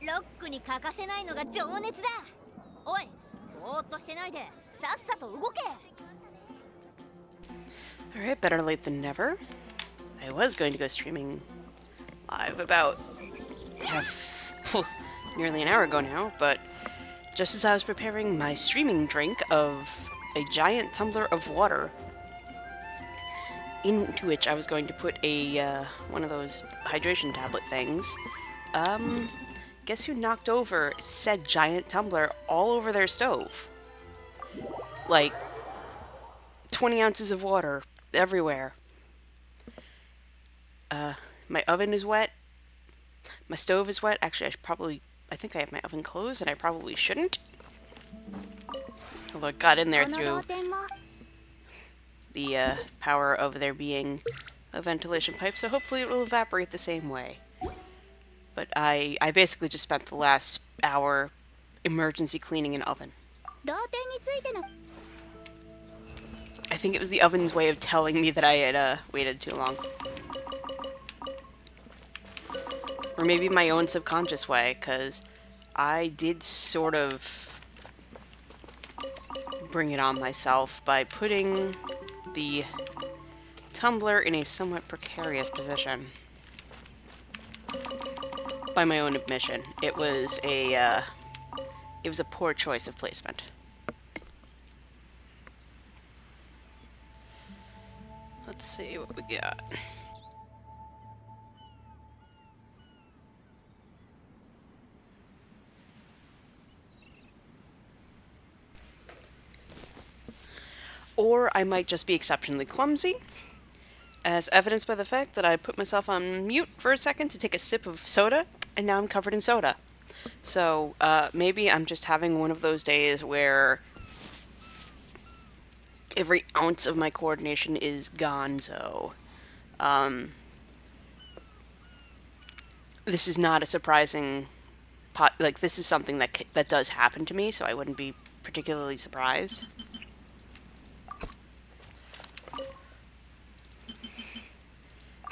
ロックに欠かせないのが情熱だ。おい、ぼーっとしてないでさっさと動け。 Alright, better late than never. I was going to go streaming live about nearly an hour ago now, but just as I was preparing my streaming drink of a giant tumbler of water, into which I was going to put a one of those hydration tablet things, guess who knocked over said giant tumbler all over their stove? Like 20 ounces of water everywhere. My oven is wet. My stove is wet. Actually, I think I have my oven closed, and I probably shouldn't. Although it got in there through the power of there being a ventilation pipe, so hopefully it will evaporate the same way. But I basically just spent the last hour emergency cleaning an oven. I think it was the oven's way of telling me that I had waited too long. Or maybe my own subconscious way, because I did sort of bring it on myself by putting the tumbler in a somewhat precarious position. By my own admission, it was a poor choice of placement. Let's see what we got. Or I might just be exceptionally clumsy, as evidenced by the fact that I put myself on mute for a second to take a sip of soda, and now I'm covered in soda. So, maybe I'm just having one of those days where every ounce of my coordination is gonzo. This is not a surprising this is something that does happen to me, so I wouldn't be particularly surprised.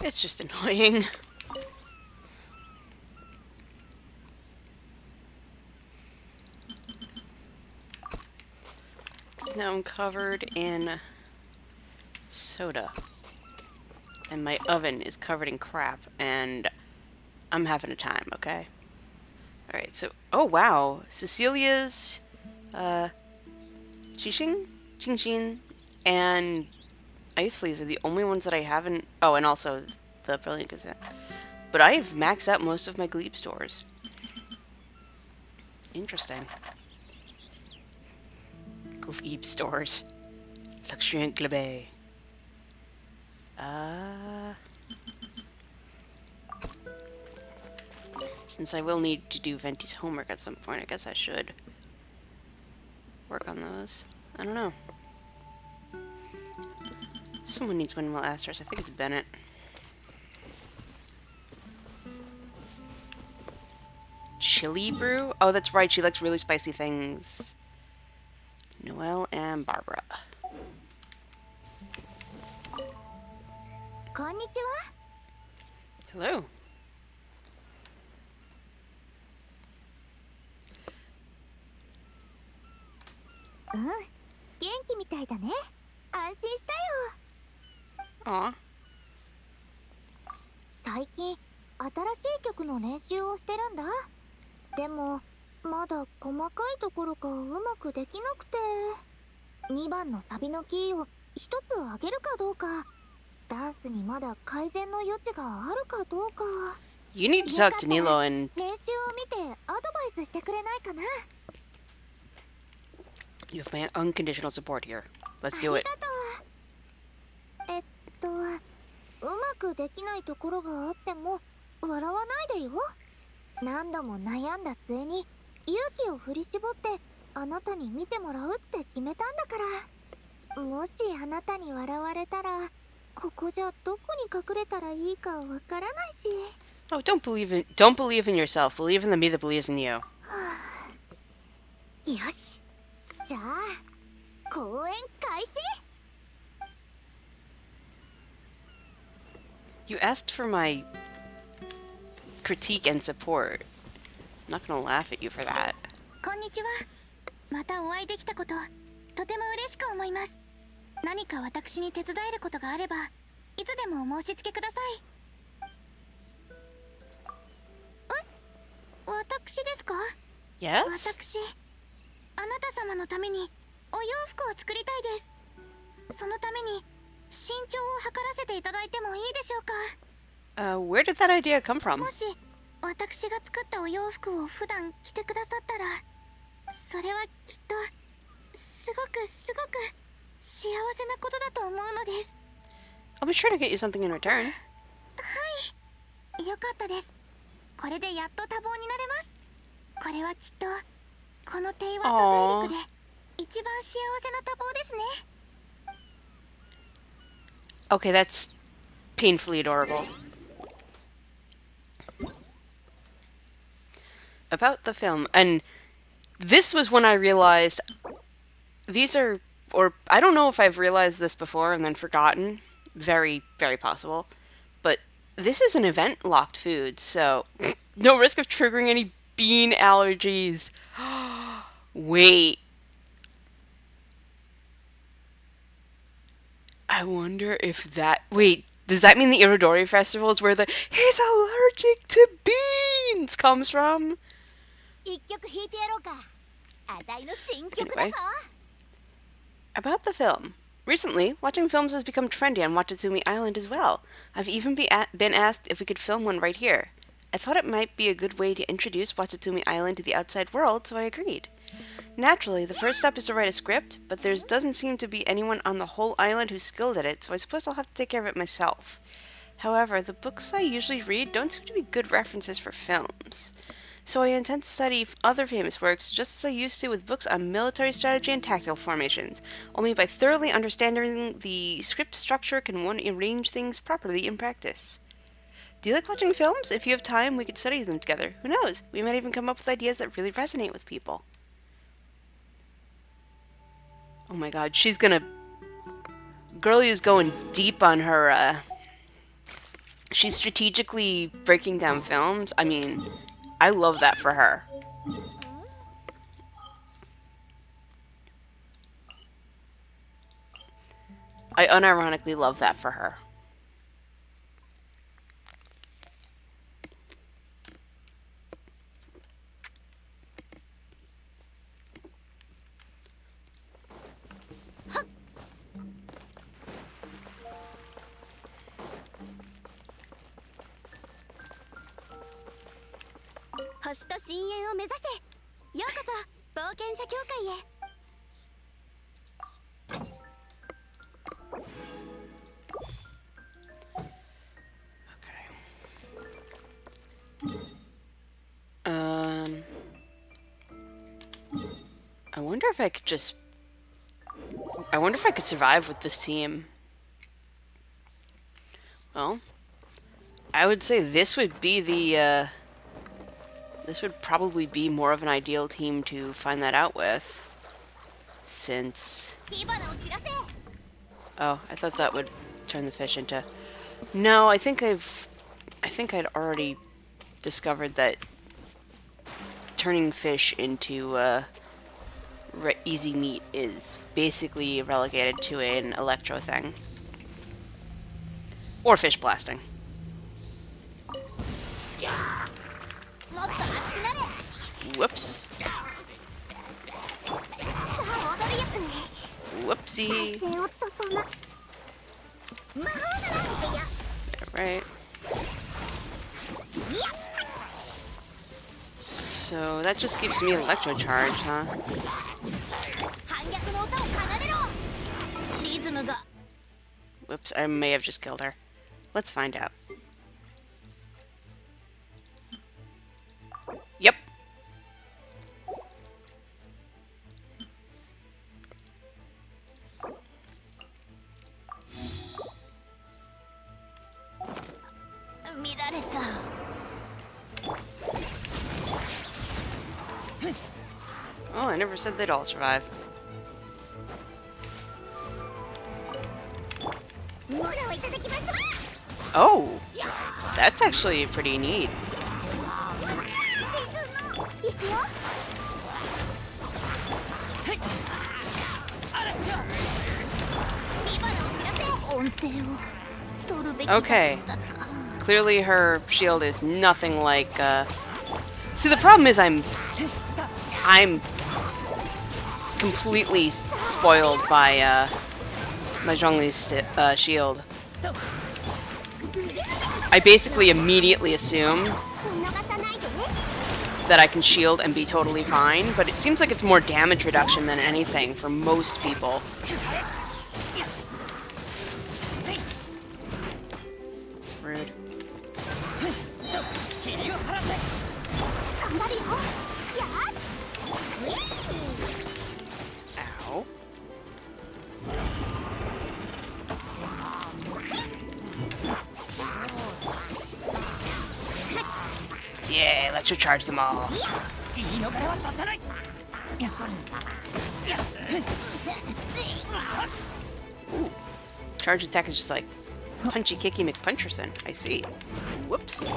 It's just annoying. Because now I'm covered in soda. And my oven is covered in crap, and I'm having a time, okay? Alright, so... Oh, wow! Cecilia's... Qixing? Qingxin? And... Isley's are the only ones that I haven't... Oh, and also the Brilliant Gazette. But I've maxed out most of my Glebe stores. Interesting. Glebe stores. Luxuriant Glebe. Since I will need to do Venti's homework at some point, I guess I should work on those. I don't know. Someone needs Windmill Asters. I think it's Bennett. Chili brew? Oh, that's right. She likes really spicy things. Noelle and Barbara. Konnichiwa. Hello. Genki mitai da ne. Anshin shita yo. Aw. 最近新しい曲の練習をしてるんだ。でもまだ細かいところがうまくできなくて、2番のサビのキーを一つ上げるかどうか、ダンスにまだ改善の余地があるかどうか。You need to talk to Nilo and... 練習を見てアドバイスしてくれないかな。 You have my unconditional support here. Let's do it. うまくできないところがあっても笑わないでよ。何度も悩んだ末に勇気を振り絞ってあなたに見てもらうって決めたんだから。もしあなたに笑われたらここじゃどこに隠れたらいいかわからないし。 Oh, don't believe in yourself. Believe in the me that believes in you. よし、じゃあ公演開始。 You asked for my critique and support. not gonna laugh at you for that. こんにちは。またお会いできたこと、とても嬉しく思います。何か私に手伝えることがあれば、いつでもお申し付けください。私ですか？ Yes? 私、あなた様のためにお洋服を作りたいです。そのために身長を測らせていただいてもいいでしょうか？ Where did that idea come from? もし私が作ったお洋服を普段着てくださったら、それはきっとすごく幸せなことだと思うのです。 I'll be sure to get you something in return. はい、よかったです。これでやっと多忙になれます。これはきっとこのテイワント大陸で一番幸せな多忙ですね。 Okay, that's painfully adorable. About the film, and this was when I realized these are, or I don't know if I've realized this before and then forgotten. Very, very possible. But this is an event-locked food, so no risk of triggering any bean allergies. Wait. I wonder if that... Wait, does that mean the Iridori Festival is where the "he's allergic to beans" comes from? Anyway. About the film. Recently, watching films has become trendy on Watatsumi Island as well. I've even been asked if we could film one right here. I thought it might be a good way to introduce Watatsumi Island to the outside world, so I agreed. Naturally, the first step is to write a script, but there doesn't seem to be anyone on the whole island who's skilled at it, so I suppose I'll have to take care of it myself. However, the books I usually read don't seem to be good references for films. So I intend to study other famous works just as I used to with books on military strategy and tactical formations. Only by thoroughly understanding the script structure can one arrange things properly in practice. Do you like watching films? If you have time, we could study them together. Who knows? We might even come up with ideas that really resonate with people. Oh my god, she's gonna... Girlie is going deep on her, She's strategically breaking down films. I mean, I love that for her. I unironically love that for her. I wonder if I could just... I wonder if I could survive with this team. Well, I would say this would be the, this would probably be more of an ideal team to find that out with. Since... Oh, I thought that would turn the fish into... No, I think I'd already discovered that turning fish into, easy meat is basically relegated to an electro thing. Or fish blasting. Whoops. Whoopsie. Right. So that just gives me electro charge, huh? Whoops, I may have just killed her. Let's find out. Yep. Oh, I never said they'd all survive. Oh, that's actually pretty neat. Okay. Clearly her shield is nothing like, See, the problem is I'm completely spoiled by, my Zhongli's shield. I basically immediately assume that I can shield and be totally fine, but it seems like it's more damage reduction than anything for most people. Rude. Ow. Yeah, electrocharge them all. Ooh. Charge attack is just like punchy kicky McPuncherson. I see. Whoops. I'm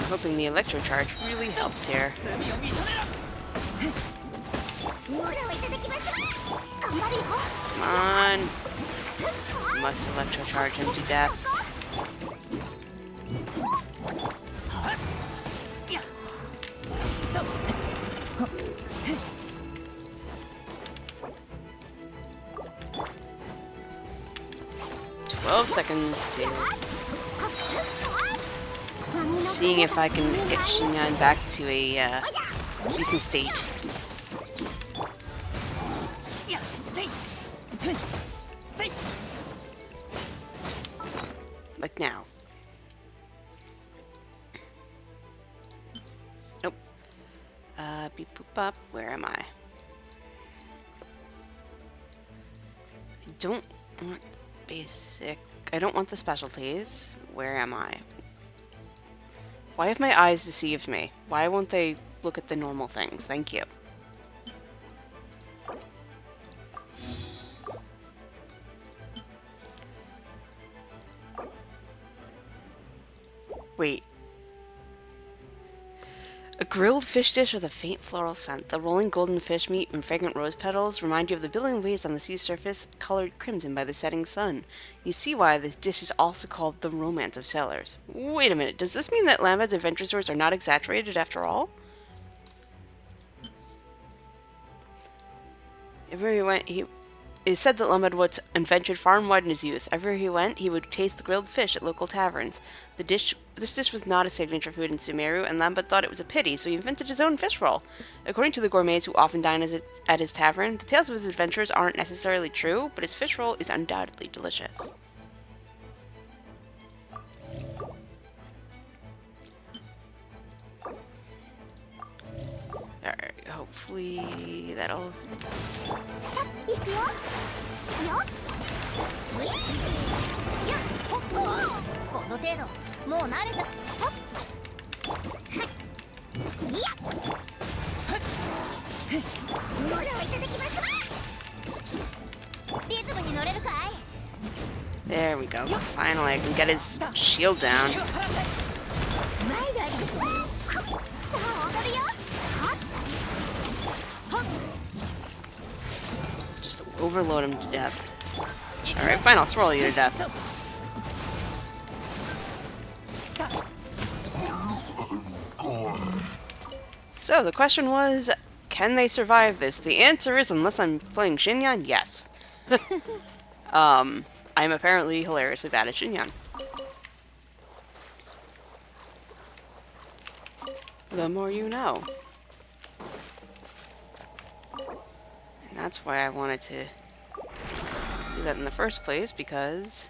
hoping the electrocharge really helps here. Come on. Must electrocharge him to death. Seconds to seeing if I can get Xinyan back to a decent state. Like now. Nope. Beep boop bop. Where am I? I don't want basic. I don't want the specialties. Where am I? Why have my eyes deceived me? Why won't they look at the normal things? Thank you. Wait. A grilled fish dish with a faint floral scent. The rolling golden fish meat and fragrant rose petals remind you of the billowing waves on the sea surface, colored crimson by the setting sun. You see why this dish is also called the romance of sailors. Wait a minute, does this mean that Lambad's adventure stories are not exaggerated after all? Everywhere he went, it is said that Lambad was adventured far and wide in his youth. Everywhere he went, he would taste the grilled fish at local taverns. This dish was not a signature food in Sumeru, and Lambad thought it was a pity, so he invented his own fish roll. According to the gourmets who often dine at his tavern, the tales of his adventures aren't necessarily true, but his fish roll is undoubtedly delicious. Alright, hopefully that'll... There we go. Finally, I can get his shield down. Just overload him to death. Alright, fine, I'll swirl you to death. So, the question was, can they survive this? The answer is, unless I'm playing Xinyan, yes. I'm apparently hilariously bad at Xinyan. The more you know. And that's why I wanted to do that in the first place, because...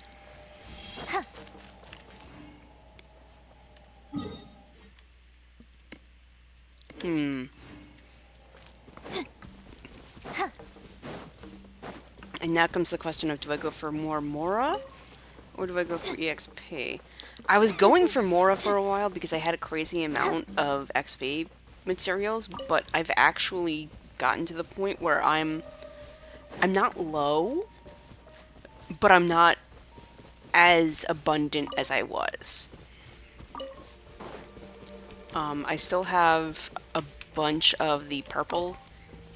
And now comes the question of, do I go for more Mora? Or do I go for EXP? I was going for Mora for a while because I had a crazy amount of XP materials, but I've actually gotten to the point where I'm not low, but I'm not as abundant as I was. I still have a bunch of the purple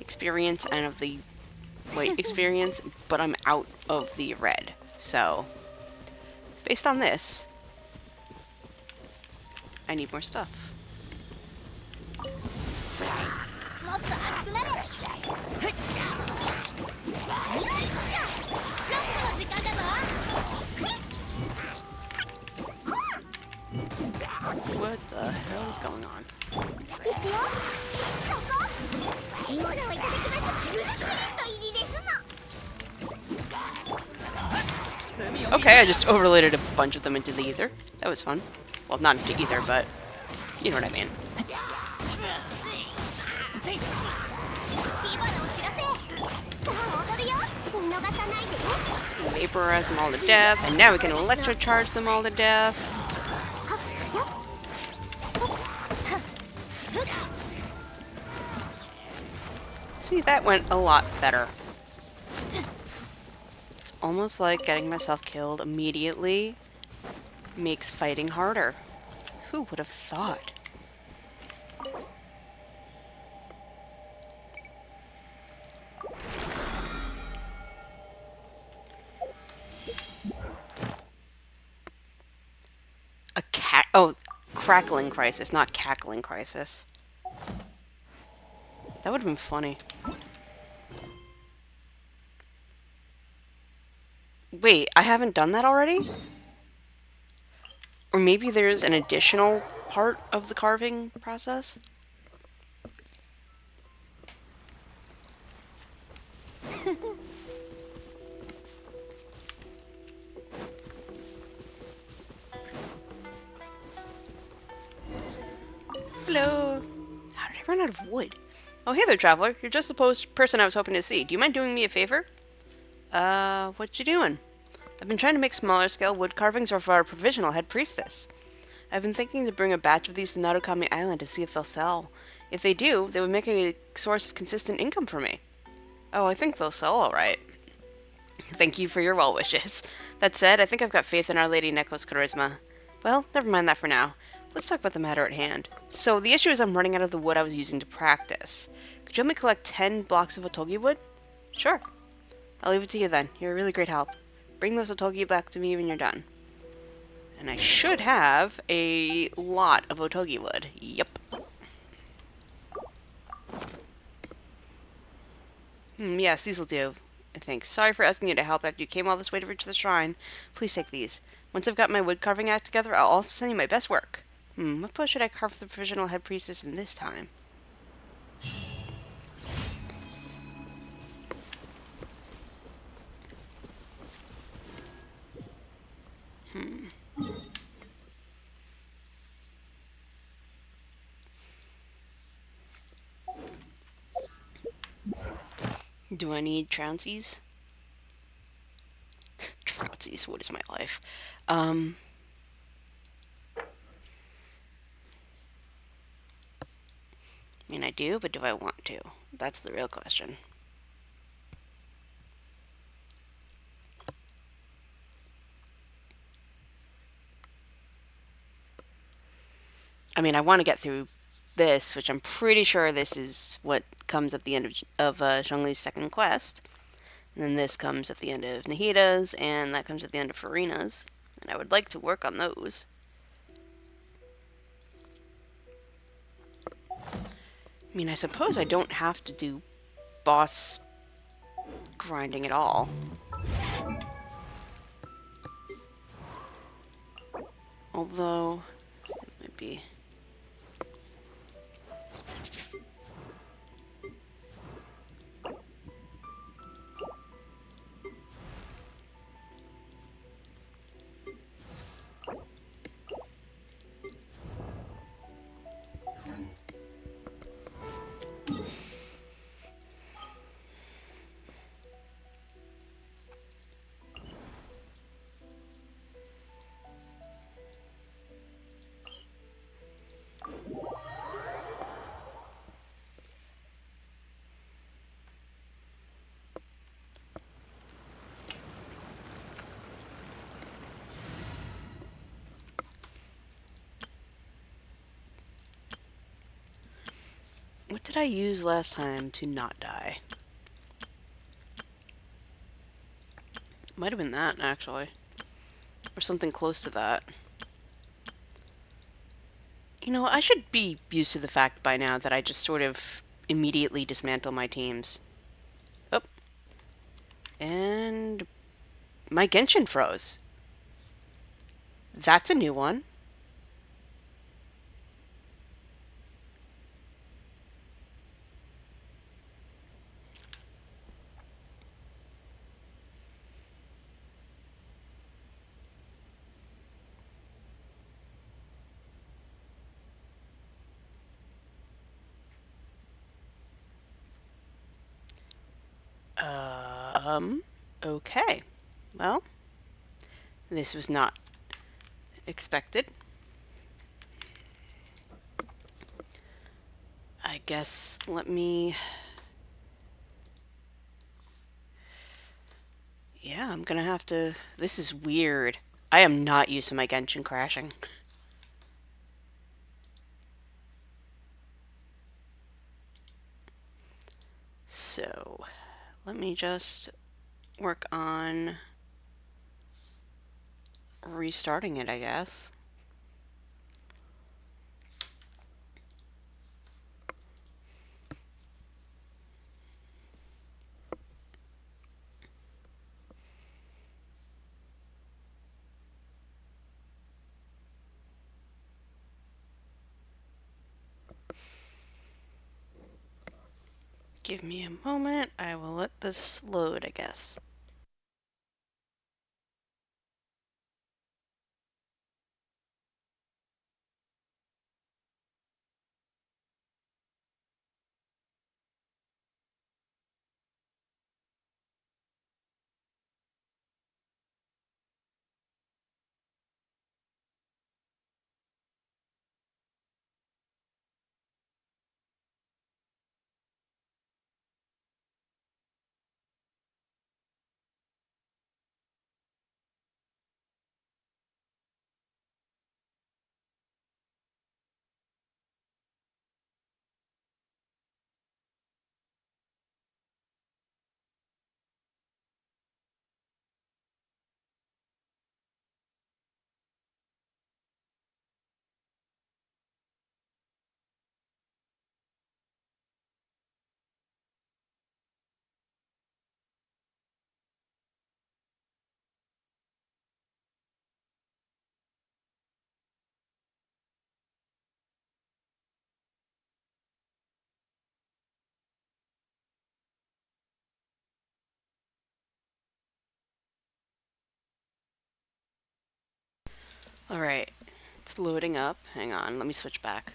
experience and of the white experience, but I'm out of the red. So, based on this, I need more stuff. もっと熱くなれ。よいしょ。ラストの時間だぞ。 What the hell is going on? いくよ。そこ。ものをいただきます。ゆるクリスト入りですの。 Okay, I just overloaded a bunch of them into the ether. That was fun. Well, not into ether, but you know what I mean. 火花を散らせ。さあ踊るよ。見逃さないでね。 Vaporize them all to death, and now we can electrocharge them all to death. See, that went a lot better. It's almost like getting myself killed immediately makes fighting harder. Who would have thought? A cat. Oh, crackling crisis, not cackling crisis. That would have been funny. Wait, I haven't done that already? Or maybe there's an additional part of the carving process? Hello. How did I run out of wood? Oh, hey there, traveler. You're just the person I was hoping to see. Do you mind doing me a favor? What you doing? I've been trying to make smaller scale wood carvings for our provisional head priestess. I've been thinking to bring a batch of these to Narukami Island to see if they'll sell. If they do, they would make a source of consistent income for me. Oh, I think they'll sell alright. Thank you for your well wishes. That said, I think I've got faith in Our Lady Neko's charisma. Well, never mind that for now. Let's talk about the matter at hand. So, the issue is I'm running out of the wood I was using to practice. Could you help me collect 10 blocks of otogi wood? Sure. I'll leave it to you then. You're a really great help. Bring those otogi back to me when you're done. And I should have a lot of otogi wood. Yep. Yes, these will do, I think. Sorry for asking you to help after you came all this way to reach the shrine. Please take these. Once I've got my wood carving act together, I'll also send you my best work. What pose should I carve for the provisional head priestess in this time? Do I need trounces? Trounces, what is my life? I mean, I do, but do I want to? That's the real question. I mean, I want to get through this, which I'm pretty sure this is what comes at the end of Zhongli's second quest. And then this comes at the end of Nahida's, and that comes at the end of Farina's. And I would like to work on those. I mean, I suppose I don't have to do boss grinding at all. Although, it might be... What did I use last time to not die? Might have been that, actually. Or something close to that. You know, I should be used to the fact by now that I just sort of immediately dismantle my teams. Oh. And my Genshin froze. That's a new one. Okay. Well, this was not expected. I guess let me... Yeah, I'm gonna have to... This is weird. I am not used to my Genshin crashing. So, let me just work on restarting it, I guess. Give me a moment. I will let this load, I guess. Alright, it's loading up. Hang on, let me switch back.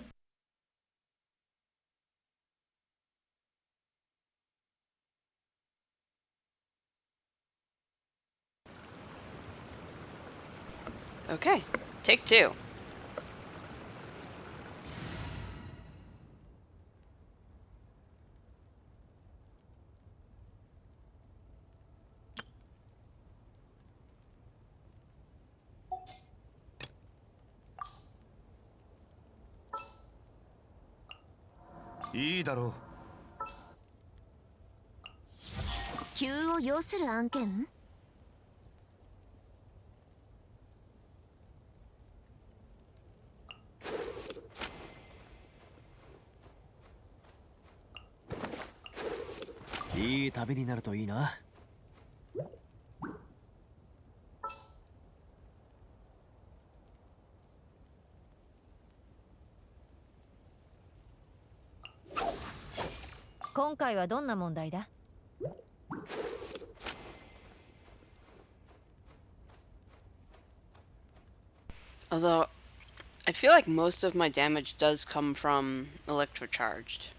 Okay, take two.いいだろ急を要する案件？う。いい旅になるといいな。今回はどんな問題だ？ Although, I feel like most of my damage does come from electrocharged.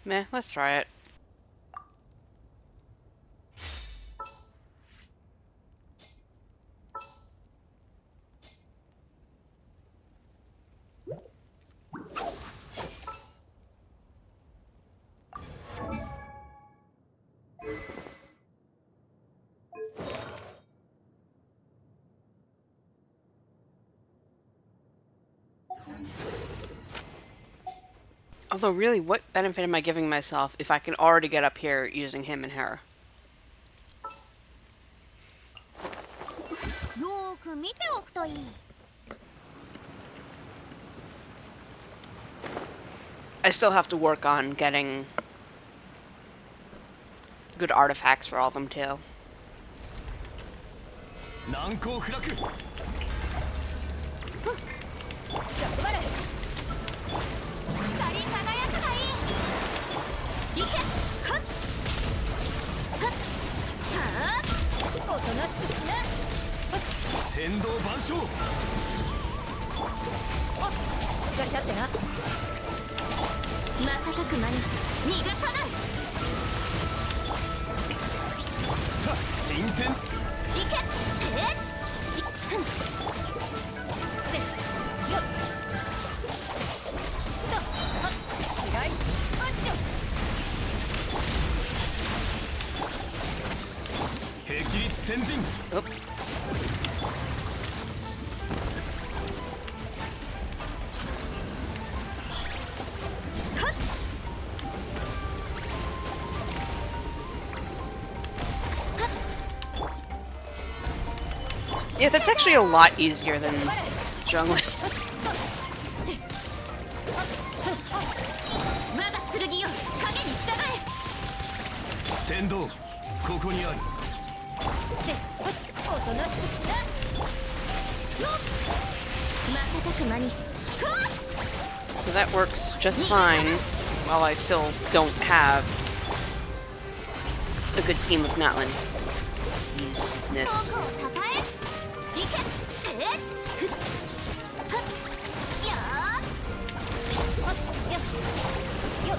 Meh, let's try it. Although, really, what benefit am I giving myself if I can already get up here using him and her? よーく見ておくといい。 I still have to work on getting good artifacts for all of them, too. 難攻不落。頑張れ。光り輝くがいい。いけ。はっ。はっ。はっ。おとなしくしな。天道万象。おっ、しっかり立ってな。瞬く間に逃がさない。さあ進展。いけ。せよっとはっ平井パンチよ。霹靂先陣。 Oop. Yeah, that's actually a lot easier than Zhongli. 我が剣よ、影に従え。天道ここにあり。せおとなしくしな。瞬く間に。 So that works just fine, while I still don't have a good team of Natlin. Easiness. をたたえ。いけ。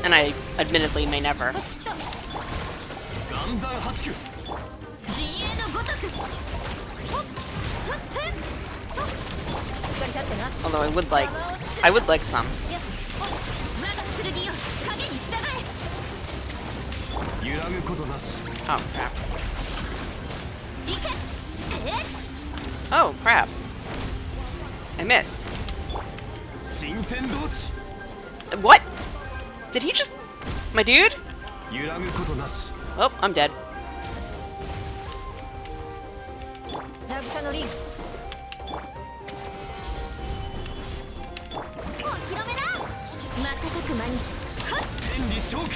And I admittedly may never. 岩山八九。陣営のごとく。 しっかり立ってな。 Although I would like some. 我が剣よ、影に従え。揺らぐことなし。 Oh crap. いけ。 Oh crap. I missed. 新天道地。 What? Did he just... My dude? 揺らぐことなし。 Oh, I'm dead. 渚のリン。お披露目だ。瞬く間に。天理チョーク。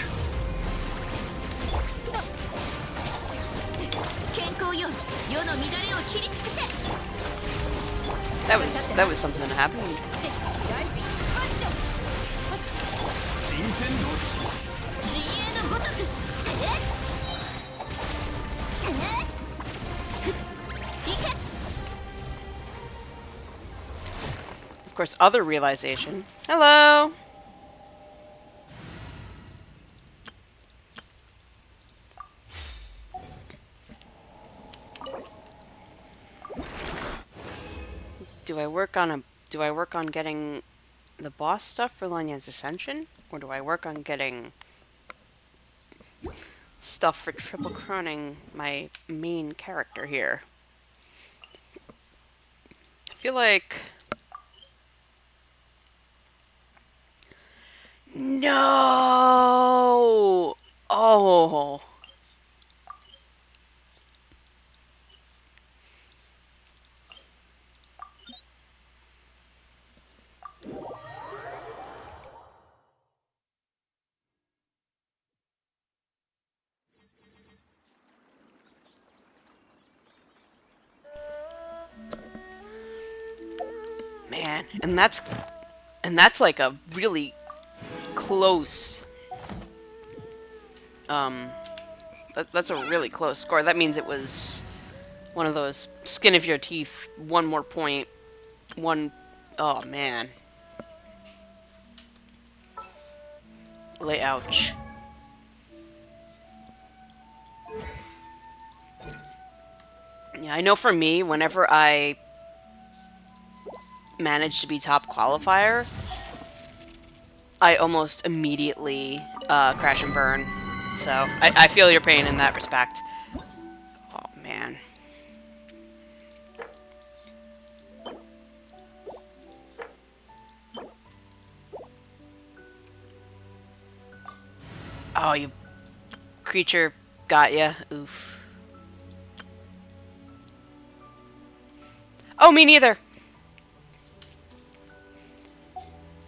健康よ、世の乱れを切り尽くせ。 That was something that happened. せ平井パンチよ。新天道地。陣営のごとく。いけ。 Of course, other realization. Hello! Do I work on getting the boss stuff for Lanyan's Ascension? Or do I work on getting stuff for triple crowning my main character here? I feel like... No! Oh! Man, and that's like a really close that's a really close score. That means it was one of those skin of your teeth, one more point, oh man. Ouch. Yeah, I know for me, whenever I manage to be top qualifier, I almost immediately crash and burn. So I feel your pain in that respect. Oh, man. Oh, you creature got ya. Oof. Oh, me neither.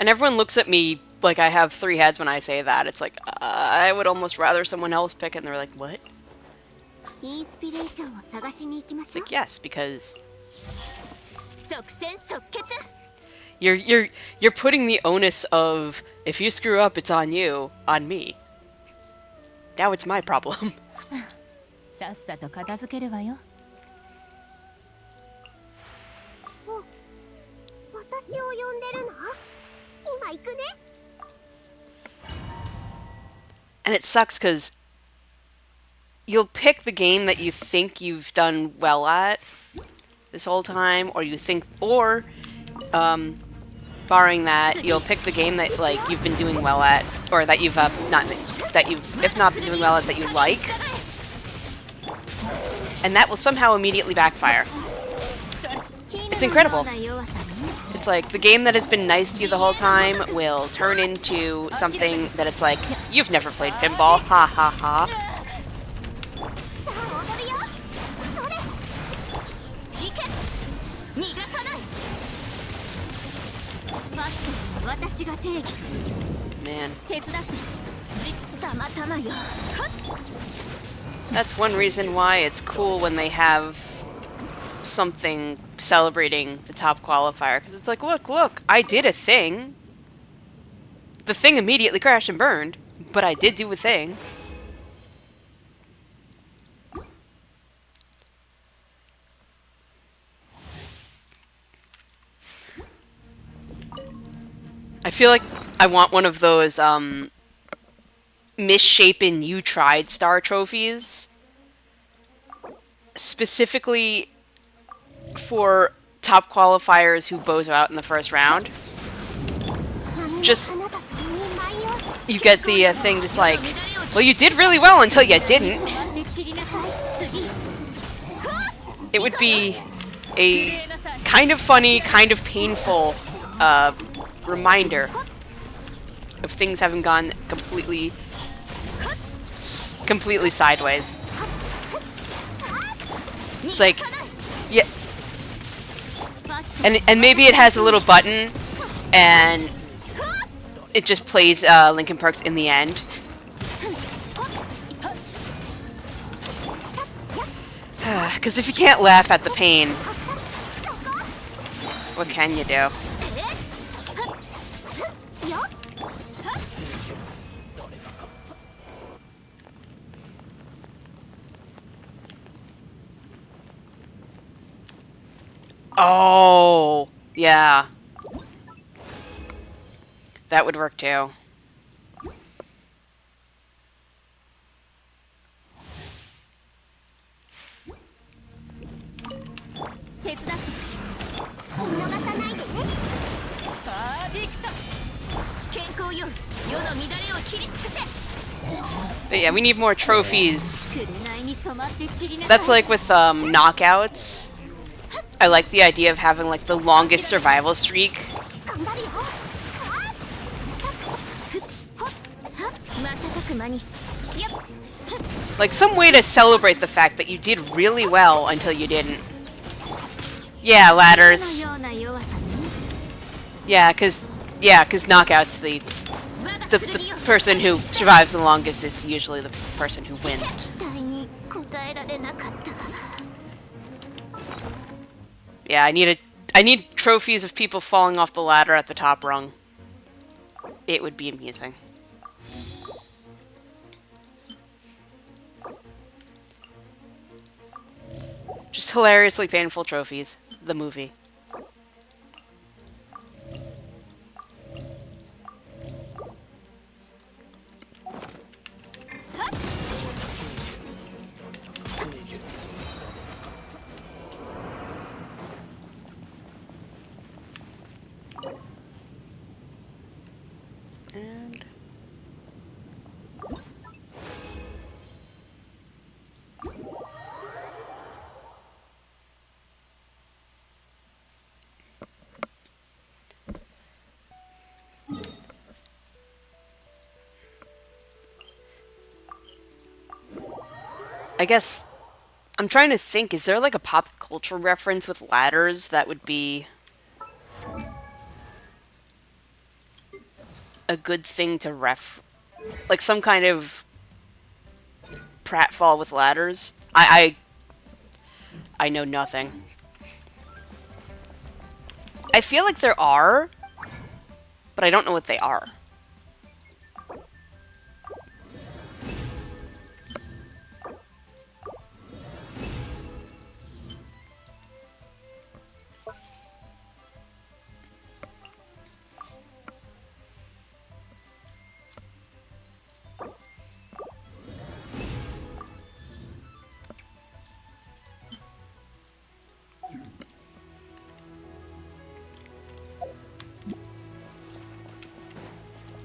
And everyone looks at me like I have 3 heads when I say that. It's like, I would almost rather someone else pick it. And they're like, what? インスピレーションを探しに行きま It's しょう like, yes, because 即戦即決 you're putting the onus of, if you screw up, it's on you, on me. Now it's my problem. さっさと片付けるわよ私を呼んでるの今行くね And it sucks because you'll pick the game that you think you've done well at this whole time, or you think, or barring that, you'll pick the game that like you've been doing well at, or that you've not that you've if not been doing well at that you like, and that will somehow immediately backfire. It's incredible. It's like the game that has been nice to you the whole time will turn into something that it's like, you've never played pinball, ha ha ha. さあ踊るよそれ行け逃がさないファッションは私が定義する Man, 手伝ってじったまたまよ that's one reason why it's cool when they have something celebrating the top qualifier, because it's like, look, I did a thing. The thing immediately crashed and burned, but I did do a thing. I feel like I want one of those misshapen you tried star trophies, specifically for top qualifiers who bozo out in the first round. Just, あなたと二枚よ you get the thing just like, well, you did really well until you didn't. で散りなさい次 It would be a kind of funny, kind of painful reminder of things having gone completely sideways. It's like, yeah, and maybe it has a little button, and it just plays Linkin Park's In the End. Because if you can't laugh at the pain, what can you do? Oh, yeah. That would work too. 手伝って逃さないでねパーフェクト健康よ世の乱れを切り尽くせ But yeah, we need more trophies. 紅に染まって散りなさい That's like with knockouts. I like the idea of having like the longest survival streak. 頑張るよ 瞬く間に Like some way to celebrate the fact that you did really well until you didn't. Yeah, ladders. のような弱さね Yeah, cause knockouts the person who survives the longest is usually the person who wins. 期待に応えられなかった Yeah, I need trophies of people falling off the ladder at the top rung. It would be amusing. Just hilariously painful trophies. The movie. I guess I'm trying to think, is there like a pop culture reference with ladders that would be a good thing to like some kind of pratfall with ladders? I know nothing. I feel like there are, but I don't know what they are.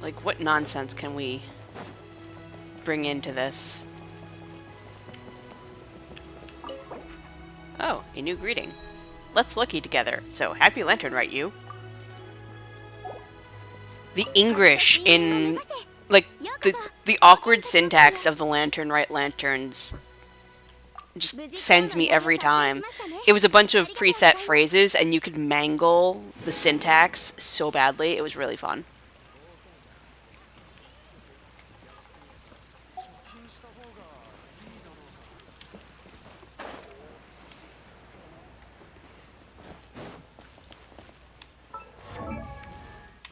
Like, what nonsense can we bring into this? Oh, a new greeting. Let's lucky together. So, happy lantern, right you? The English in, like, the awkward syntax of the lantern right lanterns just sends me every time. It was a bunch of preset phrases, and you could mangle the syntax so badly. It was really fun.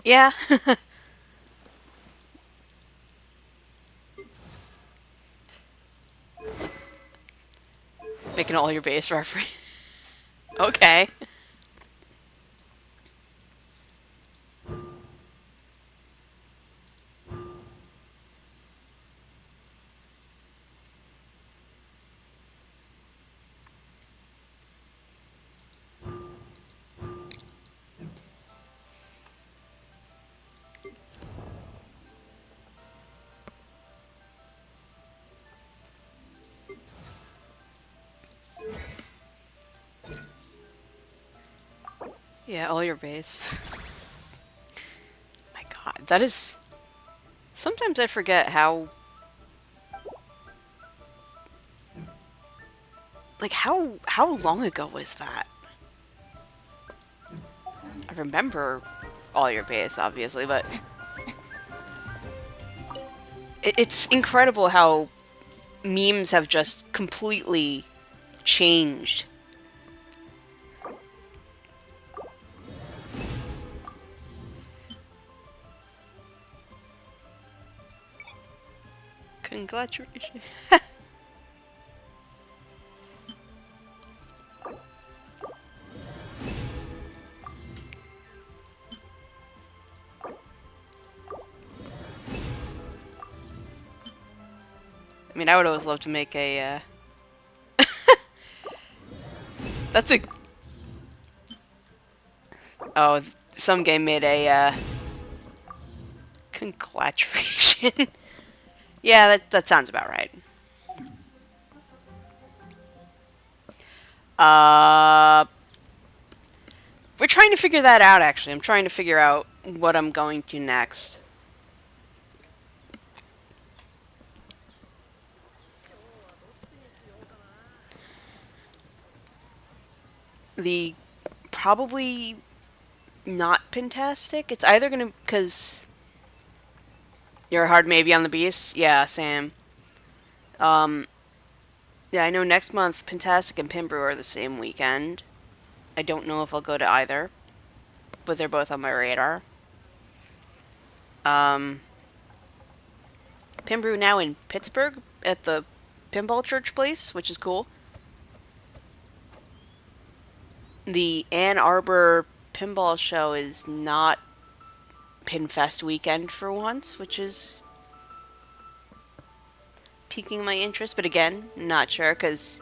Yeah. Making all your base reference. Okay. Yeah, all your base. My god, that is... Sometimes I forget how... Like, how long ago was that? I remember all your base, obviously, but... It's incredible how memes have just completely changed. Congratulations. I mean, I would always love to make a, That's a... Oh, some game made a, Congratulation. Yeah, that sounds about right. We're trying to figure that out, actually. I'm trying to figure out what I'm going to next. The... Probably not Pentastic. It's either gonna... Because... You're a hard maybe on the Beast? Yeah, Sam. Yeah, I know next month Pentastic and Pinbrew are the same weekend. I don't know if I'll go to either, but they're both on my radar. Pinbrew now in Pittsburgh at the Pinball Church place, which is cool. The Ann Arbor Pinball Show is not Pinfest weekend for once, which is piquing my interest, but again, not sure, because...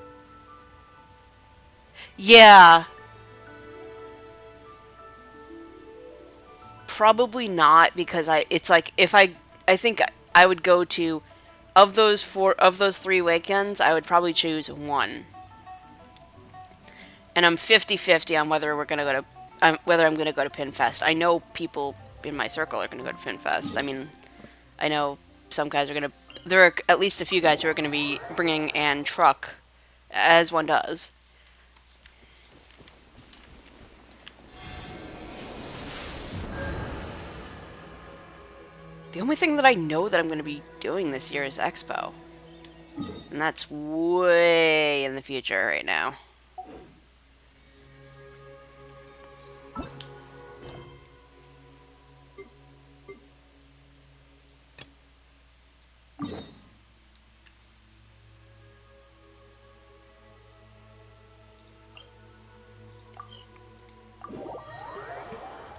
Yeah. Probably not, because it's like, if I think I would go to, of those 3 weekends, I would probably choose one. And I'm 50-50 on whether we're gonna go to, whether I'm gonna go to Pinfest. I know people in my circle are gonna go to Pinfest. I mean, I know some guys are gonna. There are at least a few guys who are gonna be bringing an truck, as one does. The only thing that I know that I'm gonna be doing this year is Expo, and that's way in the future right now.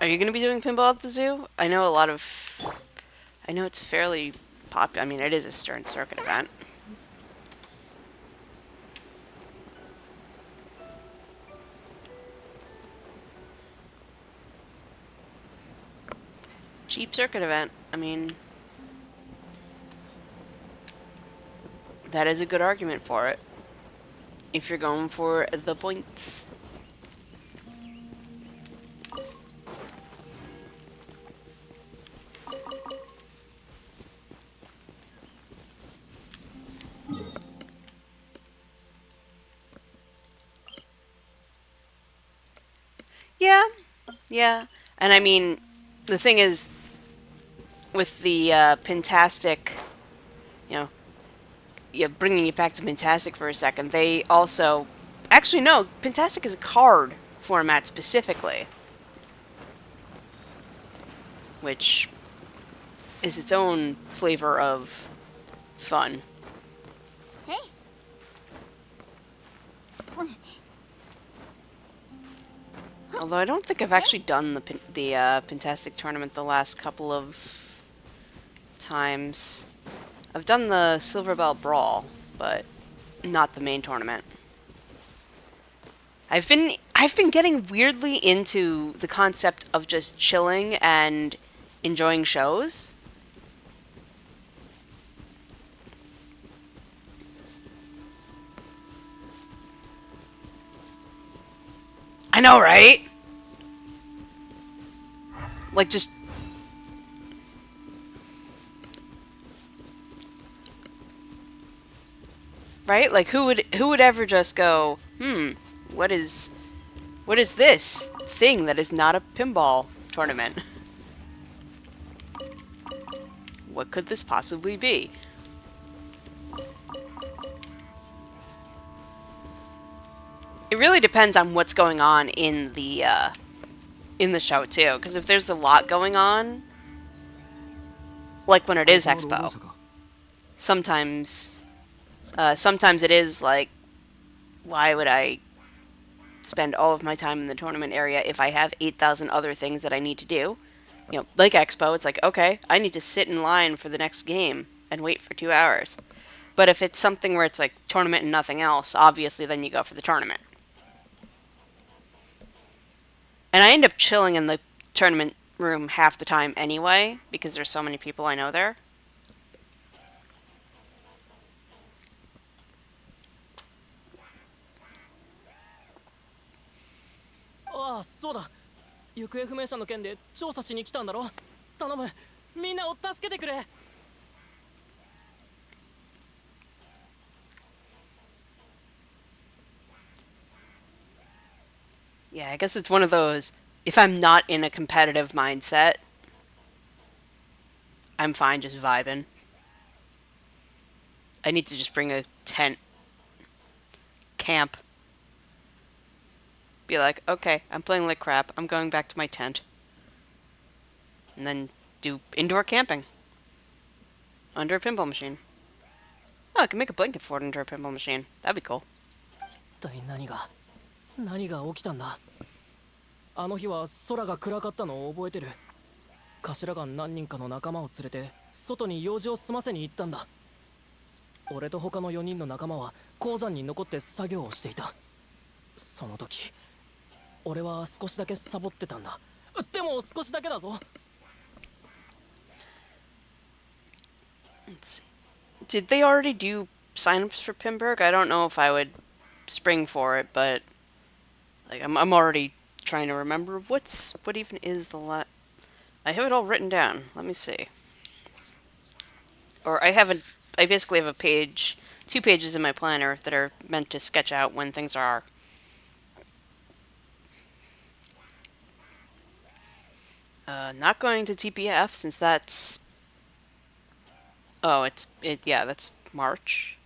Are you going to be doing pinball at the zoo? I know a lot of... I know it's fairly popular. I mean, it is a Stern Circuit event. Cheap circuit event. I mean... that is a good argument for it. If you're going for the points. Yeah, yeah. And I mean, the thing is, with the Pintastic, you know, yeah, bringing it back to Pintastic for a second, they also... Actually, no, Pintastic is a card format specifically. Which is its own flavor of fun. Hey. Although I don't think I've actually done the Pintastic tournament the last couple of times. I've done the Silver Bell Brawl, but not the main tournament. I've been getting weirdly into the concept of just chilling and enjoying shows. I know, right? Like, just... Right? Like, who would ever just go, what is this thing that is not a pinball tournament? What could this possibly be? It really depends on what's going on in the show too, because if there's a lot going on, like when it is Expo, sometimes it is like, why would I spend all of my time in the tournament area if I have 8,000 other things that I need to do? You know, like Expo, it's like, okay, I need to sit in line for the next game and wait for 2 hours. But if it's something where it's like tournament and nothing else, obviously then you go for the tournament. And I end up chilling in the tournament room half the time anyway, because there's so many people I know there. Ah, そうだ。行方不明者の件で調査しに来たんだろ。頼む。みんなを助けてくれ。Yeah, I guess it's one of those, if I'm not in a competitive mindset, I'm fine just vibing. I need to just bring a tent, camp, be like, okay, I'm playing like crap, I'm going back to my tent, and then do indoor camping under a pinball machine. Oh, I can make a blanket fort under a pinball machine. That'd be cool. 一体何が起きたんだ。あの日は空が暗かったのを覚えてる。頭が何人かの仲間を連れて外に用事を済ませに行ったんだ。俺と他の4人の仲間は鉱山に残って作業をしていた。その時俺は少しだけサボってたんだ。でも少しだけだぞ。 Let's see. Did they already do signups for Pinburg? I don't know if I would spring for it, but like I'm already trying to remember what even is the I have it all written down. Let me see. Or I basically have a page, 2 pages in my planner that are meant to sketch out when things are. Not going to TPF since that's. Oh, yeah, that's March.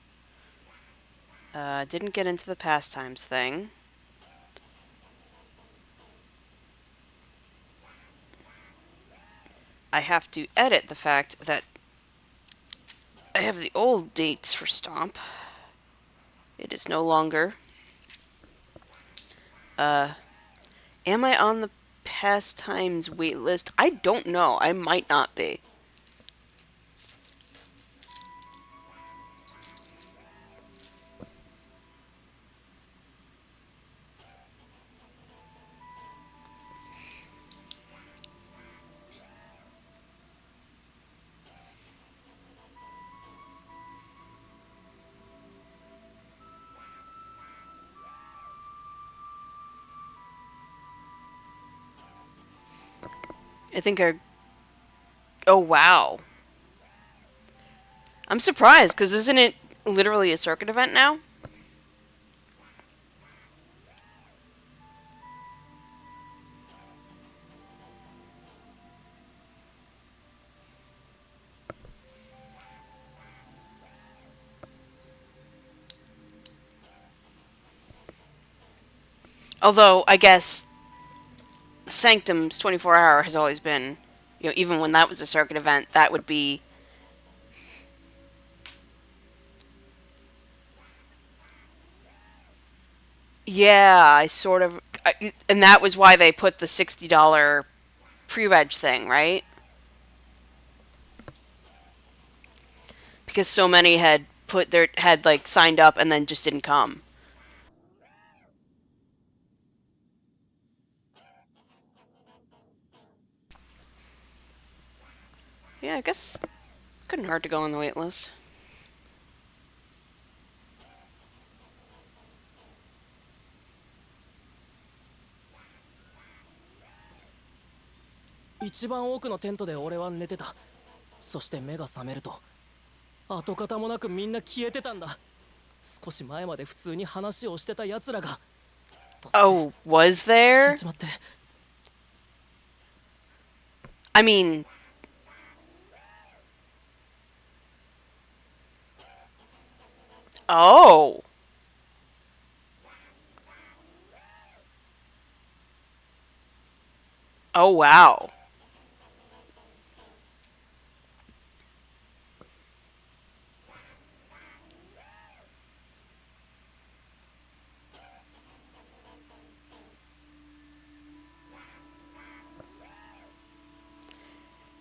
Didn't get into the pastimes thing. I have to edit the fact that I have the old dates for Stomp. It is no longer. Am I on the pastimes waitlist? I don't know. I might not be. I think I. Oh, wow. I'm surprised, because isn't it literally a circuit event now? Although, I guess Sanctum's 24-hour has always been, even when that was a circuit event, that would be. Yeah, I sort of. And that was why they put the $60 pre-reg thing, right? Because so many had like signed up and then just didn't come. Yeah, I guess couldn't hurt to go on the wait list. 一番奥のテントで俺は寝てた。そして目が覚めると跡形もなくみんな消えてたんだ。少し前まで普通に話をしてた奴らが。Oh, was there? ちまって。I mean, oh. Oh, wow.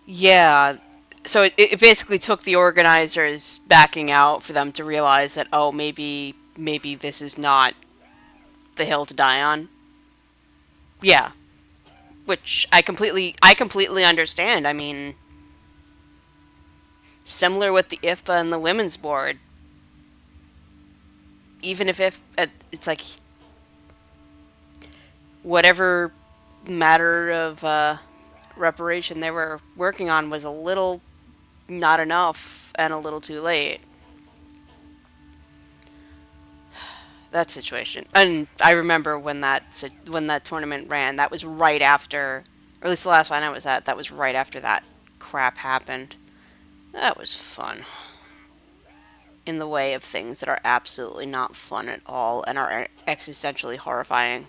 Yeah. So it basically took the organizers backing out for them to realize that, oh, maybe this is not the hill to die on. Yeah. Which I completely understand. I mean, similar with the IFPA and the women's board. Even if it's like whatever matter of reparation they were working on was a little not enough and a little too late. That situation. And I remember when that tournament ran, that was right after, or at least the last one I was at, that was right after that crap happened. That was fun. In the way of things that are absolutely not fun at all and are existentially horrifying.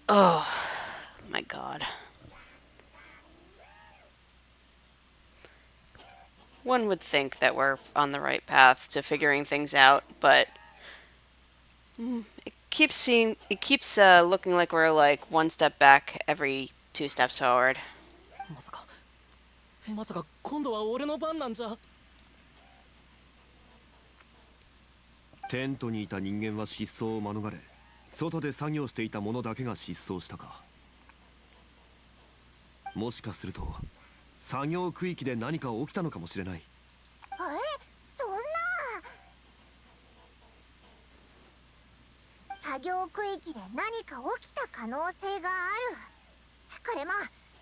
Oh, my God. One would think that we're on the right path to figuring things out, but it keeps looking like we're like one step back every 2 steps forward. まさか今度は俺の番なんじゃ。テントにいた人間は失踪を免れ、外で作業していた者だけが失踪したか。もしかすると作業区域で何か起きたのかもしれない。そんな。作業区域で何か起きた可能性がある。これも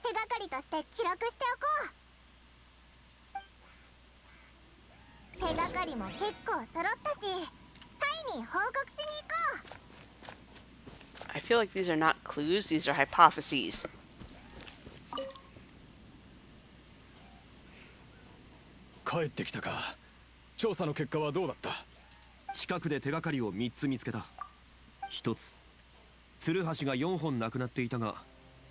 手がかりとして記録しておこう。手がかりも結構揃ったし、タイに報告しに行こう。 I feel like these are not clues, these are hypotheses. 帰ってきたか。調査の結果はどうだった？近くで手がかりを3つ見つけた。1つ、ツルハシが4本なくなっていたが、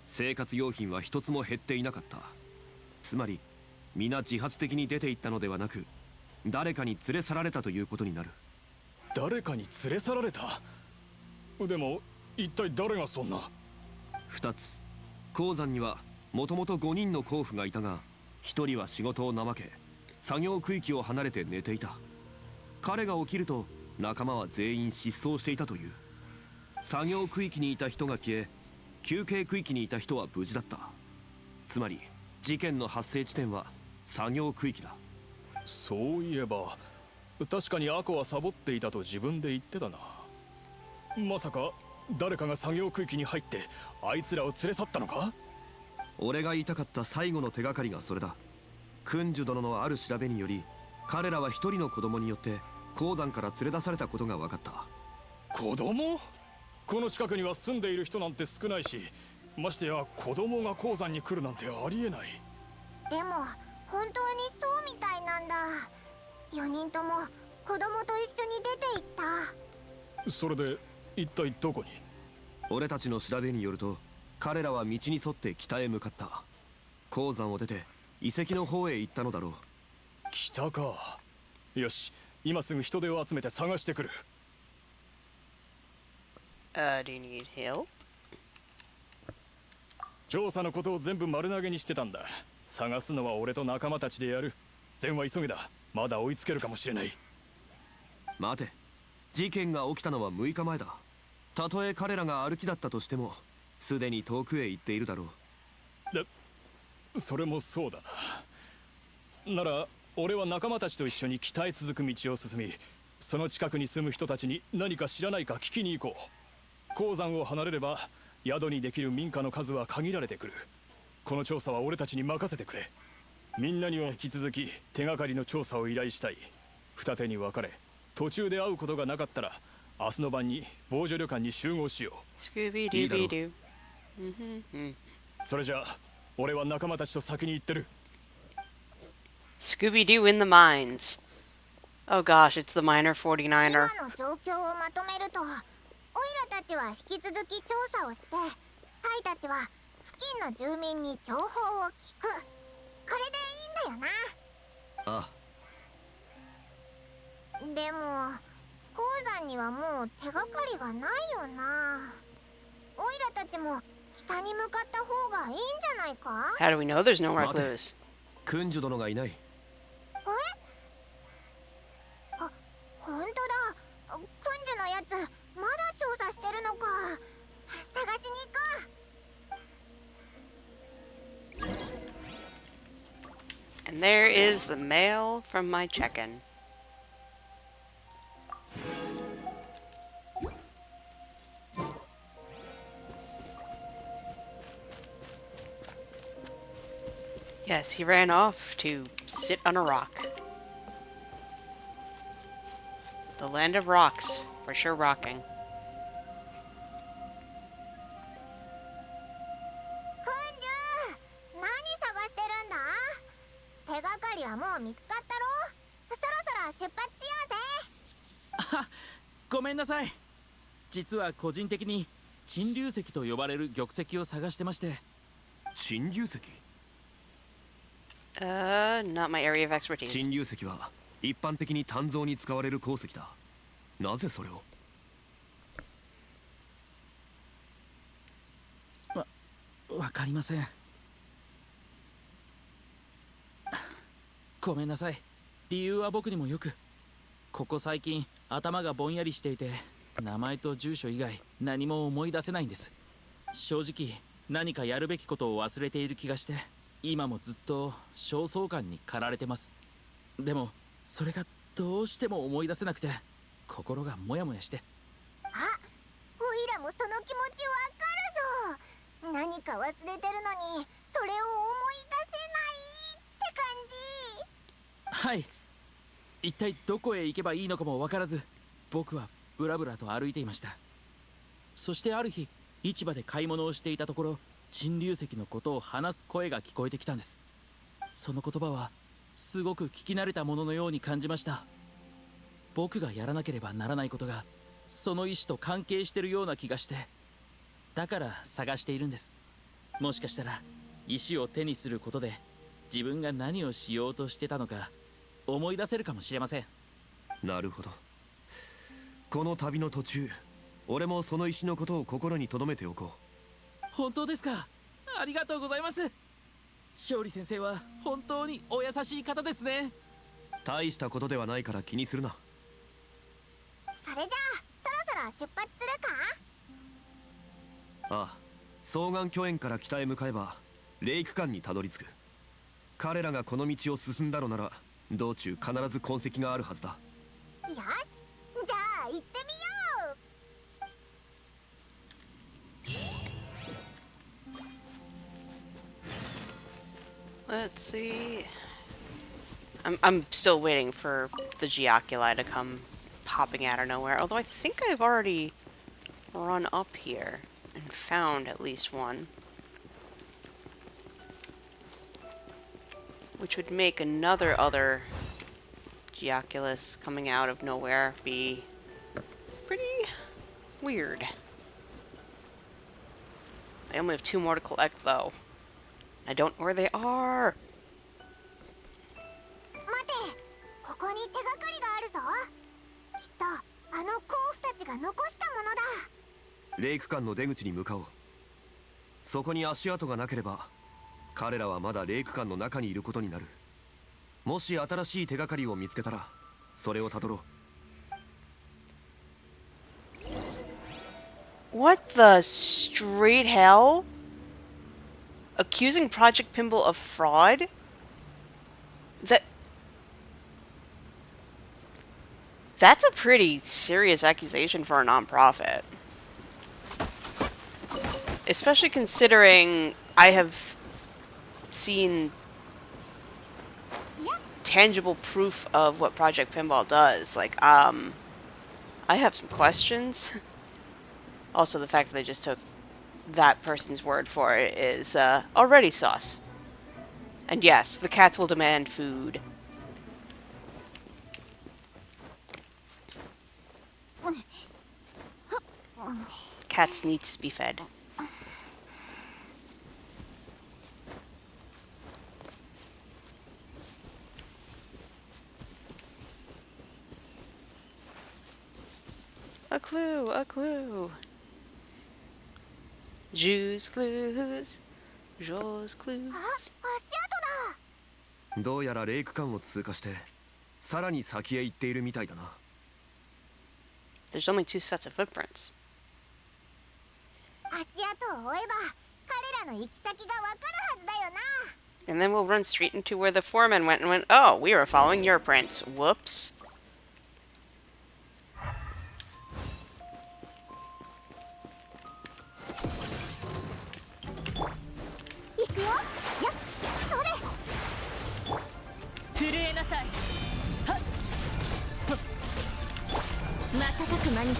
生活用品は1つも減っていなかった。つまり皆自発的に出て行ったのではなく、誰かに連れ去られたということになる。誰かに連れ去られた？でも一体誰がそんな。2つ、鉱山にはもともと5人の鉱夫がいたが、1人は仕事を怠け作業区域を離れて寝ていた。彼が起きると仲間は全員失踪していたという。作業区域にいた人が消え、休憩区域にいた人は無事だった。つまり事件の発生地点は作業区域だ。そういえば確かにアコはサボっていたと自分で言ってたな。まさか誰かが作業区域に入ってあいつらを連れ去ったのか？俺が言いたかった最後の手がかりがそれだ。君主殿のある調べにより、彼らは一人の子供によって鉱山から連れ出されたことが分かった。子供？この近くには住んでいる人なんて少ないし、ましてや子供が鉱山に来るなんてありえない。でも本当にそうみたいなんだ。4人とも子供と一緒に出て行った。それで一体どこに？俺たちの調べによると、彼らは道に沿って北へ向かった。鉱山を出て遺跡の方へ行ったのだろう。北か。よし、今すぐ人手を集めて探してくる。Do you need help? 調査のことを全部丸投げにしてたんだ。探すのは俺と仲間たちでやる。善は急げだ。まだ追いつけるかもしれない。待て、事件が起きたのは6日前だ。たとえ彼らが歩きだったとしても、すでに遠くへ行っているだろう。それもそうだな。なら俺は仲間たちと一緒に北へ続く道を進み、その近くに住む人たちに何か知らないか聞きに行こう。鉱山を離れれば宿にできる民家の数は限られてくる。この調査は俺たちに任せてくれ。みんなには引き続き手がかりの調査を依頼したい。二手に分かれ、途中で会うことがなかったら明日の晩に防除旅館に集合しよ Scooby-Dooby-Doo. う。それじゃあ俺は仲間たちと先に行ってる。 Scooby-Doo in the mines. Oh gosh, it's the miner 49er. 今の状況をまとめると、オイラたちは引き続き調査をして、タイたちは付近の住民に情報を聞く。これでいいんだよあな。でも鉱山にはもう手がかりがないよな。オイラたちも北に向かった方がいいんじゃないか？ How do we know there's no more 待て、 clues? 君主殿がいない。ほんとだ。君主のやつまだ調査してるのか。探しに行こう。 And there is the mail from my check-in. Yes, he ran off to sit on a rock. The land of rocks, for sure rocking. 君主、何探してるんだ？手がかりはもう見つかったろ？そろそろ出発しようぜ。ごめんなさい。実は個人的に沈流石と呼ばれる玉石を探してまして。沈流石？ Not my area of expertise. 沈流石は一般的に鍛造に使われる鉱石だ。なぜそれを？わかりません。ごめんなさい。理由は僕にもよく。ここ最近頭がぼんやりしていて、名前と住所以外何も思い出せないんです。正直何かやるべきことを忘れている気がして、今もずっと焦燥感に駆られてます。でもそれがどうしても思い出せなくて、心がモヤモヤして。あ、オイラもその気持ちわかるぞ。何か忘れてるのにそれを思い出せないって感じ。はい。一体どこへ行けばいいのかも分からず、僕はブラブラと歩いていました。そしてある日、市場で買い物をしていたところ、陳流石のことを話す声が聞こえてきたんです。その言葉はすごく聞き慣れたもののように感じました。僕がやらなければならないことがその石と関係してるような気がして、だから探しているんです。もしかしたら石を手にすることで自分が何をしようとしてたのか思い出せるかもしれません。なるほど。この旅の途中、俺もその石のことを心に留めておこ本当ですか。ありがとうございます。勝利先生は本当にお優しい方ですね。う。大したことではないから気にするな。それじゃあそろそろ出発するか。ああ、双眼巨園から北へ向かえばレイク間にたどり着く。彼らがこの道を進んだのなら道中必ず痕跡があるはずだ。よし、じゃあ行ってみよう。Let's see. I'm still waiting for the Geoculi to come popping out of nowhere. Although I think I've already run up here and found at least one. Which would make another Geoculus coming out of nowhere be pretty weird. I only have 2 more to collect though. I don't know where they are. 待て、ここに手がかりがあるぞ。きっとあの甲府たちが残したものだ。レイク間の出口に向かおう。そこに足跡がなければ彼らはまだレイク間の中にいることになる。もし新しい手がかりを見つけたらそれをたどろう。 What the straight hell? Accusing Project Pimble of fraud? That's a pretty serious accusation for a nonprofit. Especially considering I have seen tangible proof of what Project Pinball does. Like, I have some questions. Also, the fact that they just took that person's word for it is already sus. And yes, the cats will demand food. Cats need to be fed. A clue, a clue. Juice clues, Joe's clues. 足跡だ。どうやらレイク間を通過してさらに先へ行っているみたいだな。There's only 2 sets of footprints. 足跡を追えば彼らの行き先がわかるはずだよな。 And then we'll run straight into where the foreman went and went, oh, we were following your prints. Whoops. 行くよ。やっ、それ。震えなさい。はっ瞬く間にフ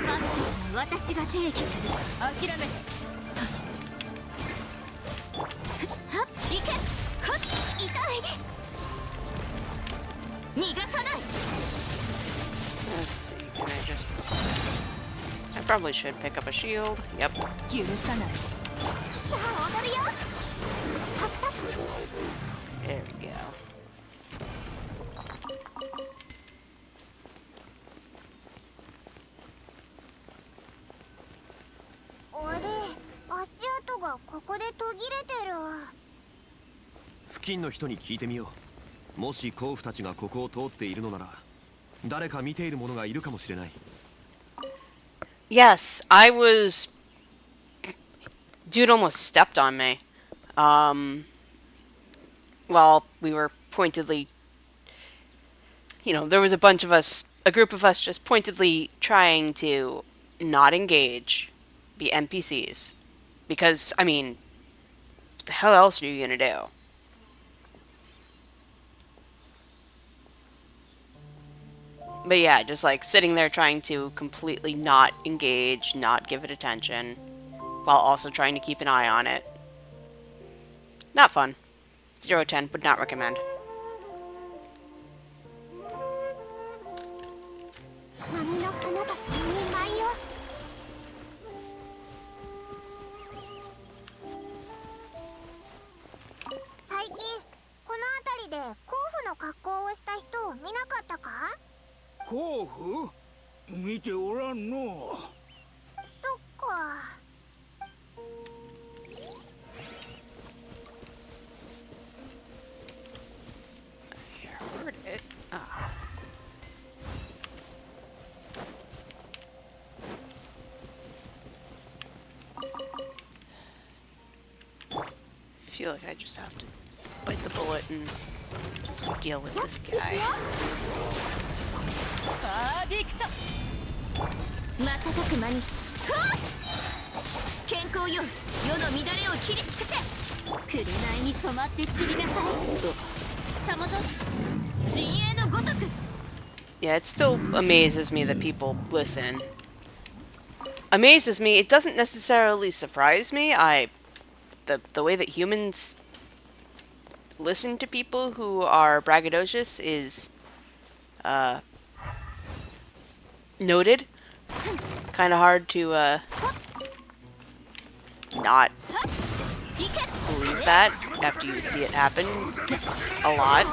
ァッションは私が提起する。諦めはっ行け。はっ痛い。逃がさない。 Let's see, can I just... I probably should pick up a shield. Yep. 許さない。さあ踊るよ。 There we go. あれ、足跡がここで途切れてる。付近の人に聞いてみよう。もし甲府たちがここを通っているのなら誰か見ている者がいるかもしれない。 Yes, I was... Dude almost stepped on me. While we were pointedly... You know, there was a bunch of us, a group of us just pointedly trying to not engage, be NPCs. Because, I mean, what the hell else are you gonna do? But yeah, just like sitting there trying to completely not engage, not give it attention, while also trying to keep an eye on it. Not fun. 0/10, would not recommend. 波の花が3人前よ。最近この辺りで甲府の格好をした人を見なかったか？甲府見ておらんの。そっか。Heard it. Ah. Feel like I just have to bite the bullet and deal with this guy. パーディクト瞬く間に健康よ世の乱れを切り尽くせ紅に染まって散りなさいさまぞ陣営のごとく Yeah, it still amazes me that people listen. Amazes me, it doesn't necessarily surprise me. The way that humans listen to people who are braggadocious is noted. Kind of hard to not believe that after you see it happen a lot.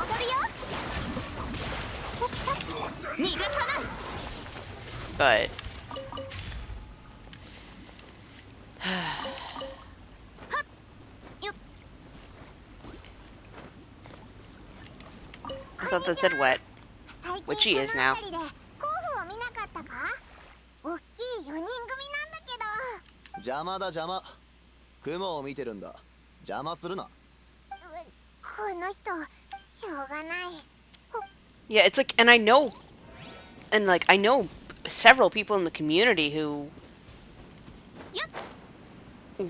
逃がさない。 But I thought that said wet. 最 Which 近 she こ is の now. 辺りで甲府を見なかったか？おっきい4人組なんだけど。邪魔だ邪魔。雲を見てるんだ。邪魔するな。この人しょうがない。 yeah, it's like, and I know several people in the community who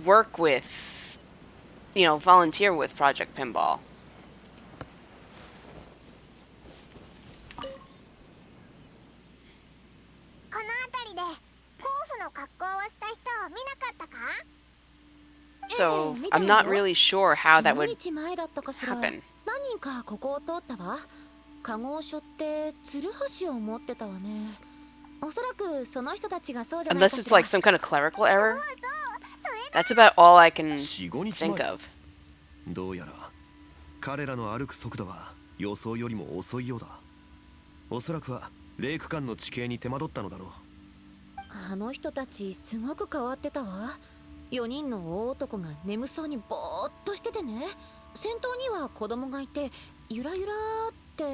work with, volunteer with Project Pinball. この辺りで甲府の格好をした人を見なかったか？ So I'm not really sure how that would 日前だったかしら happen. 何人かここを通ったわカゴを背負ってツルハシを持ってたわねおそらくその人たちがそうじゃないか Unless し it's ら like some kind of clerical error. それ That's about all I can 4、5日 think 前 of. どうやら彼らの歩く速度は予想よりも遅いようだ。おそらくはレイク間の地形に手間取ったのだろう。あの人たちすごく変わってたわ4人の大男が眠そうにぼーっとしててね先頭には子供がいてゆらゆらーって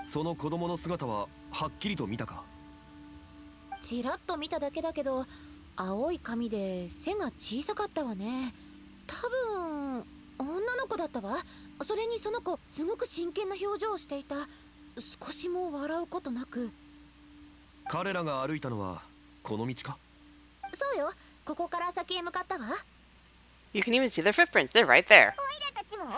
その子供の姿ははっきりと見たか？ちらっと見ただけだけど青い髪で背が小さかったわね多分女の子だったわそれにその子すごく真剣な表情をしていた少しも笑うことなく彼らが歩いたのはこの道か？そうよここから先へ向かったわ You can even see their footprints. They're right there. オイラたちも思う。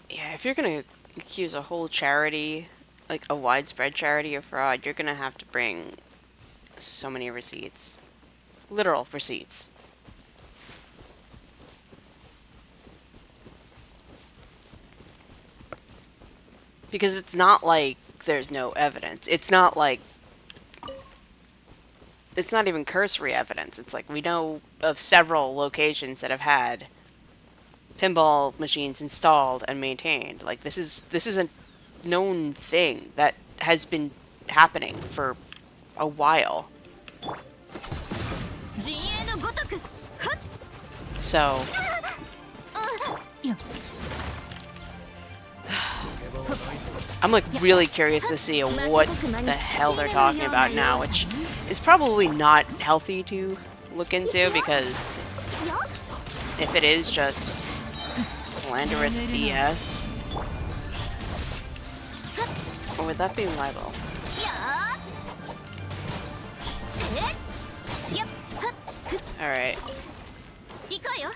Yeah, if you're gonna accuse a whole charity, like a widespread charity of fraud, you're gonna have to bring so many receipts. Literal receipts. Because it's not like there's no evidence. It's not like... It's not even cursory evidence. It's like we know of several locations that have had pinball machines installed and maintained. Like this is a known thing that has been happening for a while. So I'm like really curious to see what the hell they're talking about now, which is probably not healthy to look into because if it is just slanderous BS, or would that be libel? Alright. 行こうよ。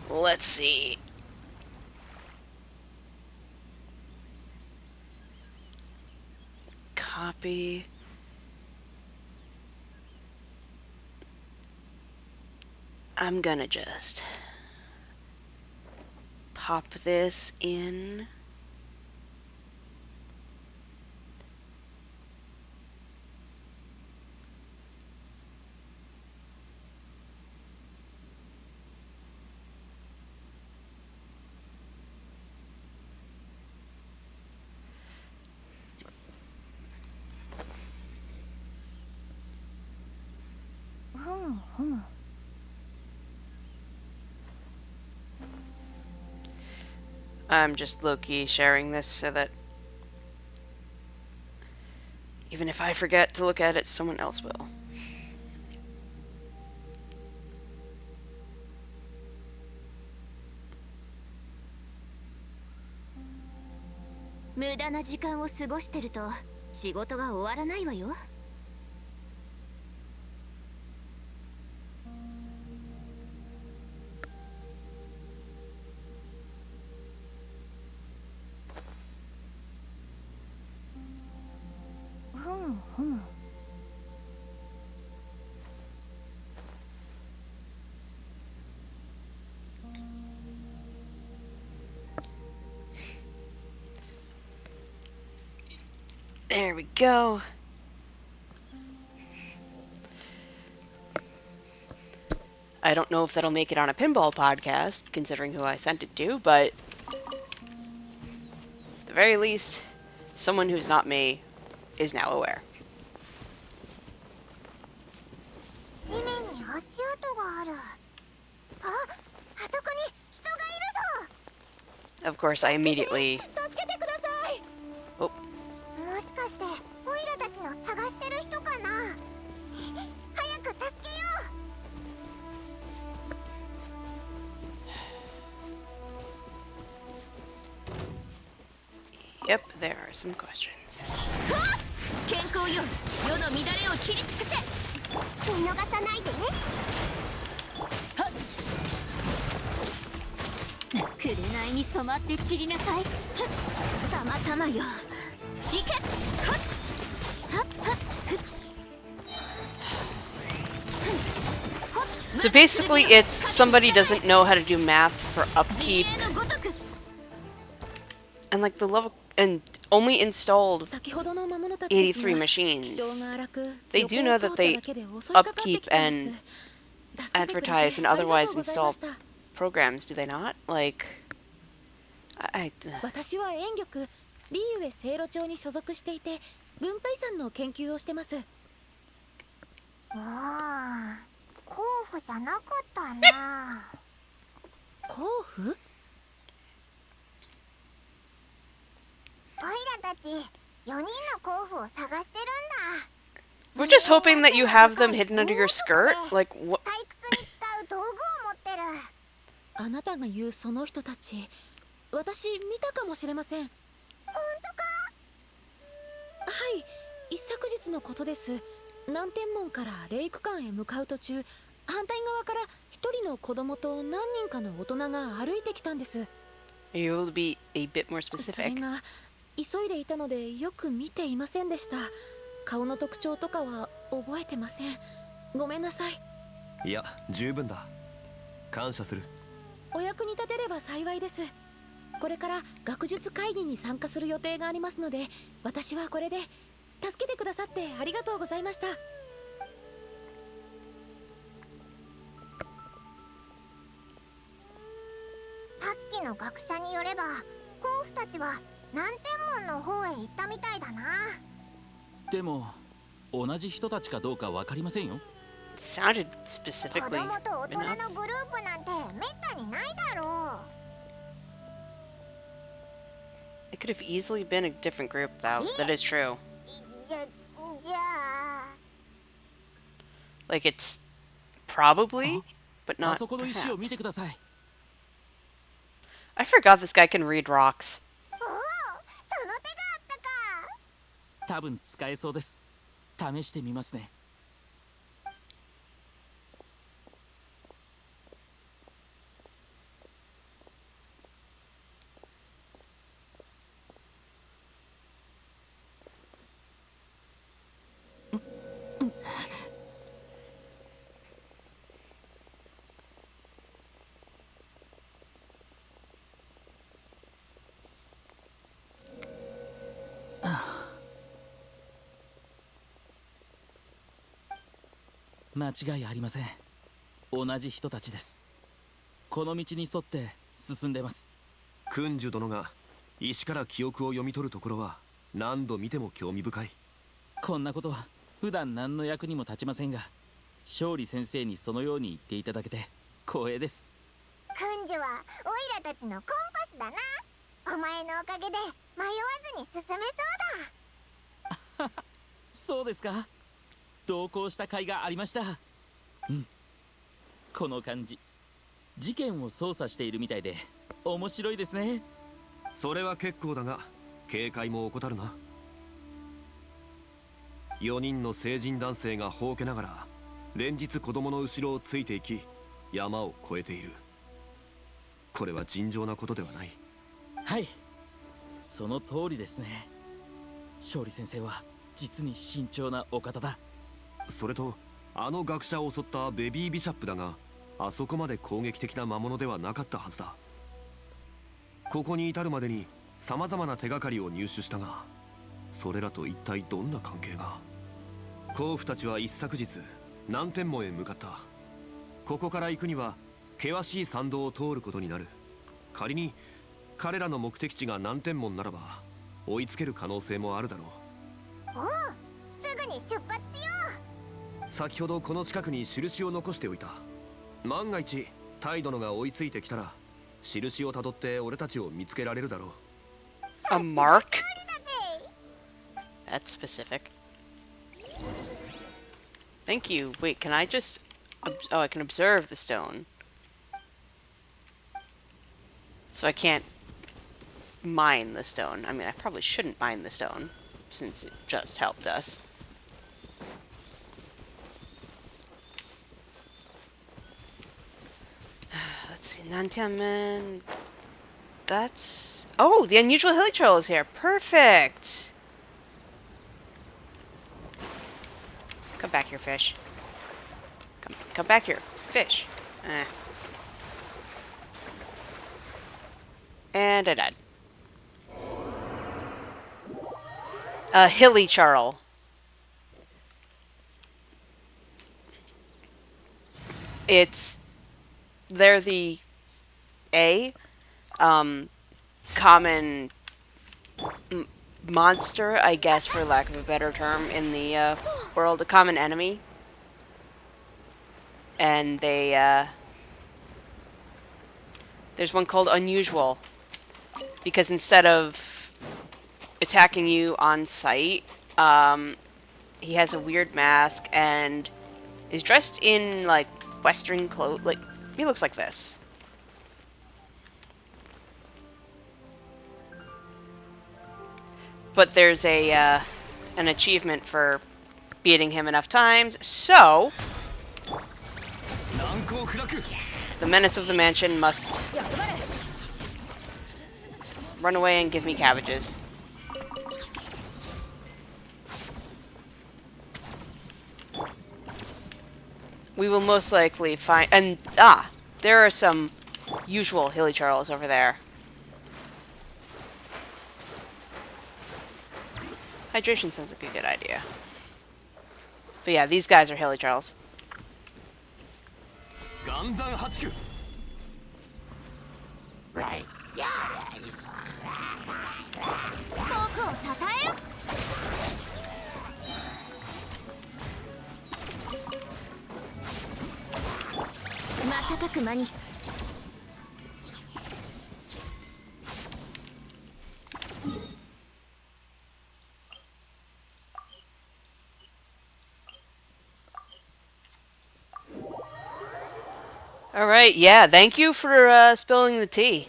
Let's see. Copy. I'm gonna just pop this in. I'm just low-key sharing this so that even if I forget to look at it, someone else will. 無駄な時間を過ごしてると仕事が終わらないわよ。There we go. I don't know if that'll make it on a pinball podcast, considering who I sent it to, but at the very least, someone who's not me is now aware. 地面に足跡がある。あ、あそこに人がいるぞ。 Of course, I immediately... 助けてください。 Oh. もしかしてオイラたちの探してる人かな。早く助けよう。 Yep, there are some questions. 健康よ、世の乱れを切り尽くせ。見逃さないで。紅に染まって散りなさい。たまたまよ。行け。 So basically, it's somebody doesn't know how to do math for upkeep, and like the level, and only installed 83 machines. They do know that they upkeep and advertise and otherwise install programs, do they not? Like, 私は演劇リーウェセイロ町に所属していて文化遺産の研究をしてます。ああ、候補じゃなかったな。候補？オイラたち4人の候補を探してるんだ。 we're just hoping that you have them hidden under your skirt. Like, what? 採掘に使う道具を持ってる。あなたが言うその人たち、私見たかもしれません。本当か？はい、一昨日のことです。南天門からレイク館へ向かう途中、反対側から一人の子供と何人かの大人が歩いてきたんです。 Are you able to be a bit more それ specific? が急いでいたのでよく見ていませんでした。顔の特徴とかは覚えてません。ごめんなさい。いや、十分だ。感謝する。お役に立てれば幸いです。これから学術会議に参加する予定がありますので、私はこれで。助けてくださってありがとうございました。さっきの学者によれば、甲府たちは南天門の方へ行ったみたいだな。でも同じ人たちかどうかわかりませんよ。 It sounded 子 specifically 供と大人 enough. のグループなんてめったにないだろう。 It could have easily been a different group, though. That is true. じゃあ Like, it's probably, but あ not そこの石を見て perhaps. ください。 I forgot this guy can read rocks. おお、その手があったか。多分使えそうです。試してみますね。間違いありません。同じ人たちです。この道に沿って進んでます。君主殿が石から記憶を読み取るところは何度見ても興味深い。こんなことは普段何の役にも立ちませんが、勝利先生にそのように言っていただけて光栄です。君主はオイラたちのコンパスだな。お前のおかげで迷わずに進めそうだ。そうですか。同行した甲斐がありました。うん。この感じ、事件を捜査しているみたいで面白いですね。それは結構だが警戒も怠るな。4人の成人男性がほうけながら連日子供の後ろをついていき山を越えている。これは尋常なことではない。はい、その通りですね。勝利先生は実に慎重なお方だ。それとあの学者を襲ったベビービシャップだが、あそこまで攻撃的な魔物ではなかったはずだ。ここに至るまでに様々な手がかりを入手したが、それらと一体どんな関係が。甲府たちは一昨日南天門へ向かった。ここから行くには険しい山道を通ることになる。仮に彼らの目的地が南天門ならば追いつける可能性もあるだろう。おう、すぐに出発しよ先ほどこの近くに印を残しておいた。万が一タイ殿が追いついてきたら印をたどって俺たちを見つけられるだろう。 A mark? う。だぜ。 That's specific. Thank you. Wait, can I just... Oh, I can observe the stone. So I can't mine the stone. I mean, I probably shouldn't mine the stone, since it just helped us. Let's see, Nantiamen... That's... Oh, the unusual hilly trail is here. Perfect! Come back here, fish. Come back here, fish. And I died. Hilly Charl. They're the common monster, I guess, for lack of a better term, in the world, a common enemy. And there's one called Unusual, because instead of attacking you on sight, he has a weird mask and is dressed in, like, Western clothes. Like, he looks like this. But there's an achievement for beating him enough times, so the menace of the mansion must run away and give me cabbages. We will most likely find... And, there are some usual hilly charls over there. Hydration sounds like a good idea. But yeah, these guys are hilly charls. Right. 僕をたたえよ。瞬く間に。Alright, yeah, thank you for spilling the tea.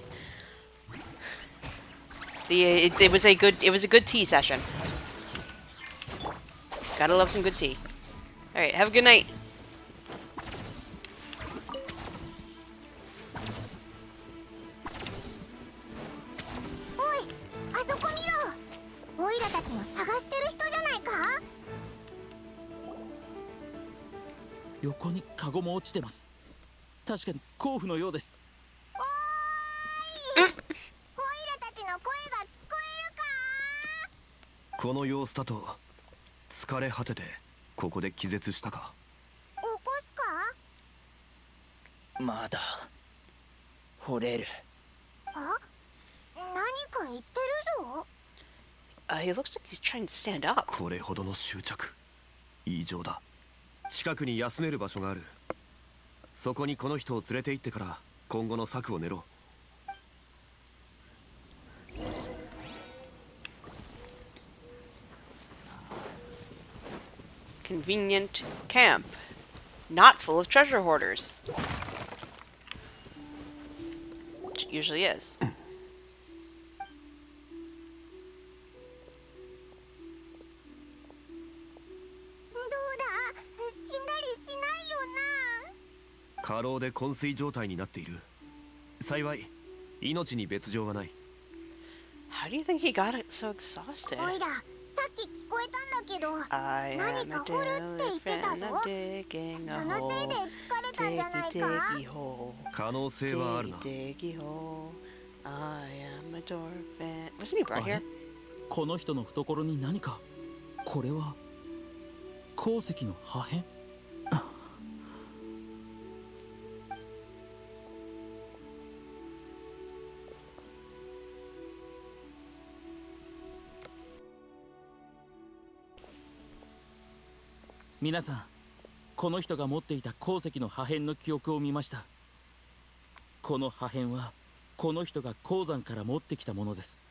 It was a good tea session. Gotta love some good tea. Alright, have a good night. Oi, あそこ見ろ。オイラたちも探してる人じゃないか。横にカゴも落ちてます。確かに甲府のようです。おーい。オイラたちの声が聞こえるか。この様子だと疲れ果ててここで気絶したか。おかまだ掘れる。あ、何か言ってるぞ。He looks like he's trying to stand up. これほどの執着、異常だ。近くに休める場所がある。そこにこの人を連れて行ってから今後の策を練ろう。Convenient camp. Not full of treasure hoarders. Which it usually is. どうだ、死んだりしないよな。過労で昏睡状態になっている。幸い命に別状はない。 How do you think he got it so exhausted? おいら、さっき聞こえたんだけど、 I 何 am a か掘るって言ってた elephant. ぞ。 I'm digging そ a のせい hole. で疲れたんじゃない Diggy か。 diggy hole. 可能性はあるな。 Diggy diggy hole. I am a dolphin. Wasn't he brought あ here? れこの人の懐に何か。これは鉱石の破片。皆さん、この人が持っていた鉱石の破片の記憶を見ました。この破片はこの人が鉱山から持ってきたものです。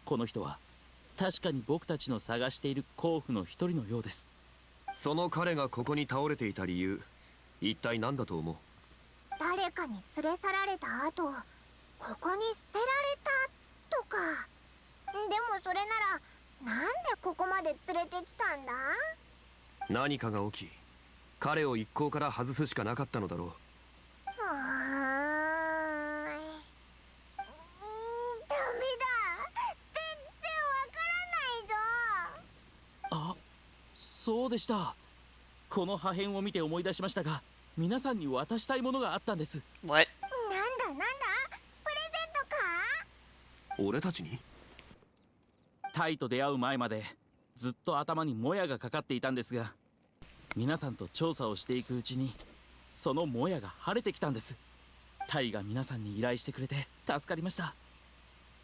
この人は確かに僕たちの探している鉱夫の一人のようです。その彼がここに倒れていた理由、一体何だと思う？誰かに連れ去られた後、ここに捨てられたとか。でもそれなら、なんでここまで連れてきたんだ？何かが起き、彼を一行から外すしかなかったのだろう。ダメだ。全然わからないぞ。あ、そうでした。この破片を見て思い出しましたが、皆さんに渡したいものがあったんです。 What? なんだ、プレゼントか？俺たちに？タイと出会う前までずっと頭にもやがかかっていたんですが、皆さんと調査をしていくうちにそのもやが晴れてきたんです。タイが皆さんに依頼してくれて助かりました。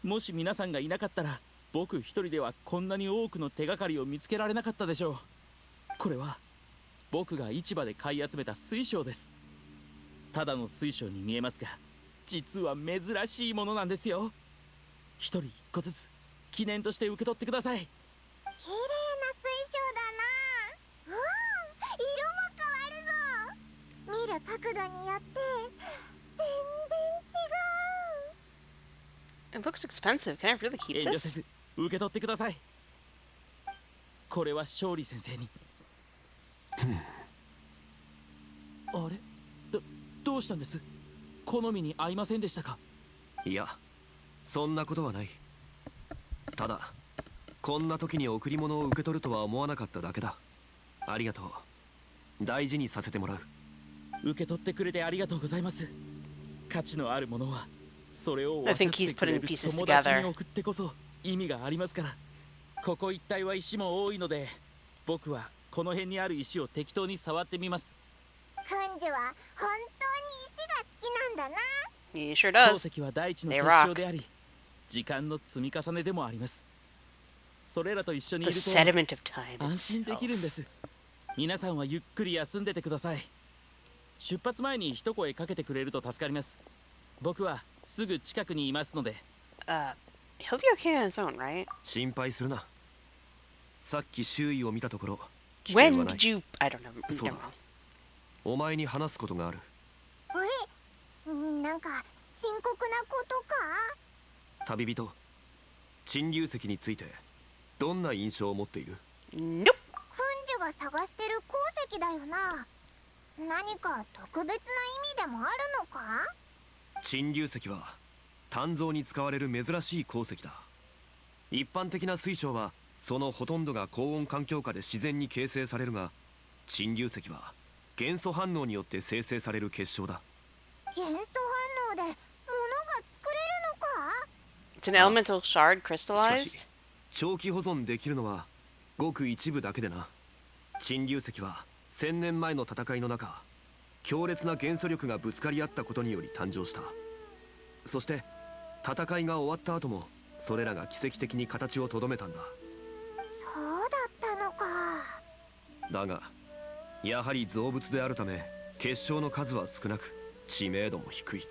もし皆さんがいなかったら、僕一人ではこんなに多くの手がかりを見つけられなかったでしょう。これは僕が市場で買い集めた水晶です。ただの水晶に見えますが、実は珍しいものなんですよ。一人一個ずつ記念として受け取ってください。綺麗な水晶だな。うわあ、色も変わるぞ。見る角度によって全然違う。 It looks expensive. Can I really 遠 keep 慮せ this? ず受け取ってください。これは勝利先生に。あれ、どうしたんです？好みに合いませんでしたか？いや、そんなことはない。ただこんな時に贈り物を受け取るとは思わなかっただけだ。ありがとう。大事にさせてもらう。受け取ってくれてありがとうございます。価値のあるものはそれを分 I かっ think て he's くれ putting る pieces 友達 together. に送ってこそ意味がありますから。ここ一帯は石も多いので、僕はこの辺にある石を適当に触ってみます。くんじは本当に石が好きなんだな。 He sure 鉱 does. 石は大地の They 結 rock. 晶であり、時間の積み重ねでもあります。それらと一緒にい The ると sediment of time 安心でき itself. るんです。皆さんはゆっくり休んでてください。出発前に一声かけてくれると助かります。僕はすぐ近くにいますので。 He'll be okay on his own, right? 心配するな。さっき周囲を見たところ、危険 When はない。 did you? I don't know. そう Never だ。 mind. お前に話すことがある。なんか深刻なことか？旅人、陳流石についてどんな印象を持っている？ Nope. くんじが探してる鉱石だよな。何か特別な意味でもあるのか？陳流石は鍛造に使われる珍しい鉱石だ。一般的な水晶はそのほとんどが高温環境下で自然に形成されるが、陳流石は元素反応によって生成される結晶だ。元素反応で物が作れるのか？ It's an elemental shard しか crystallized. し長期保存できるのはごく一部だけでな。陳流石は1000年前の戦いの中、強烈な元素力がぶつかり合ったことにより誕生した。そして戦いが終わった後もそれらが奇跡的に形をとどめたんだ。そうだったのか。だがやはり造物であるため結晶の数は少なく知名度も低い。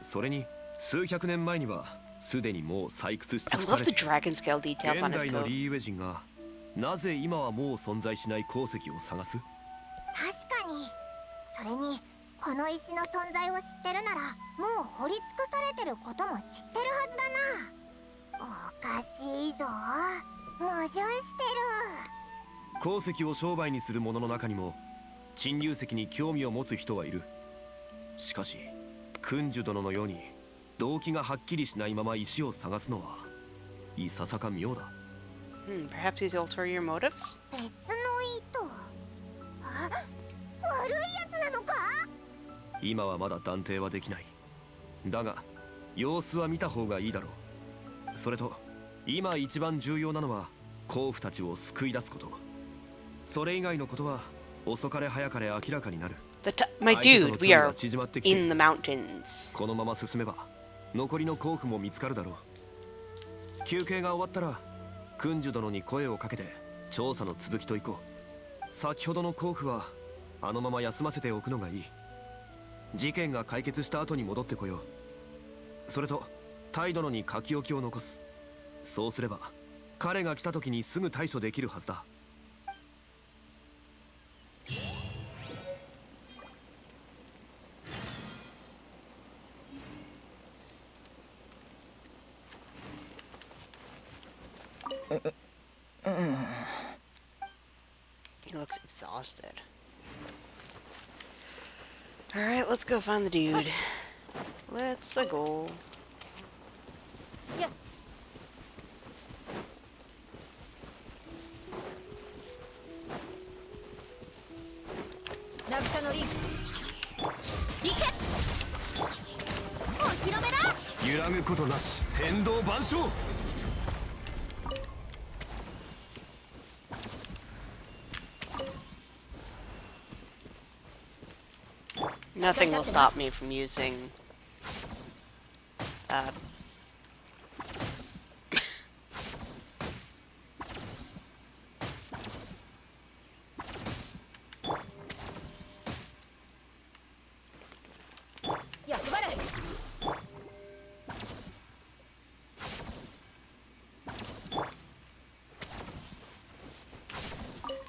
それに数百年前にはすでにもう採掘し尽 I くさ love れ the て、 dragon scale details 現 on his 代の coat. リーウェ人がなぜ今はもう存在しない鉱石を探す？確かに。それにこの石の存在を知ってるならもう掘り尽くされてることも知ってるはずだな。おかしいぞ。矛盾してる。鉱石を商売にする者の中にも沈流石に興味を持つ人はいる。しかし君主殿のように動機がはっきりしないまま石を探すのはいささか妙だ。Perhaps he's ulterior motives? 別の意図。あ、悪いやつなのか？今はまだ断定はできない。だが様子は見た方がいいだろう。それと今一番重要なのは鉱夫たちを救い出すこと。それ以外のことは遅かれ早かれ明らかになる。My dude, we are 縮まってき in て the mountains. このまま進めば残りの鉱夫も見つかるだろう。休憩が終わったら君主殿に声をかけて調査の続きといこう。先ほどの鉱夫はあのまま休ませておくのがいい。事件が解決した後に戻ってこよう。それとタイ殿に書き置きを残す。そうすれば彼が来た時にすぐ対処できるはずだ。He looks exhausted. Alright, let's go find the dude. Let's go. 渚のリンク行け。お披露目だ。揺らぐことなし天道万象。Nothing will stop me from using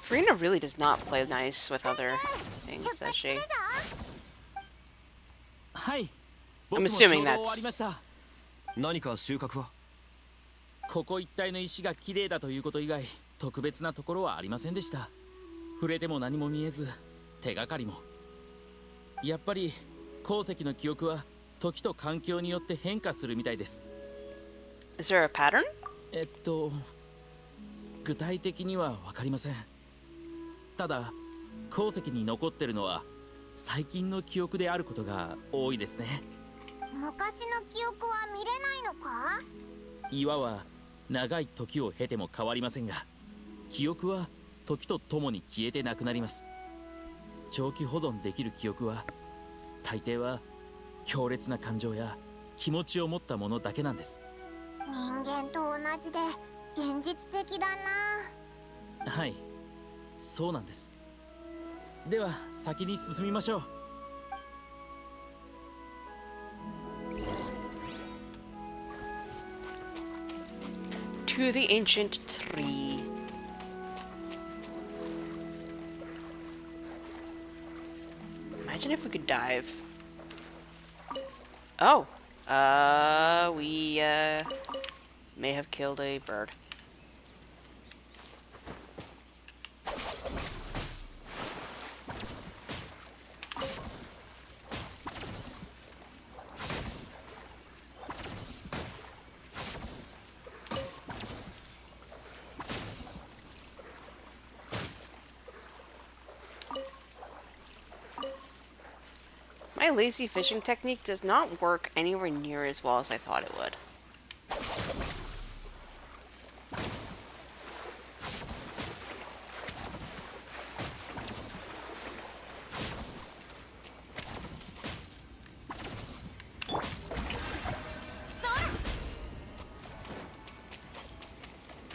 Farina really does not play nice with other things, does she? はい僕 I'm もち assuming ょうど終わり that's ました。何か収穫は？ここ一帯の石が綺麗だということ以外特別なところはありませんでした。触れても何も見えず手がかりも。やっぱり鉱石の記憶は時と環境によって変化するみたいです。 Is there a pattern? 具体的には分かりません。ただ鉱石に残ってるのは最近の記憶であることが多いですね。昔の記憶は見れないのか？岩は長い時を経ても変わりませんが、記憶は時とともに消えてなくなります。長期保存できる記憶は大抵は強烈な感情や気持ちを持ったものだけなんです。人間と同じで現実的だな。はい、そうなんです。では先に進みましょう。To the ancient tree. Imagine if we could dive. Oh, we may have killed a bird. My lazy fishing technique does not work anywhere near as well as I thought it would.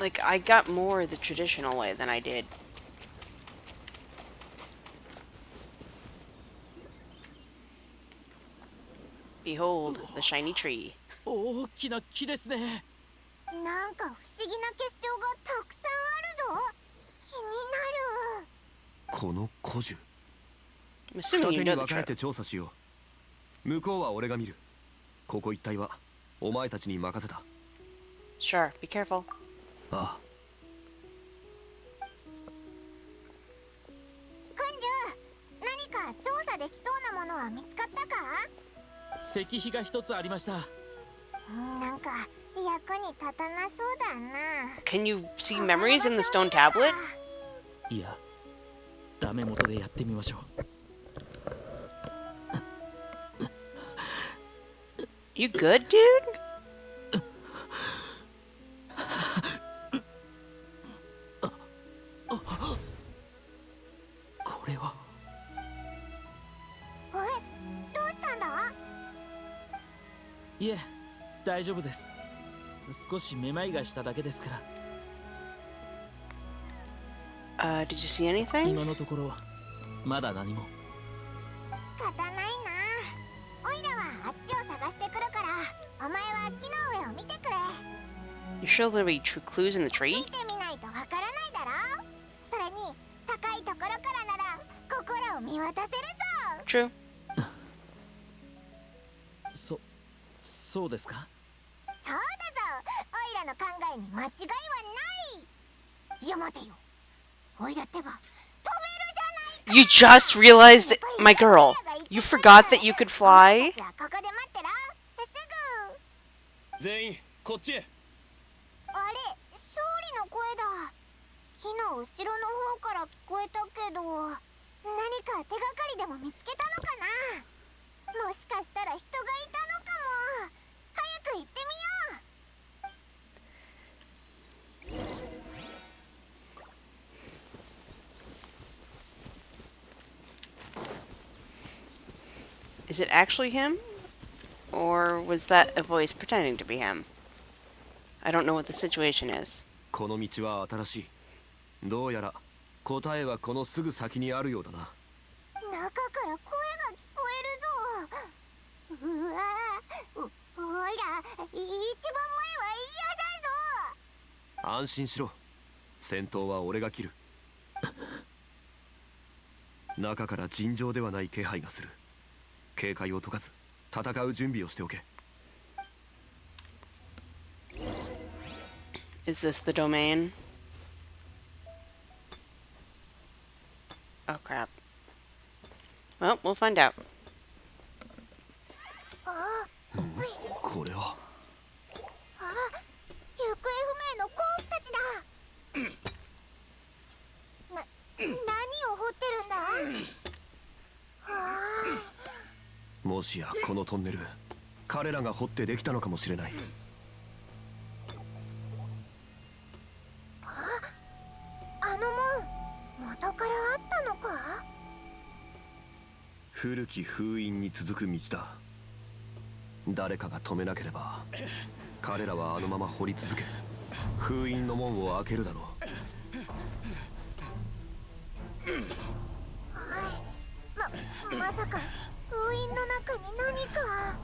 Like, I got more the traditional way than I did. Behold, the shiny tree. 大きな木ですね。なんか不思議な結晶がたくさんあるぞ。気になる。この古樹、 I'm 二 assuming 手 you に know 分 the かれて trip. 調査しよう。向こうは俺が見る。ここ一帯はお前たちに任せた。 Sure, be careful. ああ、君主、何か調査できそうなものは見つかったか？石碑が一つありました。なんか役に立たなそうだな。 Can you see memories in the stone tablet? いや、ダメ元でやってみましょう。You good, dude? これはえ、どうしたんだ？いえ、大丈夫です。少しめまいがしただけですから。 Did you see anything? 今のところまだ何も。仕方ないな。オイラはあっちを探してくるから、お前は木の上を見てくれ。 You sure there'll be true clues in the tree? 見てみないとわからないだろ。それに高いところからならここらを見渡せるぞ。 True. そうですか。そうだぞ。オイラの考えに間違いはない。いや待てよ。オイラってば飛べるじゃないか。 You just realized, my girl, you forgot that you could fly? ここで待ってろ。すぐ。全員こっちへ。あれ、勝利の声だ。木の後ろの方から聞こえたけど、何か手がかりでも見つけたのかな。もしかしたら人がいたのかも。早く行ってみよう。 Is it actually him? Or was that a voice pretending to be him? I don't know what the situation is. この道は新しい。どうやら答えはこのすぐ先にあるようだな。中から声が聞こえるぞ。うわぁ、おいら一番前は嫌だぞ。安心しろ。戦闘は俺が切る。中から尋常ではない気配がする。警戒を解かず戦う準備をしておけ。 Is this the domain? Oh crap. Well, we'll find out. これは行方不明の鉱夫たちだ。何を掘ってるんだ？もしやこのトンネル彼らが掘ってできたのかもしれない。あの門、元からあったのか？古き封印に続く道だ。誰かが止めなければ彼らはあのまま掘り続け封印の門を開けるだろう。まさか封印の中に何か。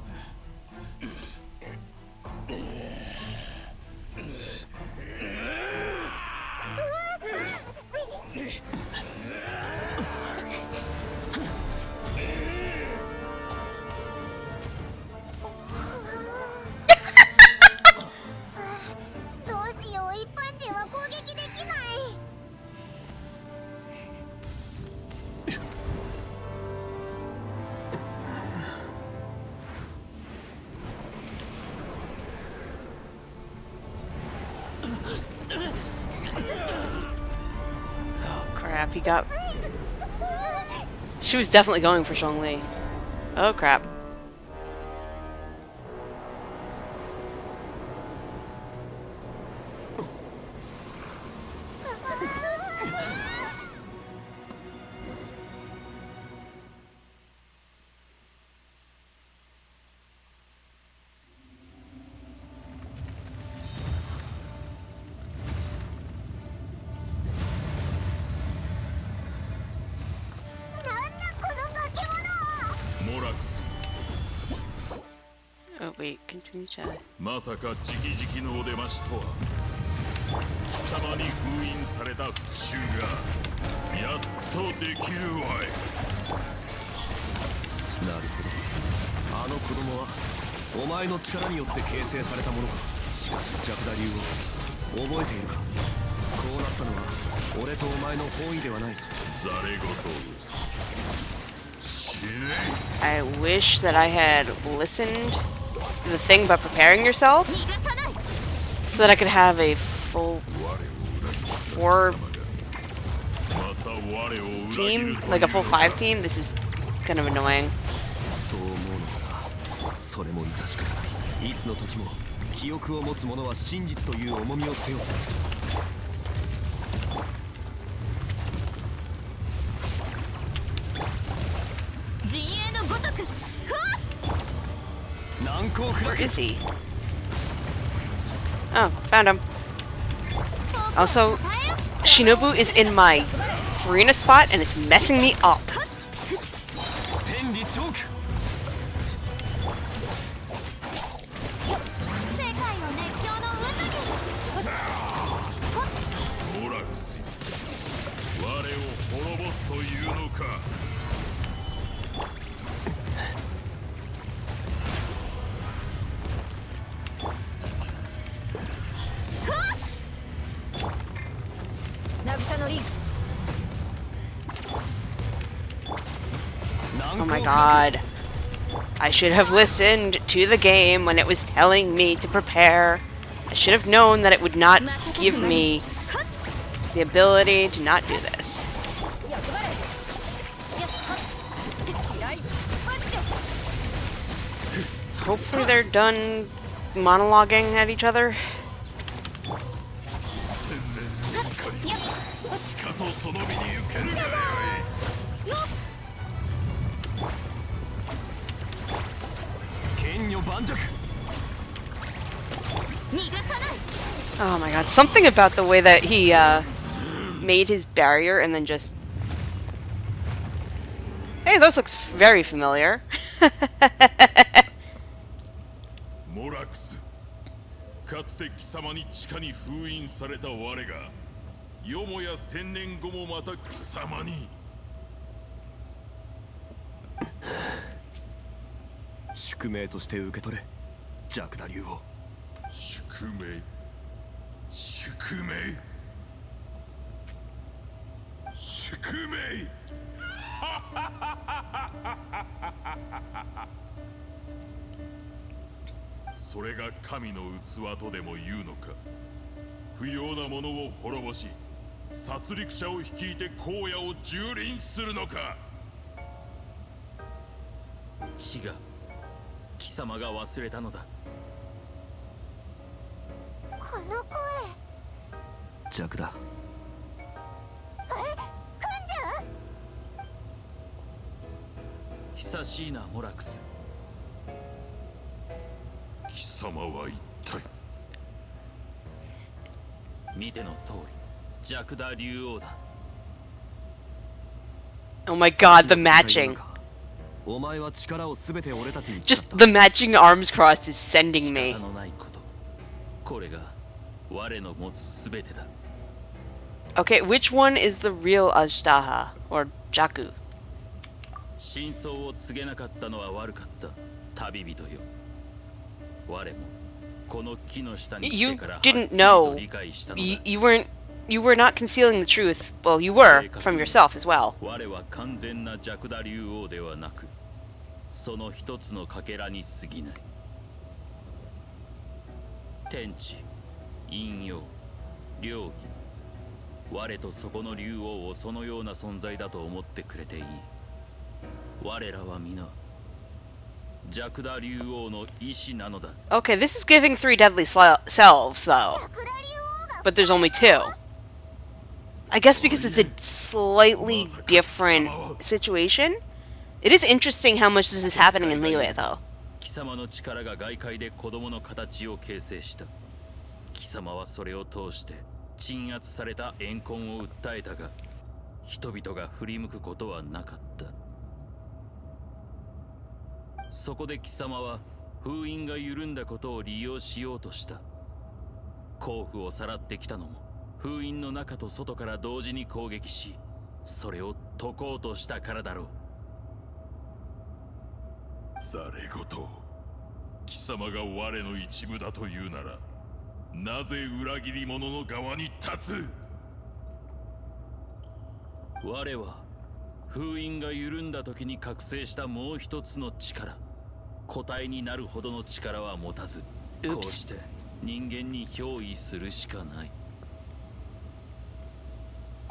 どうしよう、一般人は攻撃できない。Oh crap, he got... She was definitely going for Zhongli. Oh crap. wait, continue to. まさか直々のお出ましとは。貴様に封印された復讐がやっとできるわい。なるほど。あの子供はお前の力によって形成されたものか。しかしジャクダ流を覚えているか。こうなったのは俺とお前の本意ではない。ざれ言。死ね。 I wish that I had listened to the thing about preparing yourself so that I could have a full 4 team, like a full 5 team. This is kind of annoying. そう思うのだが、それも致し方ない。いつの時も記憶を持つ者は真実という重みを背負う。陣営のごとく。 Where is he? Oh, found him. Also, Shinobu is in my arena spot and it's messing me up. 天理チョーク。世界を熱狂の渦に。モラクス、我を滅ぼすというのか。渚のリン。 Oh my god. I should have listened to the game when it was telling me to prepare. I should have known that it would not give me the ability to not do this. Hopefully they're done monologuing at each other. しかとその身に受けるがよい。剣女盤石。 Oh my god, something about the way that he made his barrier and then just... Hey, this looks very familiar. モラクス、かつて貴様に地下に封印された我が、よもや1000年後もまた貴様に。宿命として受け取れ、ジャクダ流を。宿命、宿命、宿命。それが神の器とでも言うのか。不要なものを滅ぼし、殺戮者を率いて荒野を蹂躙するのか。違う。貴様が忘れたのだ。この声。ジャクだ。久しいな、モラクス。貴様は一体。見ての通り、ジャクダ竜王だ。 Oh my god, the matching. お前は力をすべて俺たちに。 Just the matching arms cross is sending me. 仕方のないこと。これが我の持つすべてだ。 Okay, which one is the real Ashtaha? Or Jaku? 真相を告げなかったのは悪かった。旅人よ。我もこの木の下に来 You てから didn't はっきりと know. 理解したのだ。 You were not concealing the truth. Well, you were from yourself as well. 我は完全なジャクダ竜王ではなく、その一つのかけらに過ぎない。天地、陰陽、両義。我とそこの竜王をそのような存在だと思ってくれていい。我らは皆、ジャクダ竜王の意志なのだ。 Okay, this is giving 3 deadly selves, though. But there's only 2. I guess because it's a slightly different situation. It is interesting how much this is happening in Liyue, though. 貴様の力が外界で子供の形を形成した。貴様はそれを通して鎮圧された怨恨を訴えたが、人々が振り向くことはなかった。そこで貴様は封印が緩んだことを利用しようとした。甲府をさらってきたのも封印の中と外から同時に攻撃し、それを解こうとしたからだろう。ざれ言、貴様が我の一部だというなら、なぜ裏切り者の側に立つ？我は封印が緩んだ時に覚醒したもう一つの力、個体になるほどの力は持たず、こうして人間に憑依するしかない。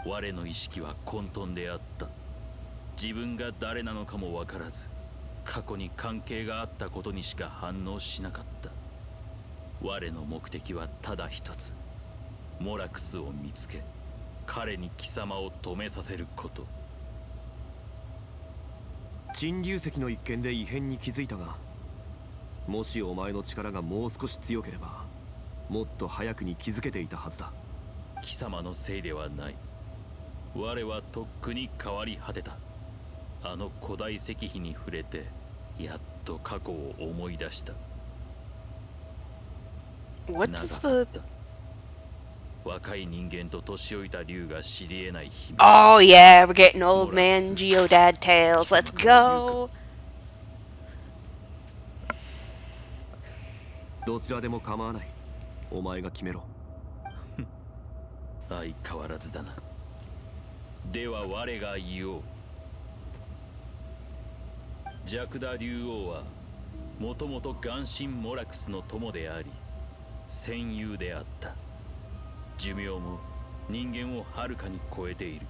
我の意識は混沌であった。自分が誰なのかも分からず、過去に関係があったことにしか反応しなかった。我の目的はただ一つ、モラクスを見つけ、彼に貴様を止めさせること。陳流石の一件で異変に気づいたが、もしお前の力がもう少し強ければ、もっと早くに気づけていたはずだ。貴様のせいではない。我はとっくに変わり果てた。あの古代石碑に触れて、やっと過去を思い出した。 What's 長かっ the... た。若い人間と年老いた竜が知り得ない秘密。 Oh yeah, we're getting old man Geodad tales. Let's go! どちらでも構わない。お前が決めろ。相変わらずだな。では我が言おう。ジャクダ竜王はもともと眼神モラクスの友であり戦友であった。寿命も人間をはるかに超えている。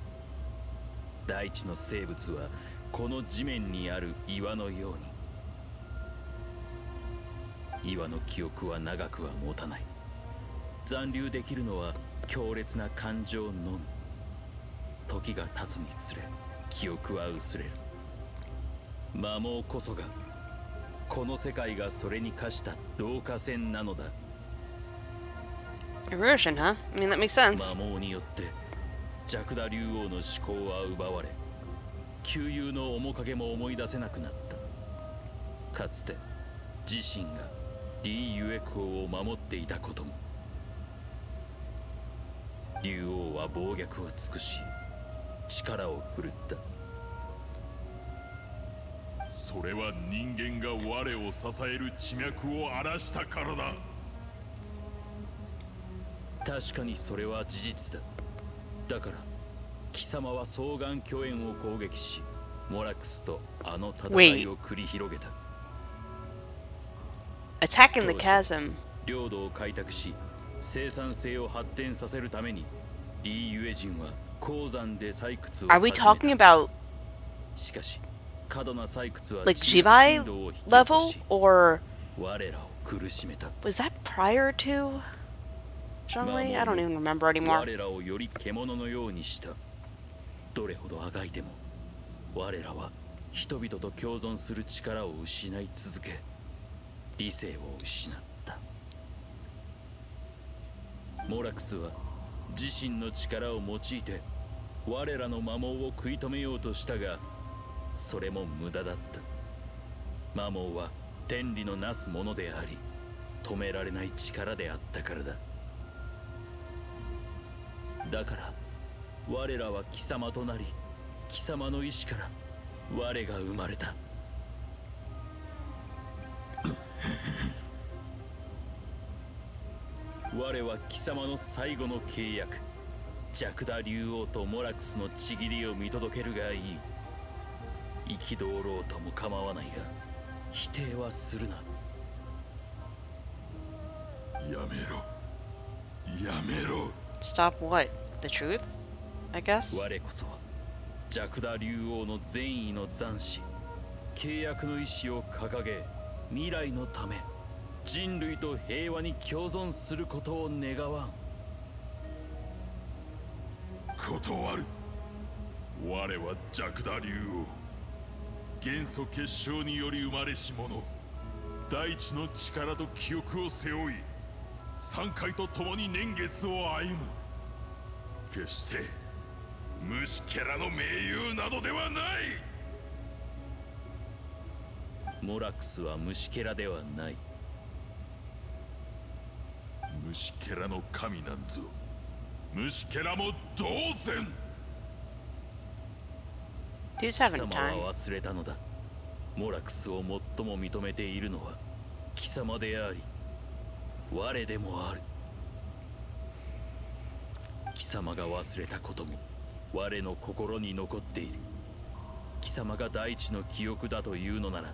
大地の生物はこの地面にある岩のように。岩の記憶は長くは持たない。残留できるのは強烈な感情のみ。時が経つにつれ記憶は薄れる。魔網こそがこの世界がそれに課した導火線なのだ。 Erosion, huh? I mean, that makes sense. 魔網によってジャクダ竜王の思考は奪われ、旧友の面影も思い出せなくなった。かつて自身がリー・ユエコーを守っていたことも。竜王は暴虐を尽くし力を振るった。それは人間が我を支える地脈を荒らしたからだ。確かにそれは事実だ。だから貴様は双眼巨炎を攻撃し、モラクスとあの戦いを繰り広げた。 Attacking the chasm. 領土を開拓し生産性を発展させるためにリー・ユエ人は鉱山で採掘を Are we talking about しかし過度な採掘は like 地域 Jibai 振動を引き起こ level? し Or 我らを苦しめた。 was that prior to Zhongli? I don't even remember anymore. 我らをより獣のようにした。どれほどあがいても我らは人々と共存する力を失い続け、理性を失った。モラクスは自身の力を用いて我らの魔網を食い止めようとしたが、それも無駄だった。魔網は天理のなすものであり止められない力であったからだ。だから我らは貴様となり、貴様の意志から我が生まれた。我は貴様の最後の契約、ジャクダ竜王とモラクスのちぎりを見届けるがいい。憤ろうとも構わないが否定はするな。やめろ。やめろ。 Stop what? The truth? I guess? 我こそはジャクダ竜王の善意の残滓、契約の意志を掲げ、未来のため人類と平和に共存することを願わん。断る。我はジャクダ竜王、元素結晶により生まれし者。大地の力と記憶を背負い、山海と共に年月を歩む。決して虫けらの盟友などではない。モラクスは虫けらではない。虫けらの神なんぞ虫けらも同然。 Dude's 貴 having 様 time. は忘れたのだ。モラクスを最も認めているのは貴様であり我でもある。貴様が忘れたことも我の心に残っている。貴様が大地の記憶だというのなら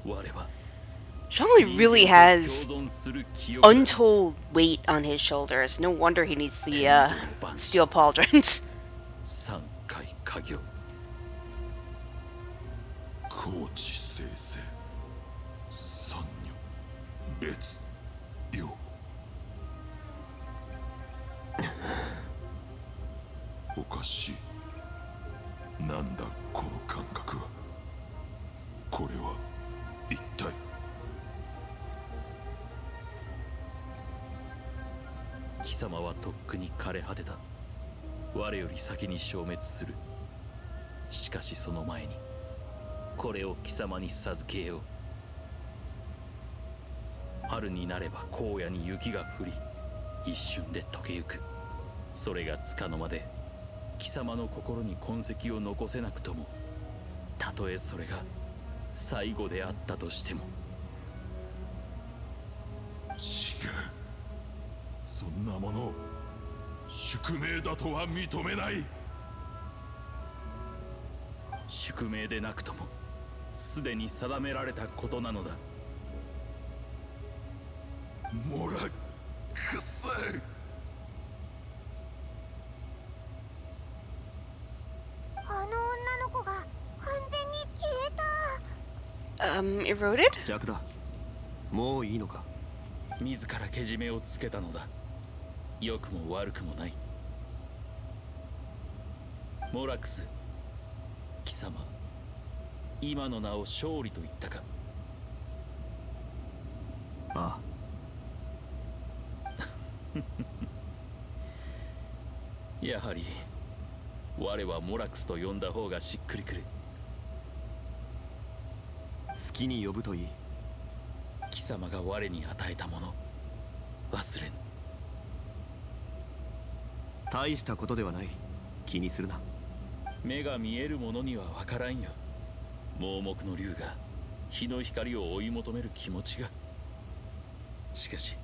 我は Zhongli really 共 has 存する記憶だ。 untold weight on his shoulders. No wonder he needs the steel pauldrons. 3回家業。高知生成三女別よ。おかしい。なんだこの感覚は。これは一体。貴様はとっくに枯れ果てた。我より先に消滅する。しかしその前にこれを貴様に授けよう。春になれば荒野に雪が降り一瞬で溶けゆく。それがつかの間で貴様の心に痕跡を残せなくとも、たとえそれが最後であったとしても。違う。そんなもの宿命だとは認めない。宿命でなくともすでに定められたことなのだ。モラクス。あの女の子が完全に消えた。Eroded? 弱だ。もういいのか。自らけじめをつけたのだ。良くも悪くもない。モラクス、貴様、今の名を勝利と言ったか。あやはり我はモラクスと呼んだ方がしっくりくる。好きに呼ぶといい。貴様が我に与えたもの忘れん。大したことではない。気にするな。目が見えるものには分からんよ。盲目の竜が日の光を追い求める気持ちが。しかし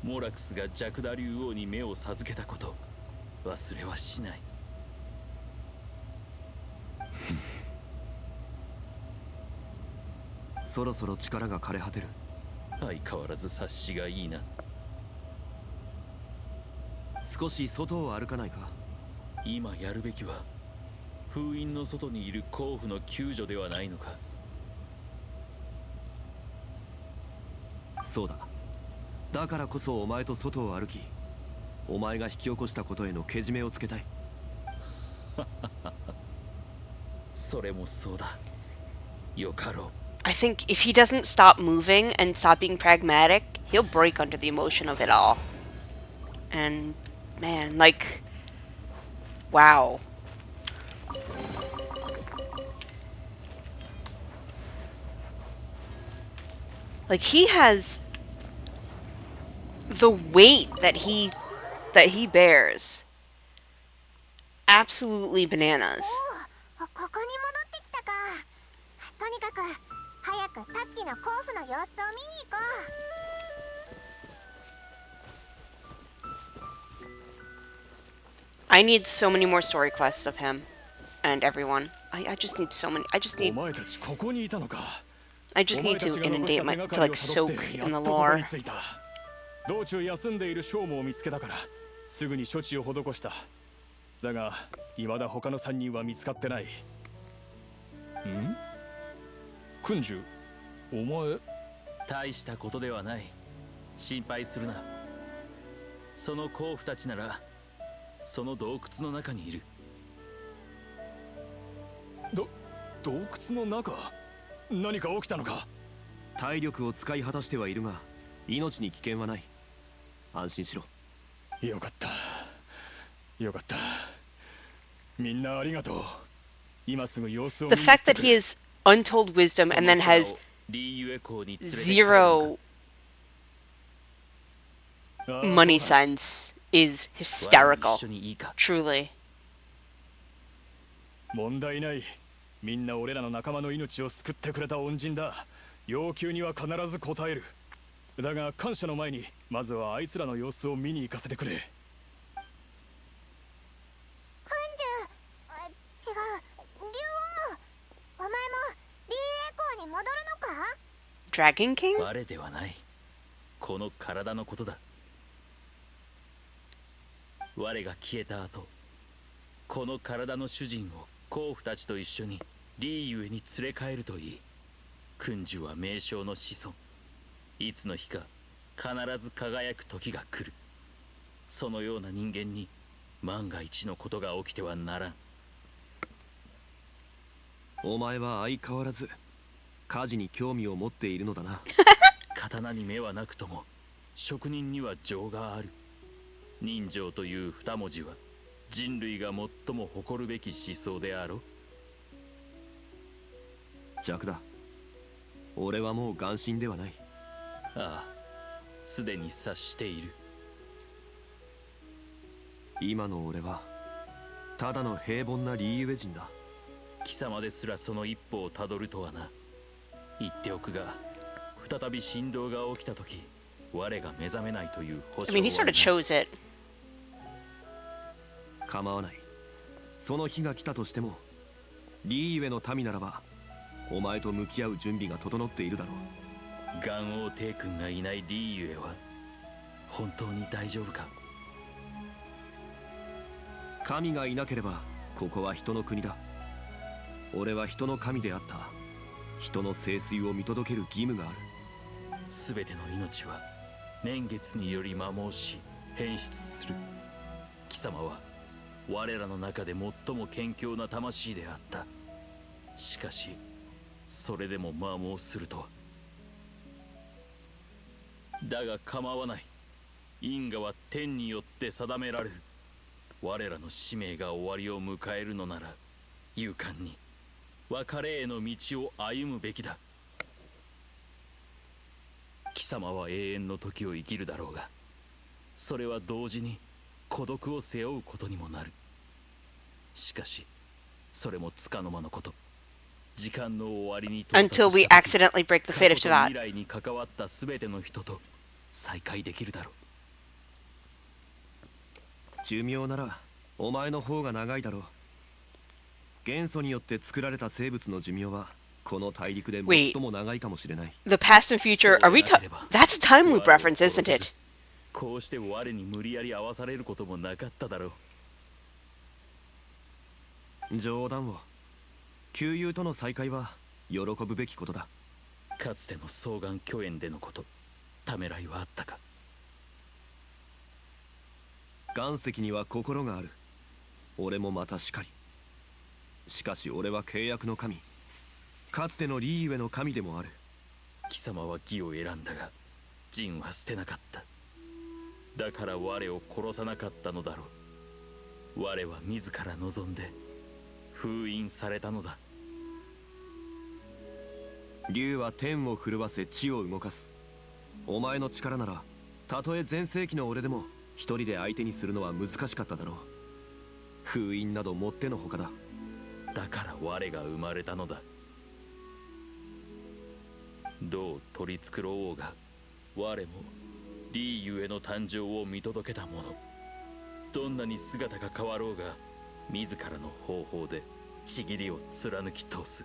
モラクスがジャクダ竜王に目を授けたこと忘れはしない。そろそろ力が枯れ果てる。相変わらず察しがいいな。少し外を歩かないか。今やるべきは封印の外にいる甲府の救助ではないのか。そうだ。だからこそお前と外を歩き、お前が引き起こしたことへのけじめをつけたい。それもそうだ。よかろう。I think if he doesn't stop moving and stop being pragmatic, he'll break under the emotion of it all. And man, like, wow. Like he has the weight that he bears. Absolutely bananas. お、ここに戻ってきたか。とにかく早くさっきの甲府の様子を見に行こう。I need so many more story quests of him and everyone. I just need so many. I just お need 前たちここにいたのか。 I just お前 need た to ちが残し inundate た my 手が to かり like をたど soak ってや in っ the とここ lore. に着いた。道中休んでいる将門を見つけたからすぐに処置を施した。だが未だ他の3人は見つかってない。ん？君主、お前。大したことではない。心配するな。その甲府たちならその洞窟の中にいる。洞窟の中？何か起きたのか？体力を使い果たしてはいるが、命に危険はない。安心しろ。よかった。よかった。みんなありがとう。今すぐ様子を見 The に行っ fact て that く he れ。 has untold wisdom and then has リーユエ港に連れて帰るのか。 Zero money sense is 我ら hysterical. 一緒にいいか。 Truly. 問題ない。みんな俺らの仲間の命を救ってくれた恩人だ。要求には必ず応える。だが感謝の前にまずはあいつらの様子を見に行かせてくれ。違う、竜王、お前もリーエコーに戻るのか？ Dragon King? 我ではない。この体のことだ。我が消えた後、この体の主人を甲府たちと一緒にリーユエに連れ帰るといい。君主は名将の子孫。いつの日か必ず輝く時が来る。そのような人間に万が一のことが起きてはならん。お前は相変わらず火事に興味を持っているのだな。刀に目はなくとも職人には情がある。人情という二文字は人類が最も誇るべき思想であろう。弱だ。俺はもう眼神ではない。ああ、すでに察している。今の俺はただの平凡なリーユエ人だ。貴様ですらその一歩をたどるとはな。言っておくが、再び振動が起きた時、我が目覚めないという保 I 証 mean, he sort of はない。 chose it. 構わない。その日が来たとしてもリーユエの民ならばお前と向き合う準備が整っているだろう。元王帝君がいないリーユエは本当に大丈夫か。神がいなければここは人の国だ。俺は人の神であった。人の聖水を見届ける義務がある。すべての命は年月により摩耗し変質する。貴様は我らの中で最も謙虚な魂であった。しかしそれでも摩耗するとは。だが構わない。因果は天によって定められる。我らの使命が終わりを迎えるのなら勇敢に別れへの道を歩むべきだ。貴様は永遠の時を生きるだろうが、それは同時に孤独を背負うことにもなる。しかしそれも束の間のこと。時間の終わりに Until we accidentally break the fate of 過去と that. 未来に関わったすべての人と再会できるだろう。寿命ならお前の方が長いだろう。元素によって作られた生物の寿命はこの大陸で最も長いかもしれない。 The past and future, are we that's a time loop reference, isn't it? こうして我に無理やり合わされることもなかっただろう。冗談を。旧友との再会は喜ぶべきことだ。かつての双眼巨縁でのこと、ためらいはあったか。岩石には心がある。俺もまたしかり。しかし俺は契約の神、かつてのリーユエの神でもある。貴様は義を選んだが仁は捨てなかった。だから我を殺さなかったのだろう。我は自ら望んで封印されたのだ。竜は天を震わせ地を動かす。お前の力ならたとえ全盛期の俺でも一人で相手にするのは難しかっただろう。封印などもってのほかだ。だから我が生まれたのだ。どう取り繕おうが我もリーユへの誕生を見届けた者。どんなに姿が変わろうが自らの方法でちぎりを貫き通す。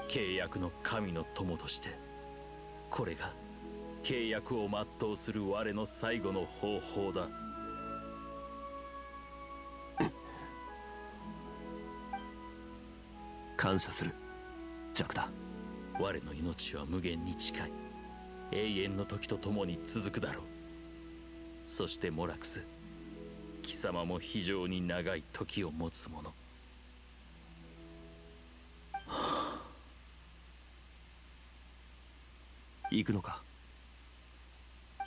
契約の神の友としてこれが契約を全うする我の最後の方法だ。感謝する、ジャクだ。我の命は無限に近い。永遠の時とともに続くだろう。そしてモラクス、貴様も非常に長い時を持つ者。行くのか。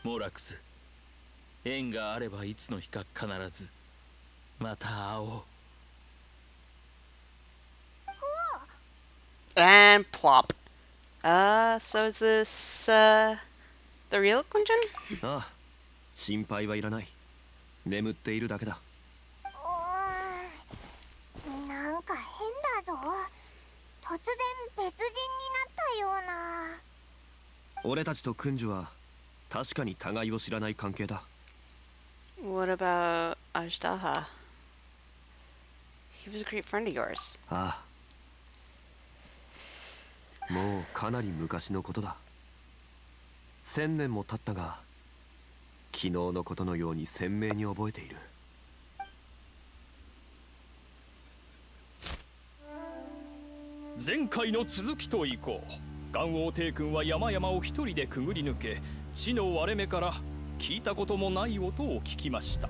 モラクス、縁があればいつの日か必ずまた会おう。And plop. So is this, the real Kunjin? ああ、心配はいらない。眠っているだけだ。なんか変だぞ。突然別人になったような。俺たちとクンジュは確かに互いを知らない関係だ。What about Ajdaha? He was a great friend of yours. ああ。もうかなり昔のことだ。1000年も経ったが、昨日のことのように鮮明に覚えている。前回の続きといこう。元王帝君は山々を一人でくぐり抜け、地の割れ目から聞いたこともない音を聞きました。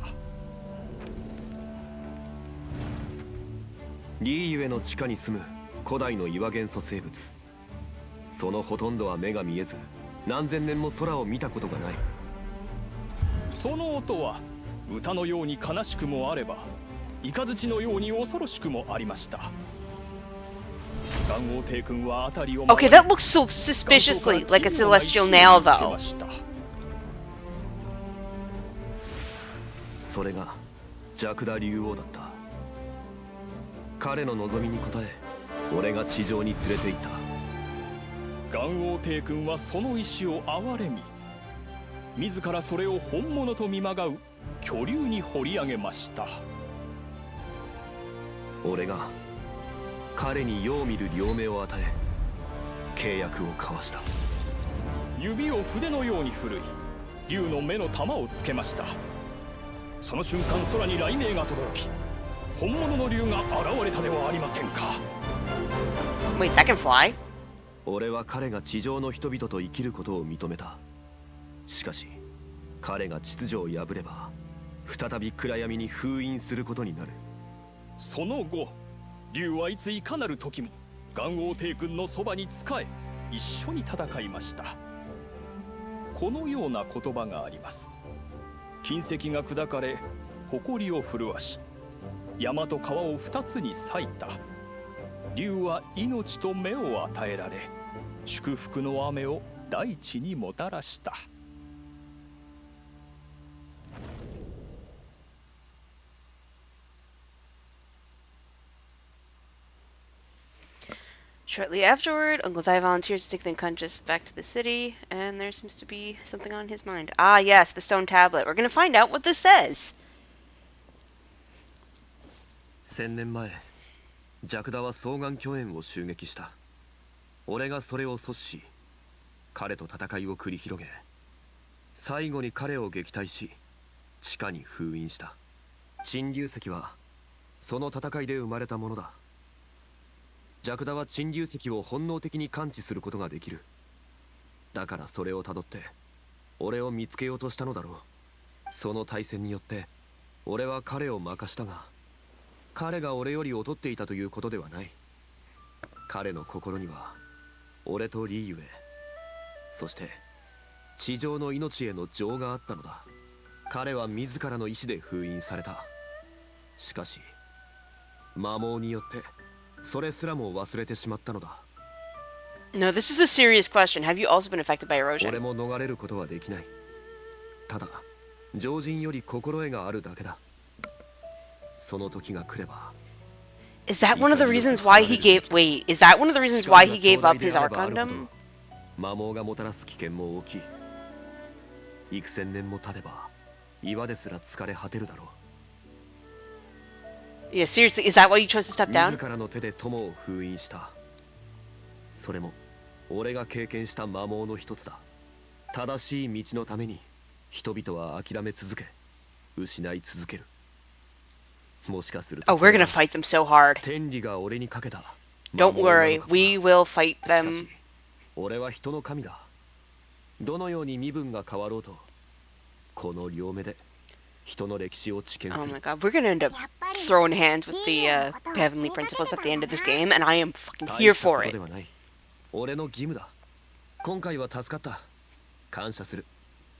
リーユエの地下に住む古代の岩元素生物。そのほとんどは目が見えず、何千年も空を見たことがない。その音は歌のように悲しくもあれば、雷のように恐ろしくもありました。元王帝君は辺りを Okay, that looks so suspiciously like a celestial nail, though. それがジャクダ竜王だった。彼の望みに応え、俺が地上に連れて行った。元王帝君はその石を憐れみ、自らそれを本物と見まがう巨竜に掘り上げました。俺が彼に世を見る両目を与え、契約を交わした。指を筆のように振るい、竜の目の玉をつけました。その瞬間、空に雷鳴が轟き、本物の竜が現れたではありませんか。 Wait, that can fly? 俺は彼が地上の人々と生きることを認めた。しかし彼が秩序を破れば、再び暗闇に封印することになる。その後、竜はいついかなる時も元王帝君のそばに仕え、一緒に戦いました。このような言葉があります。金石が砕かれ、埃を震わし、山と川を二つに裂いた。竜は命と目を与えられ、祝福の雨を大地にもたらした。Shortly afterward, Uncle Tai volunteers to take the unconscious back to the city, and there seems to be something on his mind. Ah, yes, the stone tablet. We're gonna find out what this says. 1000年前、ジャクダは双眼巨猿を襲撃した。俺がそれを阻止し、彼と戦いを繰り広げ、最後に彼を撃退し、地下に封印した。陳龍石はその戦いで生まれたものだ。ジャクダは陳龍石を本能的に感知することができる。だからそれをたどって俺を見つけようとしたのだろう。その対戦によって俺は彼を負かしたが、彼が俺より劣っていたということではない。彼の心には俺とリーユエ、そして地上の命への情があったのだ。彼は自らの意志で封印された。しかし魔網によってそれすらも忘れてしまったのだ。 No, this is a serious question. Have you also been affected by 俺 erosion? も逃れることはできない。ただ常人より心得があるだけだ。その時が来れば。 Is that one of the reasons why he gave... Wait, is that one of the reasons why he gave up his Archondom? 魔網がもたらす危険も大きい。幾千年も経てば岩ですら疲れ果てるだろう。 Yeah, seriously, is that why you chose to step down? 自らの手で友を封印した。それも俺が経験した魔網の一つだ。正しい道のために人々は諦め続け、失い続ける。もしかすると Oh, we're gonna fight them so hard. 天理が俺にかけた。 Don't worry, we will fight しか them. し俺は人の神だ。どのように身分が変わろうと、この両目で人の歴史を知見 Oh する。 my god, we're gonna end up throwing hands with the heavenly principles at the end of this game, and I am fucking 大 here したこ for と it. ではない。俺の義務だ。今回は助かった。感謝する。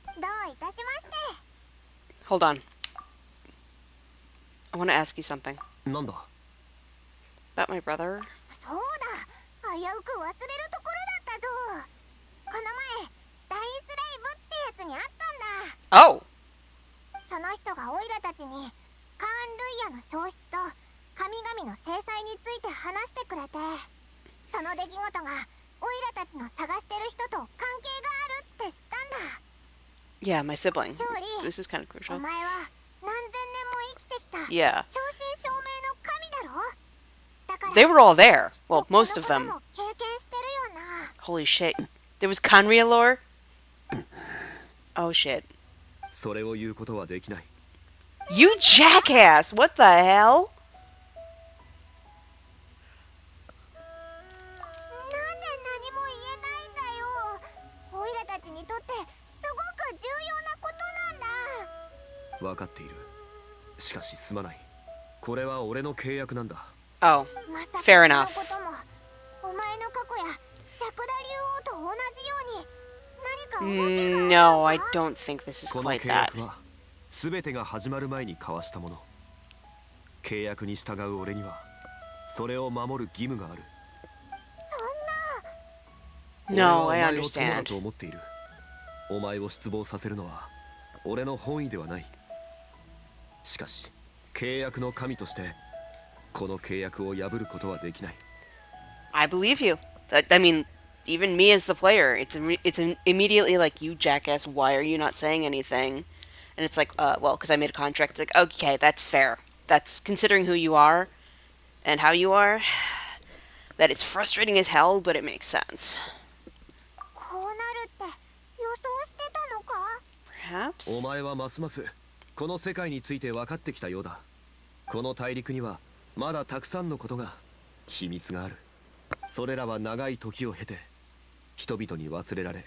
どういたしまして。 Hold on. I want to ask you something なんだ。 about my brother. そうだ、歩危うく忘れるところだったぞ。この前ダイスレイブってやつに会ったんだ。 Oh. その人がオイラたちにカーン・ルイヤの消失と神々の制裁について話してくれて、その出来事がオイラたちの探してる人と関係があるって知ったんだ。 Yeah, my sibling. 勝利、 This is kind of お crucial. 前は何千年も生きてきた Yeah. 正真正銘の神だろ。だから They were all there. きっ Well, とこの most こ of と them. も経験してるよな。 Holy shit. There was Kanria lore? Oh shit. それを言うことはできない。 You jackass! What the hell? なんで何も言えないんだよ。オイラたちにとってすごく重要なことなんだ。分かっている。しかしすまない。これは俺の契約なんだ。 Oh, まさか fair その enough. こともお前の過去やジャクダ竜王と同じように何か動きが No, あ I るのか？ don't think this is この quite 契 that. 約は全てが始まる前に交わしたもの。契約に従う俺にはそれを守る義務がある。 No, 俺 I はお前を友だ understand. と思っている。お前を失望させるのは俺の本意ではない。しかし契約の神としてこの契約を破ることはできない。 I believe you. I mean, even me as the player, immediately like, you jackass, why are you not saying anything? And it's like, well, because I made a contract. It's like, okay, that's fair. That's considering who you are and how you are. That is frustrating as hell, but it makes sense. こうなるって予想してたのか？ Perhaps? お前はますますこの世界について分かってきたようだ。この大陸にはまだたくさんのことが秘密がある。それらは長い時を経て人々に忘れられ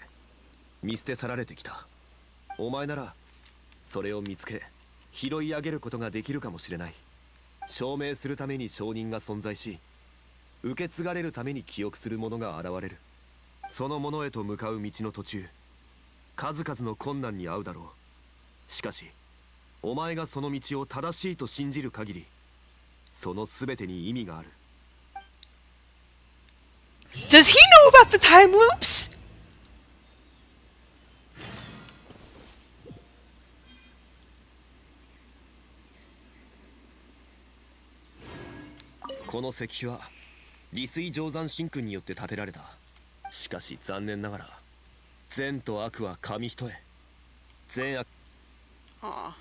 見捨て去られてきた。お前ならそれを見つけ拾い上げることができるかもしれない。証明するために証人が存在し、受け継がれるために記憶する者が現れる。その者へと向かう道の途中、数々の困難に遭うだろう。しかしお前がその道を正しいと信じる限り、その全てに意味がある。 Does he know about the time loops? この石碑は利水定山神君によって建てられた。しかし残念ながら善と悪は紙一重。善悪 Aw.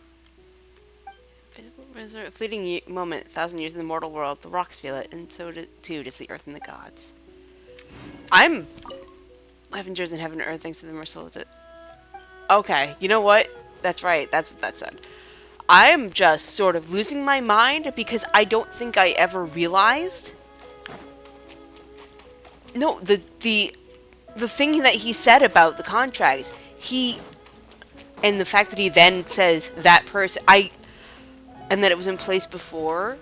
Fleeting moment, 1,000 years in the mortal world. The rocks feel it, and so too does the earth and the gods. I'm Avengers in heaven and earth thanks to the merciful. Okay, you know what? That's right. That's what that said. I'm just sort of losing my mind because I don't think I ever realized. No, the thing that he said about the contracts, and the fact that he then says that person, and that it was in place before,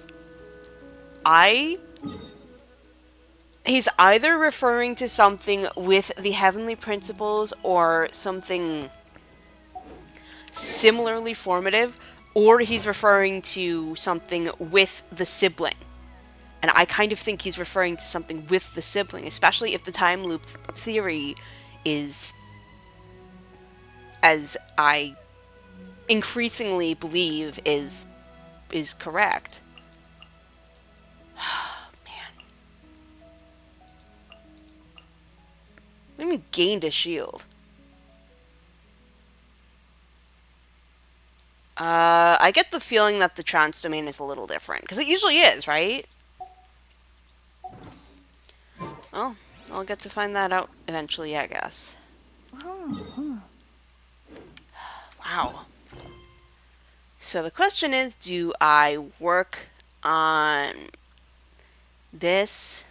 he's either referring to something with the heavenly principles or something similarly formative, or he's referring to something with the sibling. And I kind of think he's referring to something with the sibling, especially if the time loop theory is, as I increasingly believe, is correct. Man. What do you mean gained a shield? I get the feeling that the trance domain is a little different, because it usually is, right? Well, I'll get to find that out eventually, I guess. Wow. So the question is, do I work on this?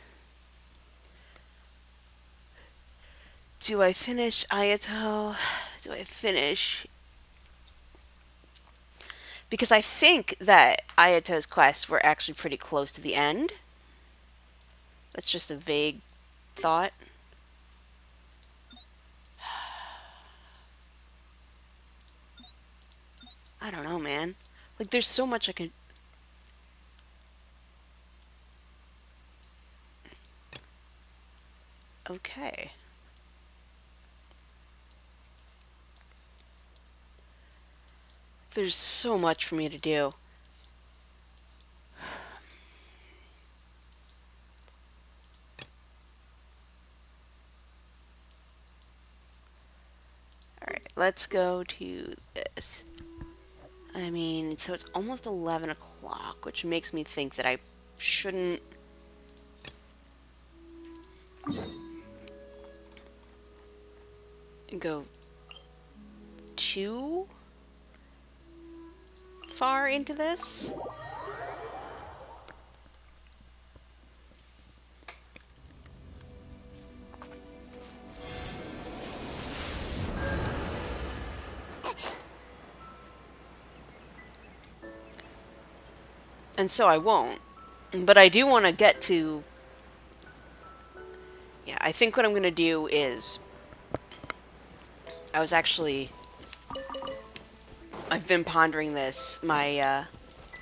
Do I finish Ayato? Do I finish... Because I think that Ayato's quests were actually pretty close to the end. That's just a vague thought. I don't know, man. Like, there's so much I could... Okay. There's so much for me to do. Alright, let's go to this. I mean, so it's almost 11 o'clock, which makes me think that I shouldn't... go too far into this. And so I won't. But I do want to get to... Yeah, I think what I'm going to do is... I've been pondering this, my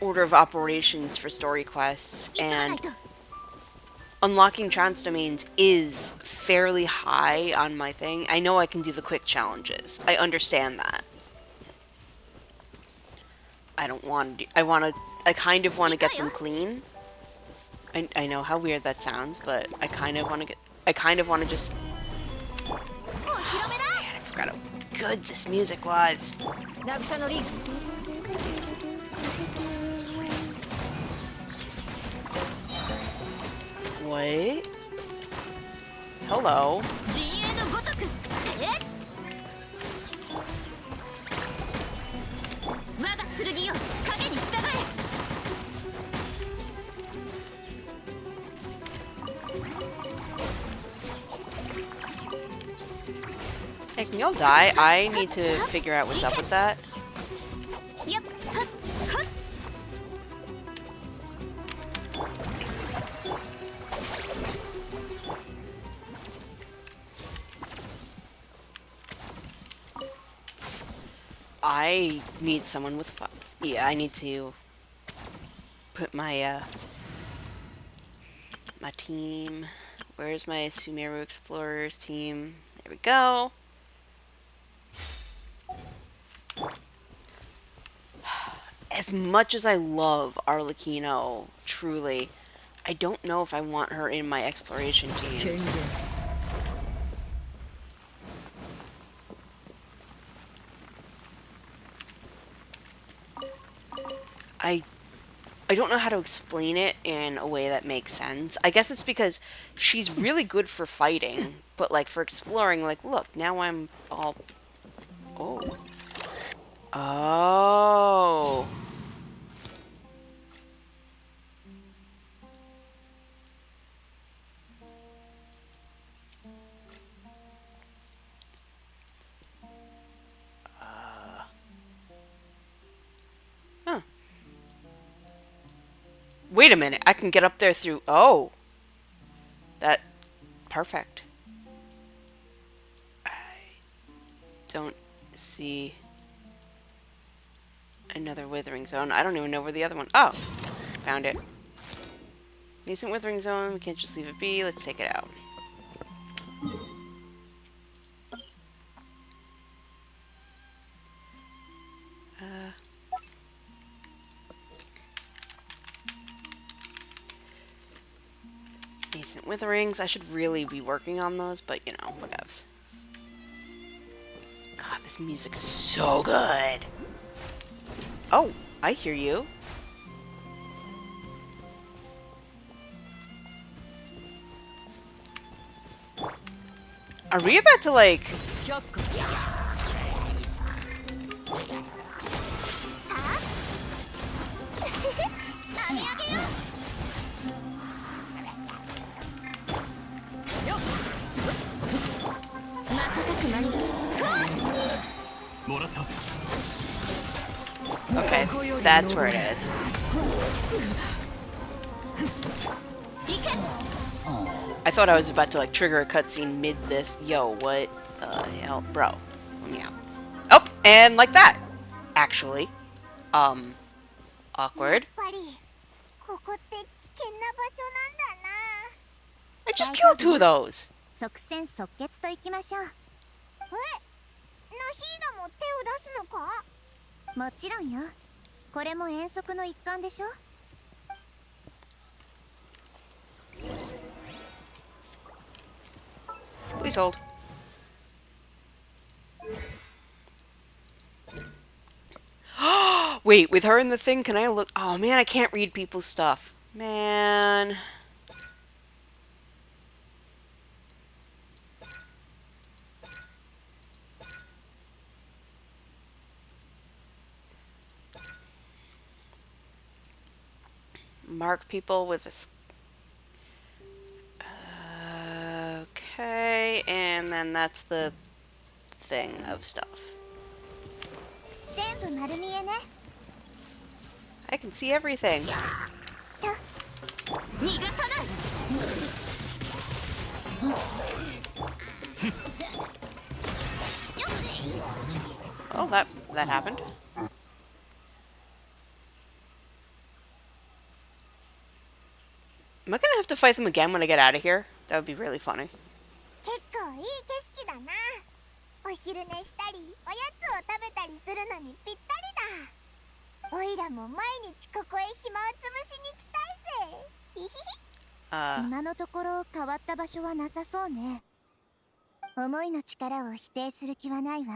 order of operations for story quests, and unlocking trance domains is fairly high on my thing. I know I can do the quick challenges. I understand that. I don't want to do... I kind of want to get them clean. I know how weird that sounds, but I kind of want to just... Oh, man, I forgot how good this music was. Wait. Hello. Hey, can y'all die? I need to figure out what's up with that. I need someone with fire. Yeah, I need to put my my team. Where's my Sumeru Explorers team? There we go. As much as I love Arlecchino, truly, I don't know if I want her in my exploration teams. I don't know how to explain it in a way that makes sense. I guess it's because she's really good for fighting, but like for exploring, like, look, now I'm all... Oh. Oh. Huh. Wait a minute, I can get up there through... Oh. That... Perfect. I don't see another withering zone. I don't even know where the other one... Oh. Found it. Decent withering zone. We can't just leave it be. Let's take it out. Decent witherings. I should really be working on those, but you know, whatevs. God, this music's so good. Oh, I hear you. Are we about to like... Okay, that's where it is. I thought I was about to like trigger a cutscene mid this. Yo, what the hell? Bro, let me out. Oh, and like that. Actually. Awkward. I just killed two of those. 即戦即決といきましょう。ナヒーダも手を出すのか？もちろんよ。これも遠足の一環でしょ。Please hold. Wait, with her in the thing, can I look? Oh man, I can't read people's stuff. Man. Mark people with this. Okay, and then that's the thing of stuff. 全部丸見えね。 I can see everything. 逃がさない。 Oh, that happened. Am I gonna have to fight them again when I get out of here? That would be really funny. 結構いい景色だな。お昼寝したり、おやつを食べたりするのにぴったりだ。おいらも毎日ここへ暇をつぶしに来たいぜ。ひひひ。今のところ変わった場所はなさそうね。思いの力を否定する気はないわ。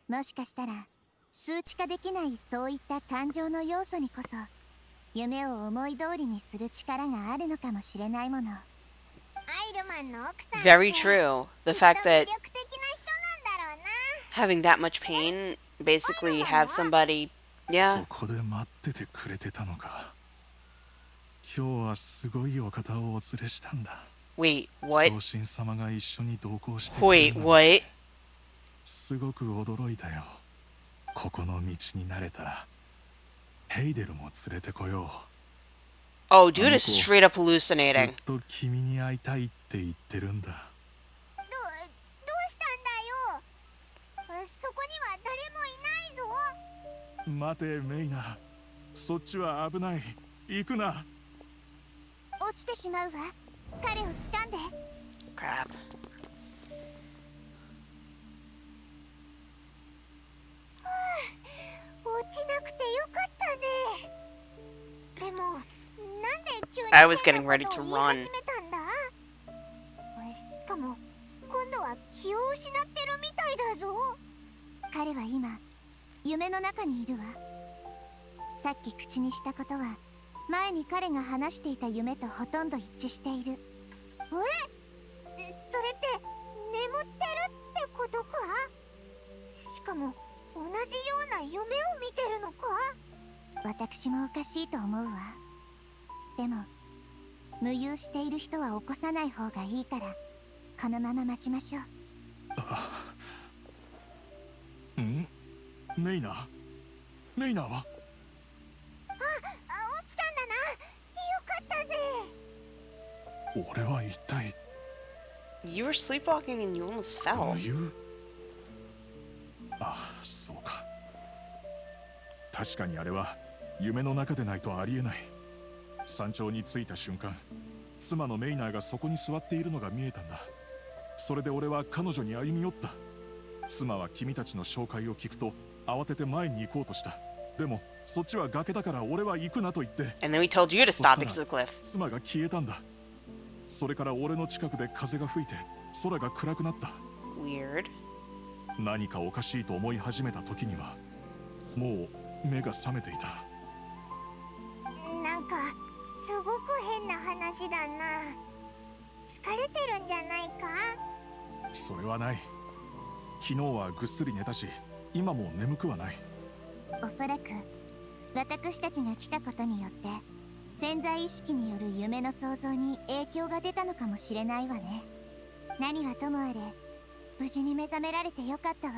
もしかしたら数値化できないそういった感情の要素にこそ夢を思い通りにする力があるのかもしれないもの。アイルマンの奥さんって Very true. The fact きっと魅 that 力的な人なんだろうな。 having that much pain, basically have somebody, yeah. ここで待っててくれてたのか。今日はすごいお方をお連れしたんだ。 Wait, what? 宗神様が一緒に同行してくれ Wait, るの what? すごく驚いたよ。ここの道に慣れたらヘイデルも連れてこよう。 Oh, dude is straight up ず hallucinating. っと君に会いたいって言ってるんだ。どうしたんだよ。そこには誰もいないぞ。待てメイナ、そっちは危ない。行くな。落ちてしまうわ。彼を掴んで。 Crap. 落ちなくてよかったぜ。でもなんで急に I was getting ready to 変 run. なことを言い始めたんだ。しかも今度は気を失ってるみたいだぞ。彼は今夢の中にいるわ。さっき口にしたことは前に彼が話していた夢とほとんど一致している。それって眠ってるってことか？しかも同じような夢を見てるのか？私もおかしいと思うわ。でも無遊している人は起こさない方がいいからこのまま待ちましょう。ん？メイナ？メイナは？起きたんだな。よかったぜ。俺は一体 You were sleepwalking and you almost fell. 無遊？ああ、そうか。確かにあれは夢の中でないとありえない。山頂に着いた瞬間、妻のメイナーがそこに座っているのが見えたんだ。それで俺は彼女に歩み寄った。妻は君たちの紹介を聞くと慌てて前に行こうとした。でもそっちは崖だから俺は行くなと言って、 And then we told you to stop because of the cliff. 妻が消えたんだ。それから俺の近くで風が吹いて空が暗くなった。 Weird. 何かおかしいと思い始めた時にはもう目が覚めていた。なんかすごく変な話だな。疲れてるんじゃないか？それはない。昨日はぐっすり寝たし今も眠くはない。おそらく私たちが来たことによって潜在意識による夢の想像に影響が出たのかもしれないわね。何はともあれ無事に目覚められてよかったわ。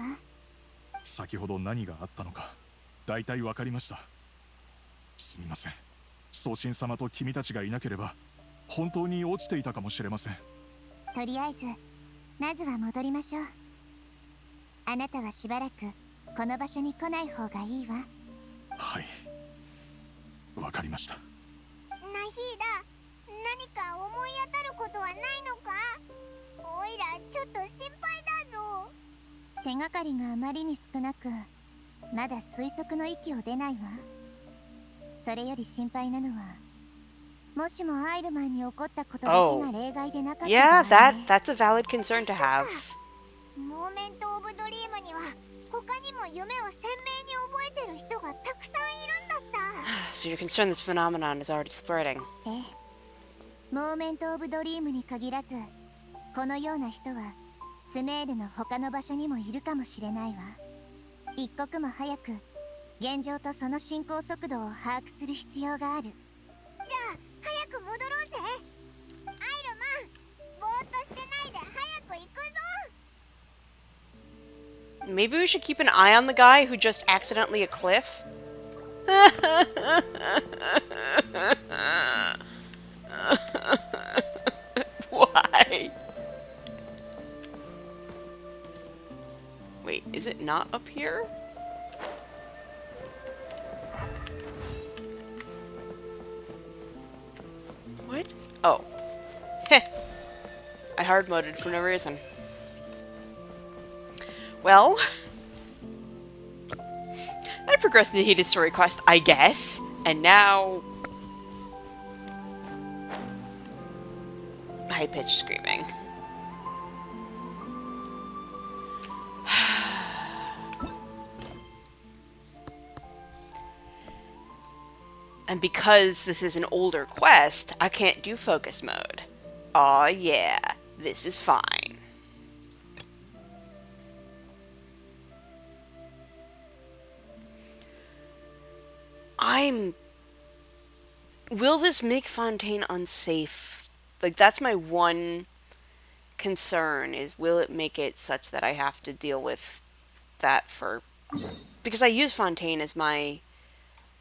先ほど何があったのか大体わかりました。すみません。宗神様と君たちがいなければ本当に落ちていたかもしれません。とりあえずまずは戻りましょう。あなたはしばらくこの場所に来ない方がいいわ。はい、わかりました。ナヒーダ、何か思い当たることはないのか？おいらちょっと心配だぞ。手がかりがあまりに少なく、まだ推測の域を出ないわ。それより心配なのは、もしもアイルマンに起こったことだけが例外でなかった場合 Yeah, ね。 that's a valid concern to have. モーメント・オブ・ドリームには他にも夢を鮮明に覚えてる人がたくさんいるんだった。So you're concerned this phenomenon is already spreading. ええ、モーメント・オブ・ドリームに限らず、このような人はスメールの他の場所にもいるかもしれないわ。一刻も早く現状とその進行速度を把握する必要がある。じゃあ早く戻ろうぜ。アイルマン、ぼーっとしてないで早く行くぞ。 Maybe we should keep an eye on the guy who just accidentally a cliff? Why? Wait, is it not up here? What? Oh. Heh. I hard-moded for no reason. Well, I progressed the Hades story quest, I guess, and now high-pitched screaming. And because this is an older quest, I can't do focus mode. Aw, yeah, this is fine. Will this make Fontaine unsafe? Like, that's my one concern, is will it make it such that I have to deal with that for... Because I use Fontaine as my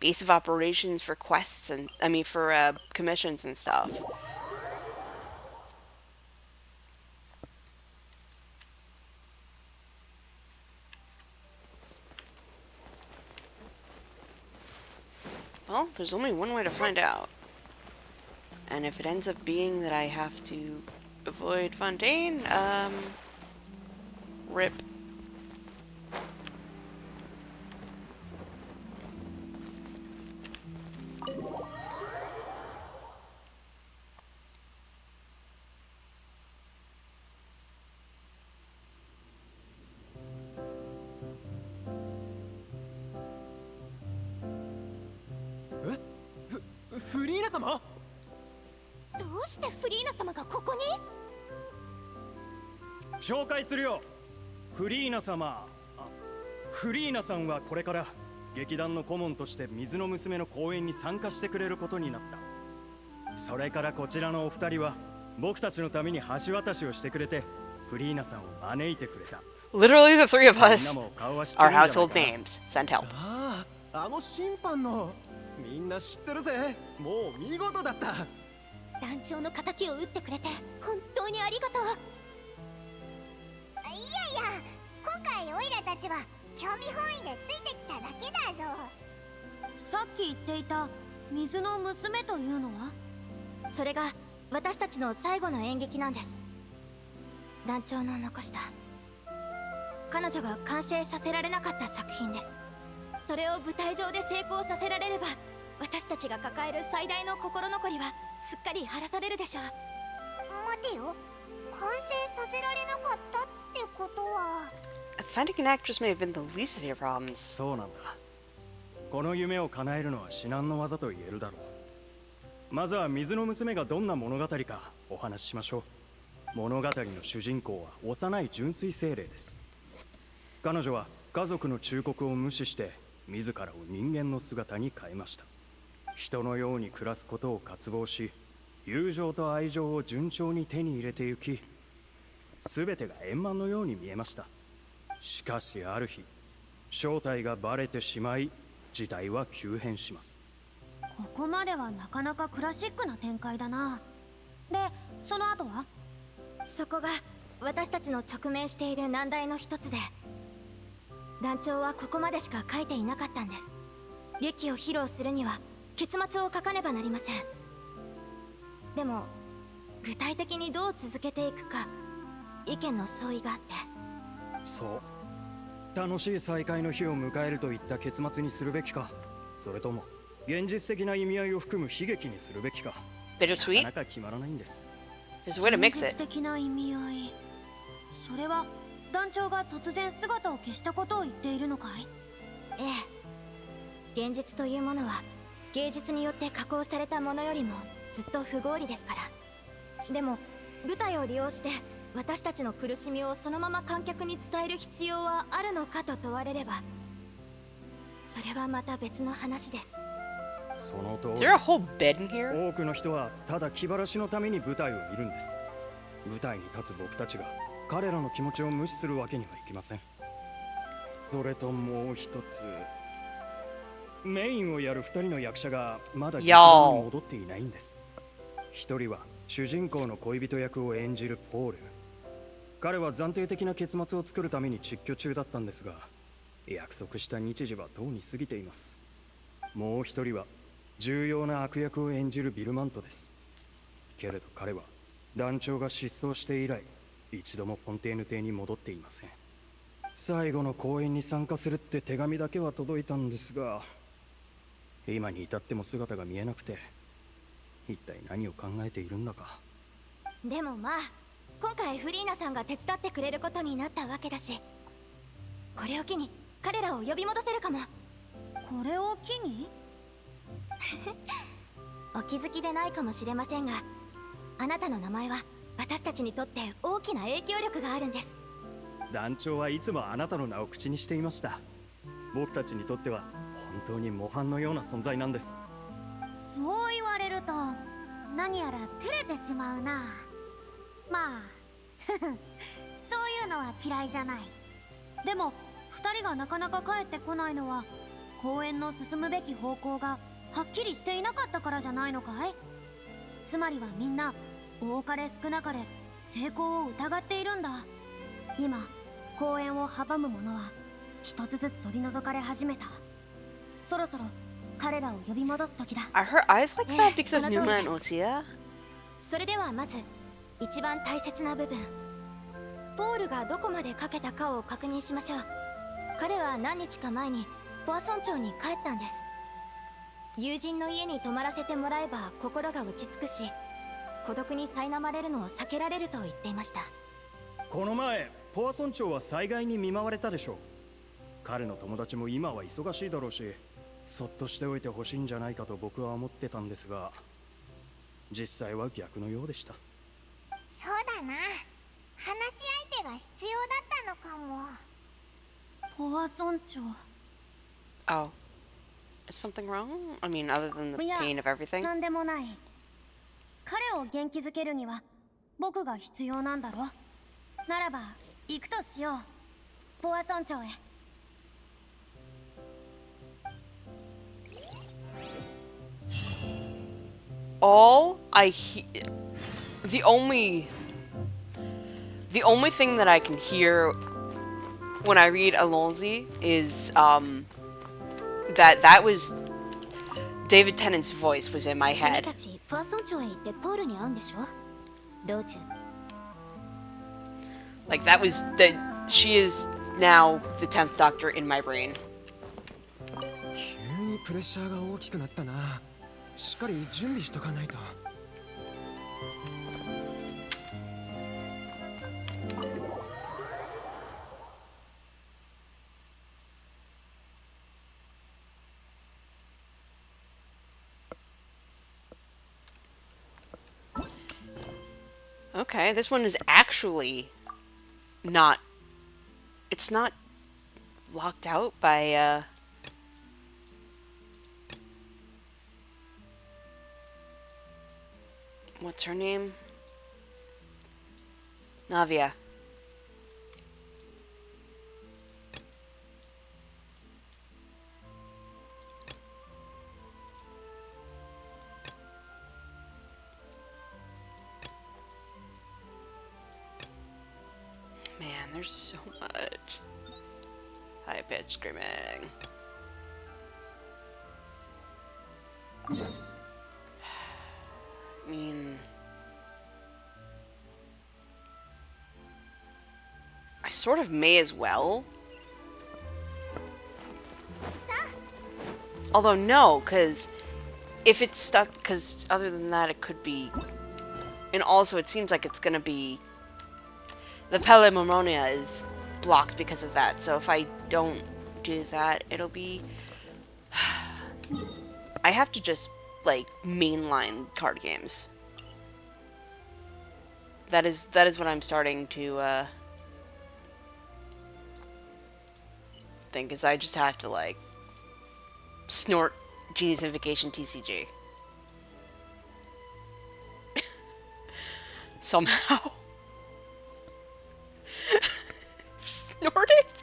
base of operations for quests and, for commissions and stuff. Well, there's only one way to find out. And if it ends up being that I have to avoid Fontaine, rip. Eh? フリーナ様？どうしてフリーナ様がここに？紹介するよ。フリーナ様。フリーナさんはこれから劇団の顧問として水の娘の公演に参加してくれることになった。それからこちらのお二人は僕たちのために橋渡しをしてくれて、フリーナさんを招いてくれた。Literally the three of us are household names. Send help. ああ、あの審判のみんな知ってるぜ。もう見事だった。団長の仇を撃ってくれて本当にありがとう。いやいや、今回オイラたちは興味本位でついてきただけだぞ。さっき言っていた水の娘というのは？それが私たちの最後の演劇なんです。団長の残した彼女が完成させられなかった作品です。それを舞台上で成功させられれば、私たちが抱える最大の心残りはすっかり晴らされるでしょう。待てよ、完成させられなかったってことは Finding an actress may have been the least of your problems. そうなんだ。この夢を叶えるのは至難の業と言えるだろう。まずは水の娘がどんな物語かお話ししましょう。物語の主人公は幼い純粋精霊です。彼女は家族の忠告を無視して自らを人間の姿に変えました。人のように暮らすことを渇望し、友情と愛情を順調に手に入れてゆき、全てが円満のように見えました。しかしある日、正体がバレてしまい、事態は急変します。ここまではなかなかクラシックな展開だな。で、その後は？そこが私たちの直面している難題の一つで、団長はここまでしか書いていなかったんです。劇を披露するには結末を書かねばなりません。でも具体的にどう続けていくか意見の相違があって。そう楽しい再会の日を迎えるといった結末にするべきか、それとも現実的な意味合いを含む悲劇にするべきか、 Bittersweet? なかなか決まらないんです。 There's a way to mix 現実 it. 的な意味合い、それは団長が突然姿を消したことを言っているのかい？ええ、現実というものは芸術によって加工されたものよりもずっと不合理ですから。でも舞台を利用して私たちの苦しみをそのまま観客に伝える必要はあるのかと問われれば、それはまた別の話です。その通 Is り。 there a whole bed in here? 多くの人はただ気晴らしのために舞台を見るんです。舞台に立つ僕たちが彼らの気持ちを無視するわけにはいきません。それともう一つ、メインをやる2人の役者がまだ劇団に戻っていないんです。1人は主人公の恋人役を演じるポール。彼は暫定的な結末を作るために窒居中だったんですが、約束した日時はとうに過ぎています。もう1人は重要な悪役を演じるビルマントです。けれど彼は団長が失踪して以来一度もフォンテーヌ邸に戻っていません。最後の公演に参加するって手紙だけは届いたんですが、今に至っても姿が見えなくて、一体何を考えているんだか。でもまあ今回フリーナさんが手伝ってくれることになったわけだし、これを機に彼らを呼び戻せるかも。これを機にお気づきでないかもしれませんが、あなたの名前は私たちにとって大きな影響力があるんです。団長はいつもあなたの名を口にしていました。僕たちにとっては本当に模範のような存在なんです。そう言われると何やら照れてしまうな。まあそういうのは嫌いじゃない。でも2人がなかなか帰ってこないのは公演の進むべき方向がはっきりしていなかったからじゃないのかい？つまりはみんな多かれ少なかれ成功を疑っているんだ。今公演を阻む者は一つずつ取り除かれ始めた。そろそろ彼らを呼び戻す時だ。 Are her eyes like that because of その通り Numa で and す。 Osea? それではまず一番大切な部分、ポールがどこまでかけたかを確認しましょう。彼は何日か前にポアソン町に帰ったんです。友人の家に泊まらせてもらえば心が落ち着くし、孤独に苛まれるのを避けられると言っていました。この前ポアソン町は災害に見舞われたでしょう。彼の友達も今は忙しいだろうし、そっとしておいてほしいんじゃないかと僕は思ってたんですが、実際は逆のようでした。そうだな、話し相手が必要だったのかも。ポア村長。 Oh. Is something wrong? I mean, other than the いや、 pain of everything? なんでもない。彼を元気づけるには僕が必要なんだろ。ならば行くとしよう。ポア村長へ。All I the only thing that I can hear when I read Alonzi is that was David Tennant's voice was in my 君 head. たちポア村長へ行ってポールに会うんでしょ？道中。 Like that was she is now the 10th Doctor in my brain. 急にプレッシャーが大きくなったな。しっかり準備しとかないと。Okay, this one is actually not. It's not locked out by what's her name? Navia. Man, there's so much. High pitched screaming. I mean, I sort of may as well. Although no, because if it's stuck, because other than that it could be, and also it seems like it's gonna be, the Pele Momonia is blocked because of that, so if I don't do that, it'll be, I have to just, like, mainline card games. That is what I'm starting to, think, is I just have to, like, snort Genius Invocation TCG. Somehow. Snort it?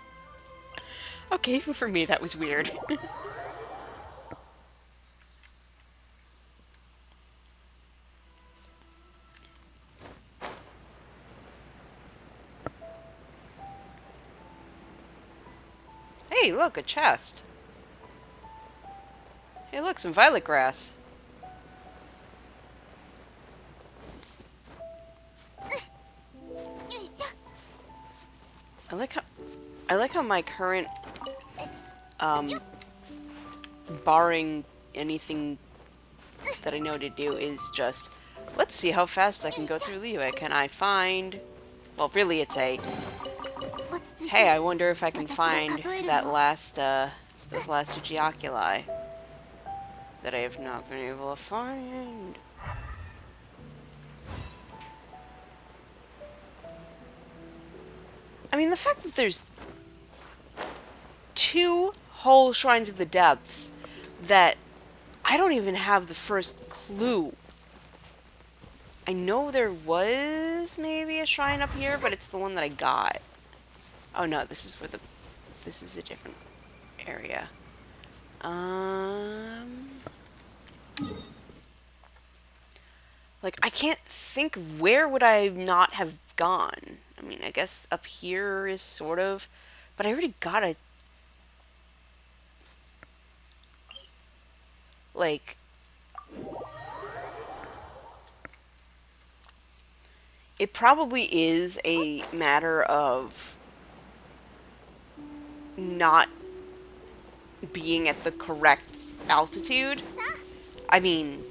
Okay, even for me that was weird. Hey, look, a chest. Hey, look, some violet grass. I like how my current, barring anything that I know to do, is just, let's see how fast I can go through Liyue. Can I find, well, really it's a, hey, I wonder if I can find that last, those last Ujioculi that I have not been able to find. I mean, the fact that there's 2 whole Shrines of the Depths that I don't even have the first clue. I know there was maybe a shrine up here, but it's the one that I got. Oh no, this is where this is a different area. Like, I can't think, where would I not have gone? I mean, I guess up here is sort of, but I already got a, like, it probably is a matter of not being at the correct altitude. I mean,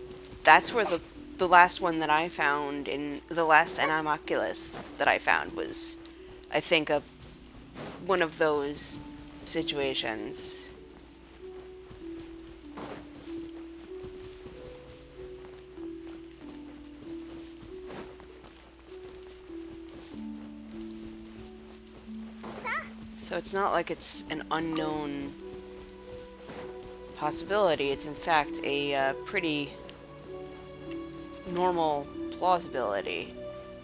that's where the last one that I found, in the last Animaculus that I found, was, I think, one of those situations. So it's not like it's an unknown possibility. It's in fact a pretty normal plausibility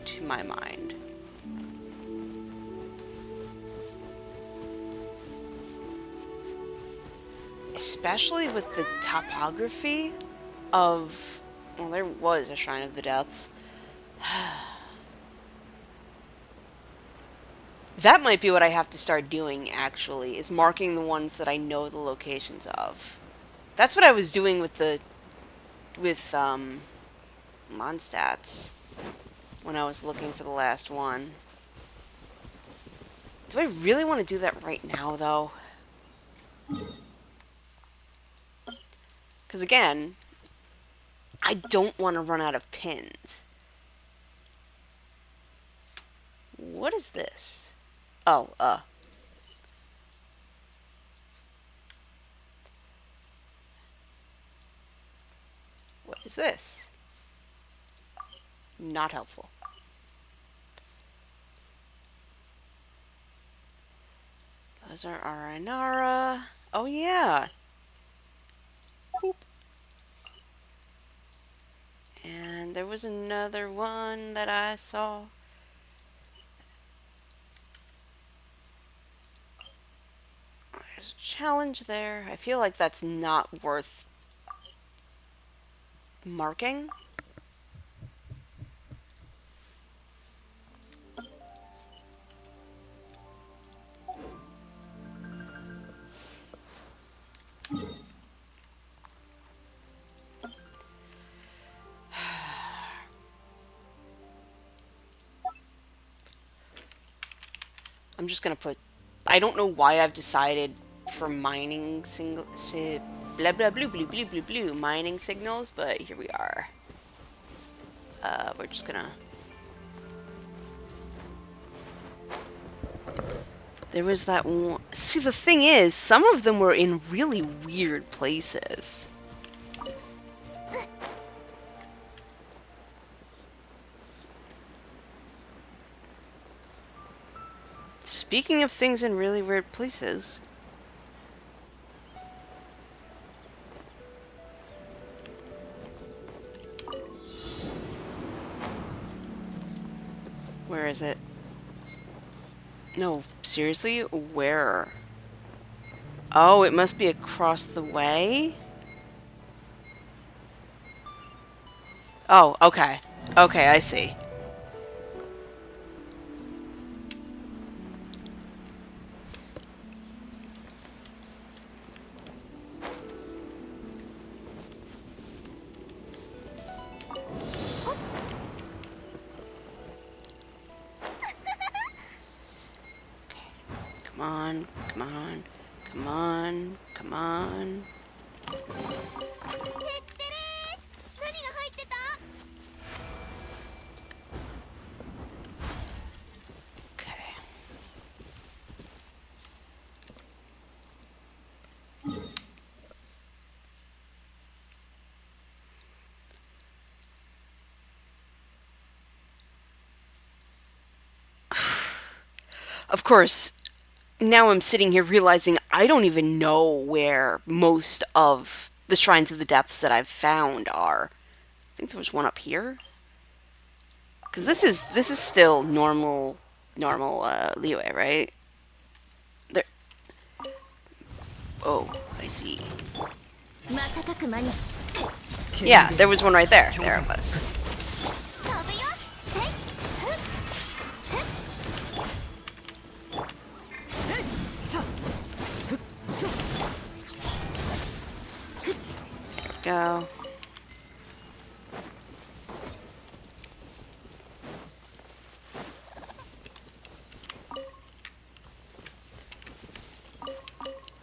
to my mind. Especially with the topography of, well, there was a Shrine of the Depths. That might be what I have to start doing, actually, is marking the ones that I know the locations of. That's what I was doing with Mondstadts when I was looking for the last one. Do I really want to do that right now, though? Because, again, I don't want to run out of pins. What is this? Oh, what is this? Not helpful. Those are Aranara. Oh, yeah. Boop. And there was another one that I saw. There's a challenge there. I feel like that's not worth marking. I'm I'm just gonna put... I don't know why I've decided for mining blah blah blue blue blue blue blue mining signals, but here we are. We're just gonna... There was that one... See, the thing is, some of them were in really weird places. Speaking of things in really weird places... Where is it? No, seriously? Where? Oh, it must be across the way? Oh, okay. Okay, I see. Come on, come on, come on, come on. Okay. Of course, now I'm sitting here realizing I don't even know where most of the Shrines of the Depths that I've found are. I think there was one up here. Because this is still normal leeway, right? There. Oh, I see. Yeah, there was one right there. There it was. Go.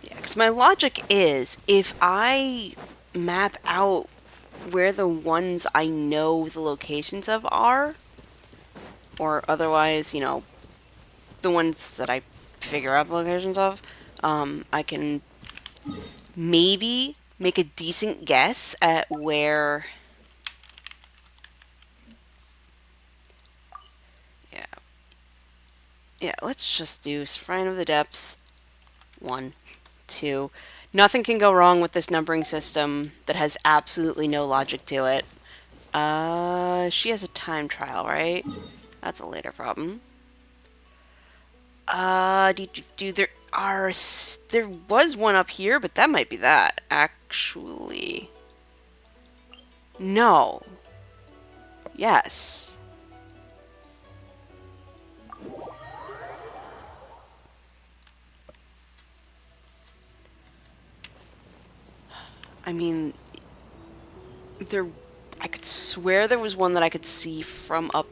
Yeah, because my logic is if I map out where the ones I know the locations of are, or otherwise, you know, the ones that I figure out the locations of, I can maybe make a decent guess at where... Yeah. Yeah, let's just do Shrine of the Depths. 1, 2. Nothing can go wrong with this numbering system that has absolutely no logic to it. She has a time trial, right? That's a later problem. There was one up here, but that might be that, actually. No. Yes. I mean, I could swear there was one that I could see from up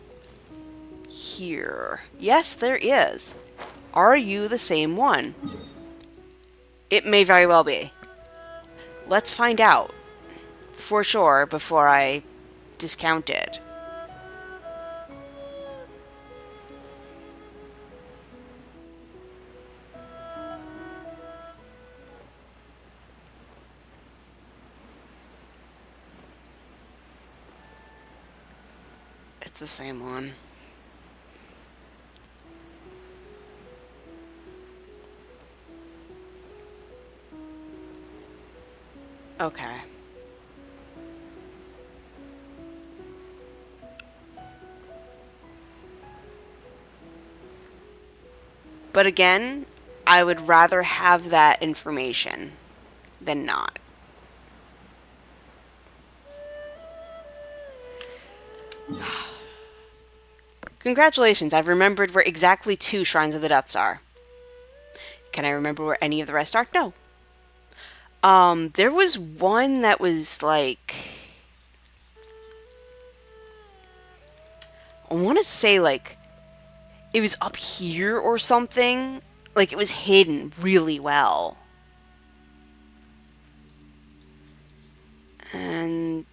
here. Yes, there is. Are you the same one? It may very well be. Let's find out for sure before I discount it. It's the same one. Okay. But again, I would rather have that information than not. Congratulations, I've remembered where exactly 2 Shrines of the Depths are. Can I remember where any of the rest are? No. There was one that was like... I want to say like it was up here or something. Like, it was hidden really well. And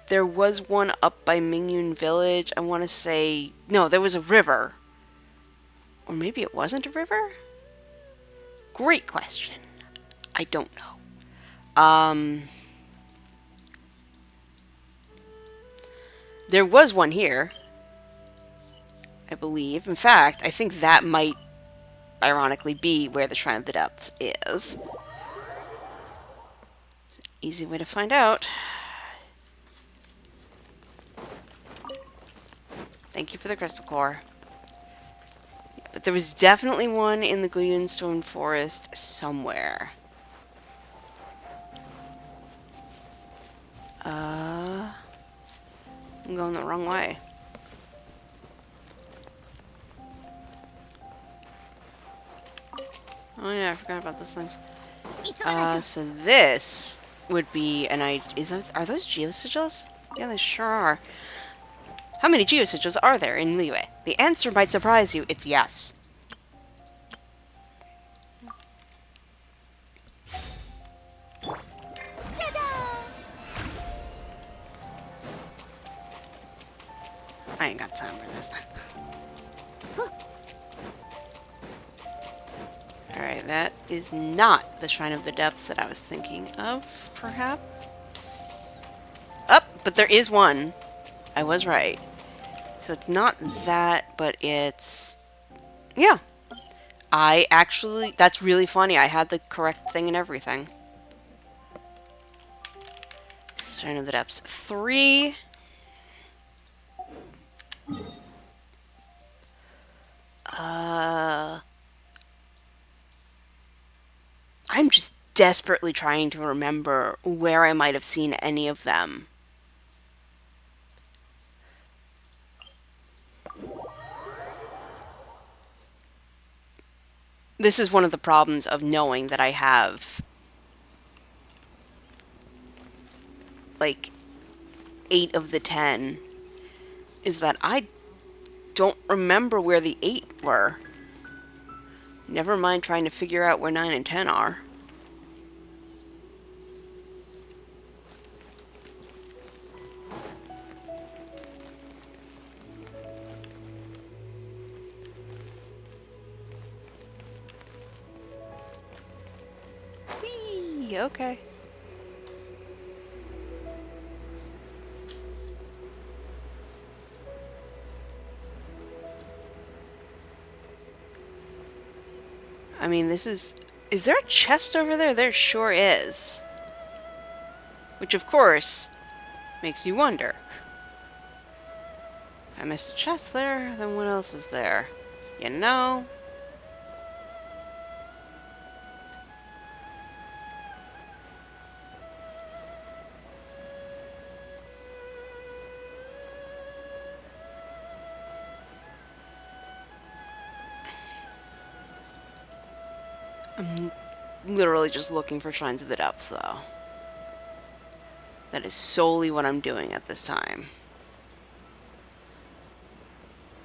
there was one up by Mingyun Village. I want to say... No, there was a river. Or maybe it wasn't a river? Great question. I don't know. There was one here, I believe. In fact, I think that might ironically be where the Shrine of the Depths is. Easy way to find out. Thank you for the crystal core. Yeah, but there was definitely one in the Guyunstone Forest somewhere. I'm going the wrong way. Oh yeah, I forgot about those things. So this would be an are those geosigils? Yeah, they sure are. How many geosigils are there in Liyue? The answer might surprise you. It's yes. I ain't got time for this. Alright, that is not the Shrine of the Depths that I was thinking of, perhaps? But there is one. I was right. So it's not that, but it's... Yeah. I actually... That's really funny. I had the correct thing and everything. Shrine of the Depths 3. I'm just desperately trying to remember where I might have seen any of them. This is one of the problems of knowing that I have, like, 8 of the 10, is that I don't remember where the 8 were. Never mind trying to figure out where 9 and 10 are. Whee, okay. I mean, this is... Is there a chest over there? There sure is. Which, of course, makes you wonder. If I missed a chest there, then what else is there? You know? I'm literally just looking for Shrines of the Depths, though. That is solely what I'm doing at this time.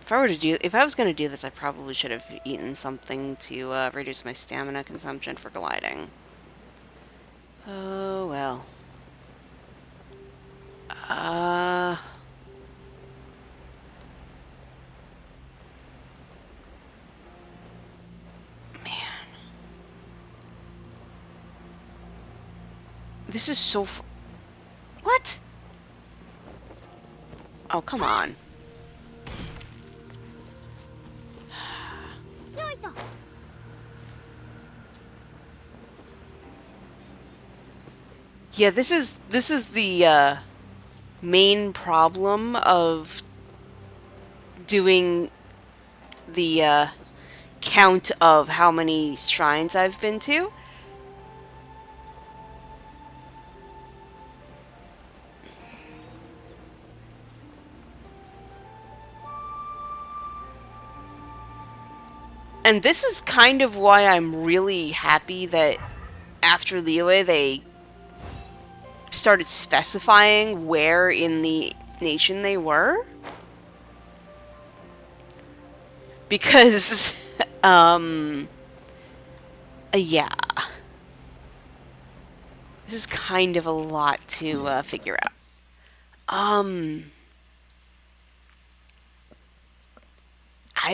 If I was going to do this, I probably should have eaten something to reduce my stamina consumption for gliding. Oh, well. This is so what? Oh, come on. Yeah, this is the main problem of doing the count of how many shrines I've been to. And this is kind of why I'm really happy that after Liyue they started specifying where in the nation they were. Because, yeah. This is kind of a lot to figure out.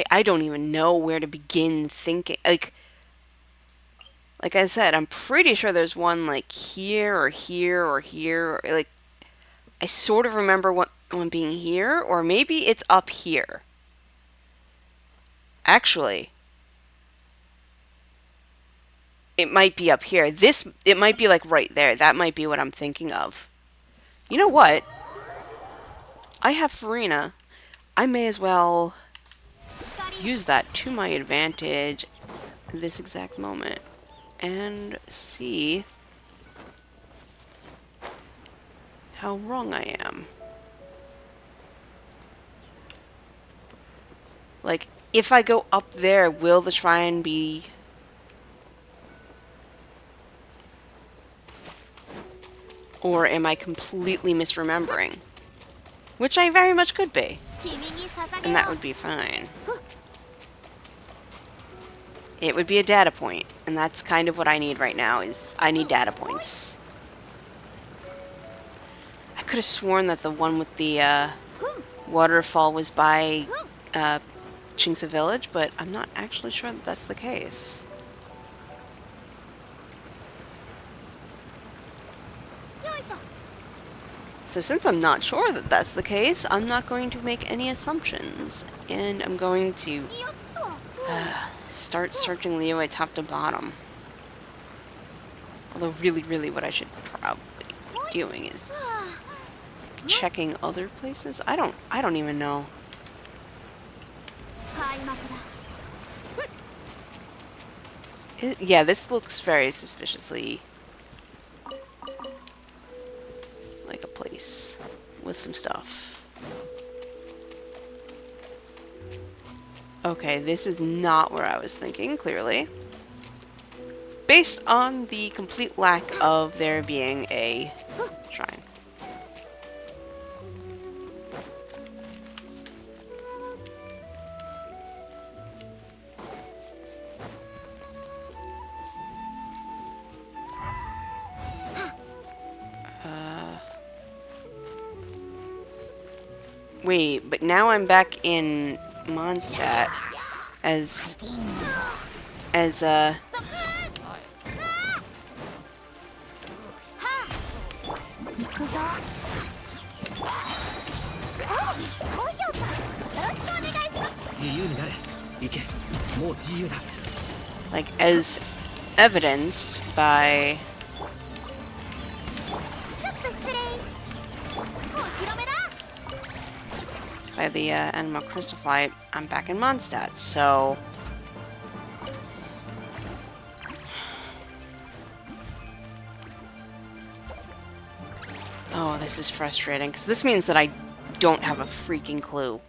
I don't even know where to begin thinking. Like I said, I'm pretty sure there's one like here or here or here. Or, like, I sort of remember one being here, or maybe it's up here. Actually, it might be up here. It might be like right there. That might be what I'm thinking of. You know what? I have Farina. I may as well use that to my advantage in this exact moment and see how wrong I am. Like, if I go up there, will the shrine be... Or am I completely misremembering? Which I very much could be. And that would be fine. It would be a data point. And that's kind of what I need right now, is I need data points. I could have sworn that the one with the waterfall was by Chingsa Village, but I'm not actually sure that that's the case. So since I'm not sure that that's the case, I'm not going to make any assumptions. And I'm going to start searching Liyue top to bottom. Although really what I should probably be doing is checking other places. I don't even know. Yeah, this looks very suspiciously like a place with some stuff. Okay, this is not where I was thinking, clearly. Based on the complete lack of there being a shrine. Wait, but now I'm back in Mondstadt as like as evidenced by the animal crystal flight. I'm back in Mondstadt, so oh, this is frustrating because this means that I don't have a freaking clue.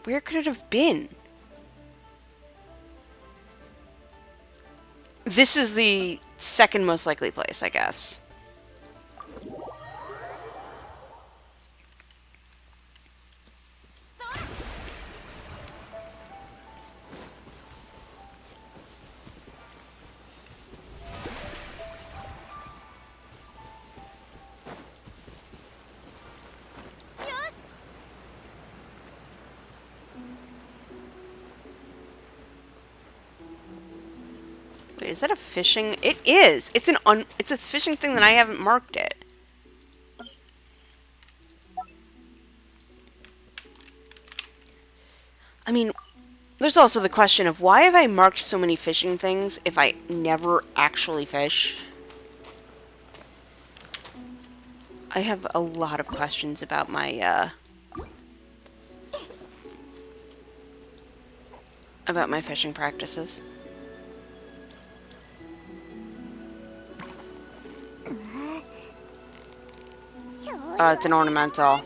Where could it have been? This is the second most likely place, I guess. Wait, is that a fishing? It is. It's a fishing thing that I haven't marked it. I mean, there's also the question of why have I marked so many fishing things if I never actually fish? I have a lot of questions about my fishing practices. It's an ornamental.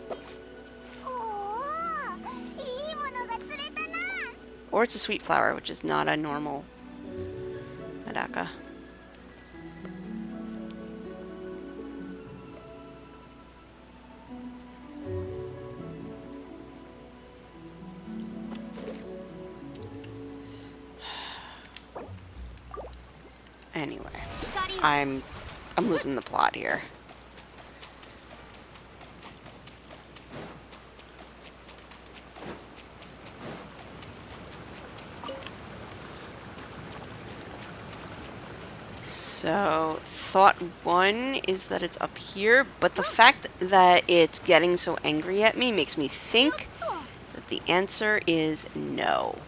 Or it's a sweet flower, which is not a normal. But, Taka. Anyway, I'm losing the plot here. So, thought one is that it's up here, but the fact that it's getting so angry at me makes me think that the answer is no.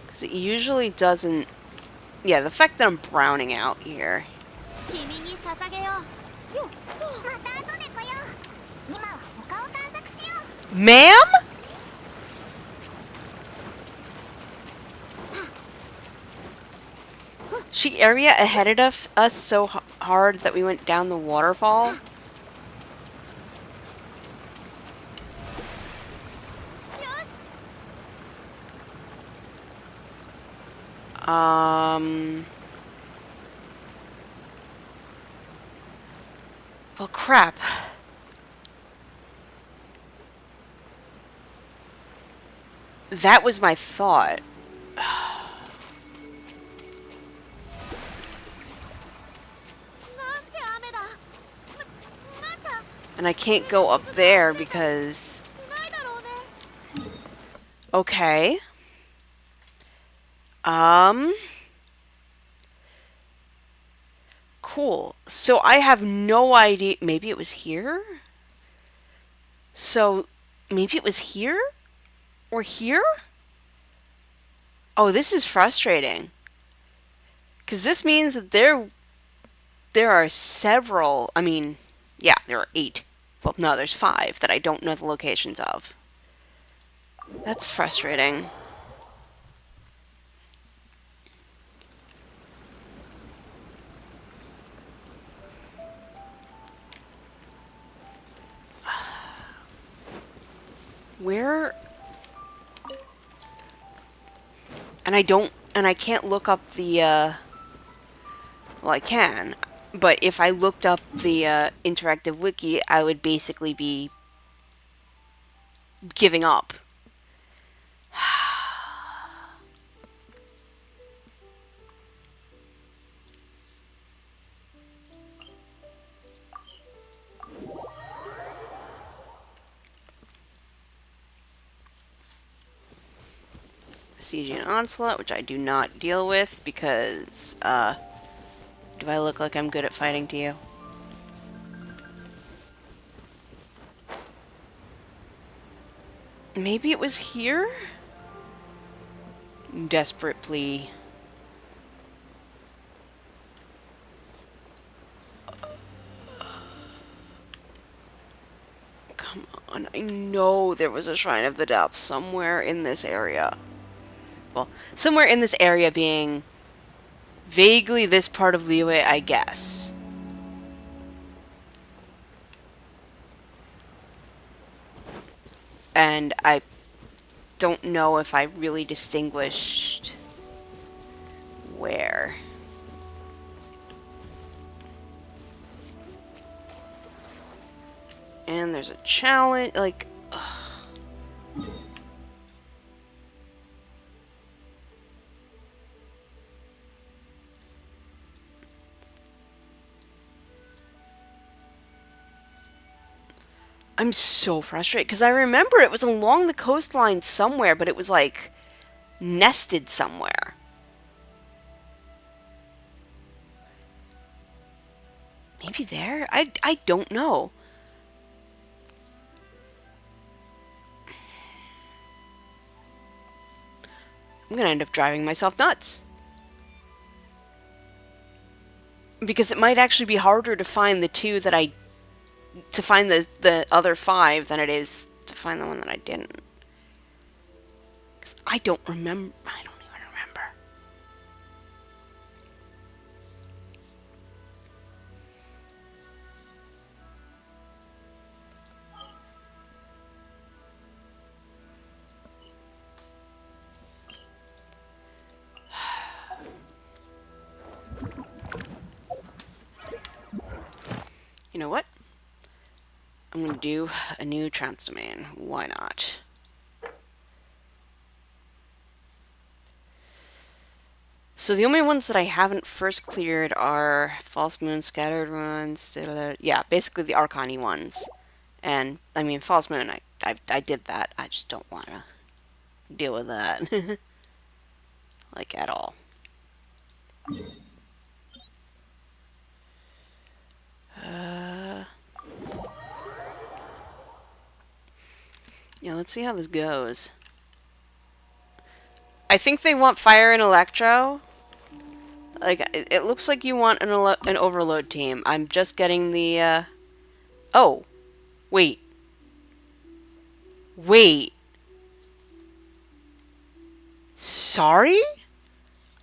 Because it usually doesn't... Yeah, the fact that I'm browning out here. Ma'am? She area ahead of us so hard that we went down the waterfall? Well, crap. That was my thought. And I can't go up there because... Okay. Cool. So I have no idea. Maybe it was here? So, maybe it was here? Or here? Oh, this is frustrating. Because this means that there are several, I mean, yeah, there are 8. Well, no, there's 5 that I don't know the locations of. That's frustrating. Where... And I can't look up the, well, I can, but if I looked up the, interactive wiki, I would basically be giving up. Siege and Onslaught, which I do not deal with because, do I look like I'm good at fighting to you? Maybe it was here? Desperate plea. Come on, I know there was a Shrine of the Depths somewhere in this area. Well, somewhere in this area being vaguely this part of Liyue, I guess. And I don't know if I really distinguished where. And there's a challenge, like... Ugh. I'm so frustrated because I remember it was along the coastline somewhere, but it was like nested somewhere. Maybe there? I don't know. I'm gonna end up driving myself nuts. Because it might actually be harder to find the 2 that to find the other 5 than it is to find the one that I didn't. Because I don't remember. I don't even remember. know what? I'm gonna do a new trance domain. Why not? So the only ones that I haven't first cleared are False Moon, Scattered Ruins, yeah, basically the Arcani ones. And, I mean, False Moon, I did that. I just don't want to deal with that. Like, at all. Yeah, let's see how this goes. I think they want Fire and Electro. Like, it looks like you want an Overload team. I'm just getting the, Oh. Wait. Wait. Sorry?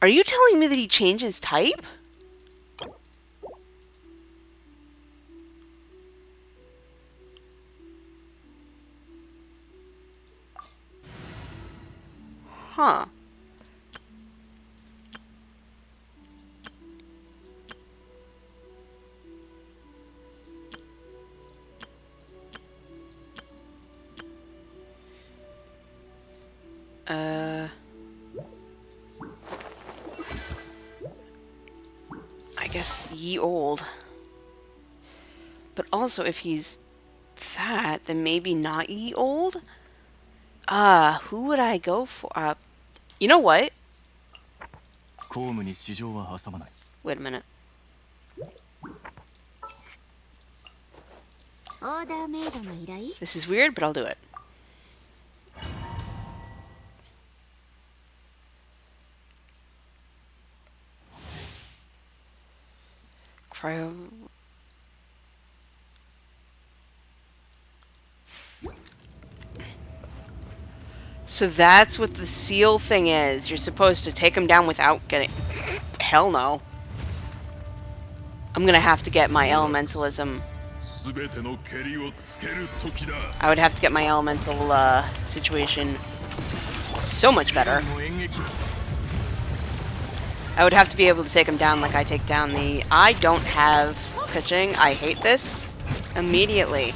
Are you telling me that he changes type? Huh. I guess ye old. But also, if he's fat, then maybe not ye old? Who would I go for? You know what? Wait a minute. オーダーメイドの依頼？ This is weird, but I'll do it. Cryo... So that's what the seal thing is. You're supposed to take him down without getting... Hell no. I'm gonna have to get my elementalism. I would have to get my elemental situation so much better. I would have to be able to take him down like I take down the... I don't have pitching. I hate this. Immediately.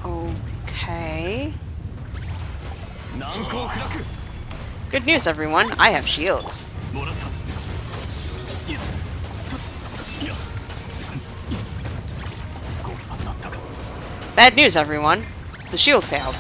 Okay. Good news, everyone. I have shields. Bad news, everyone. The shield failed.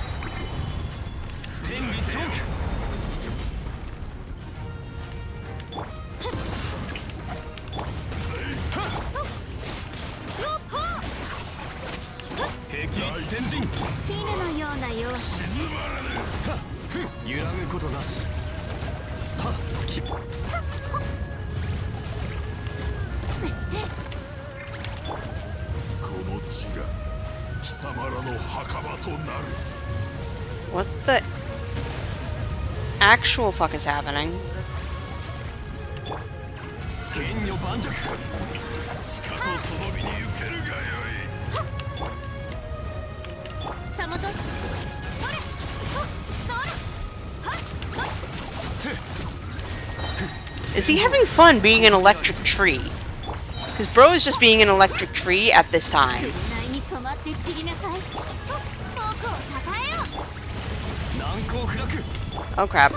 What the actual fuck is happening? Is he having fun being an electric tree? Because bro is just being an electric tree at this time. Oh crap.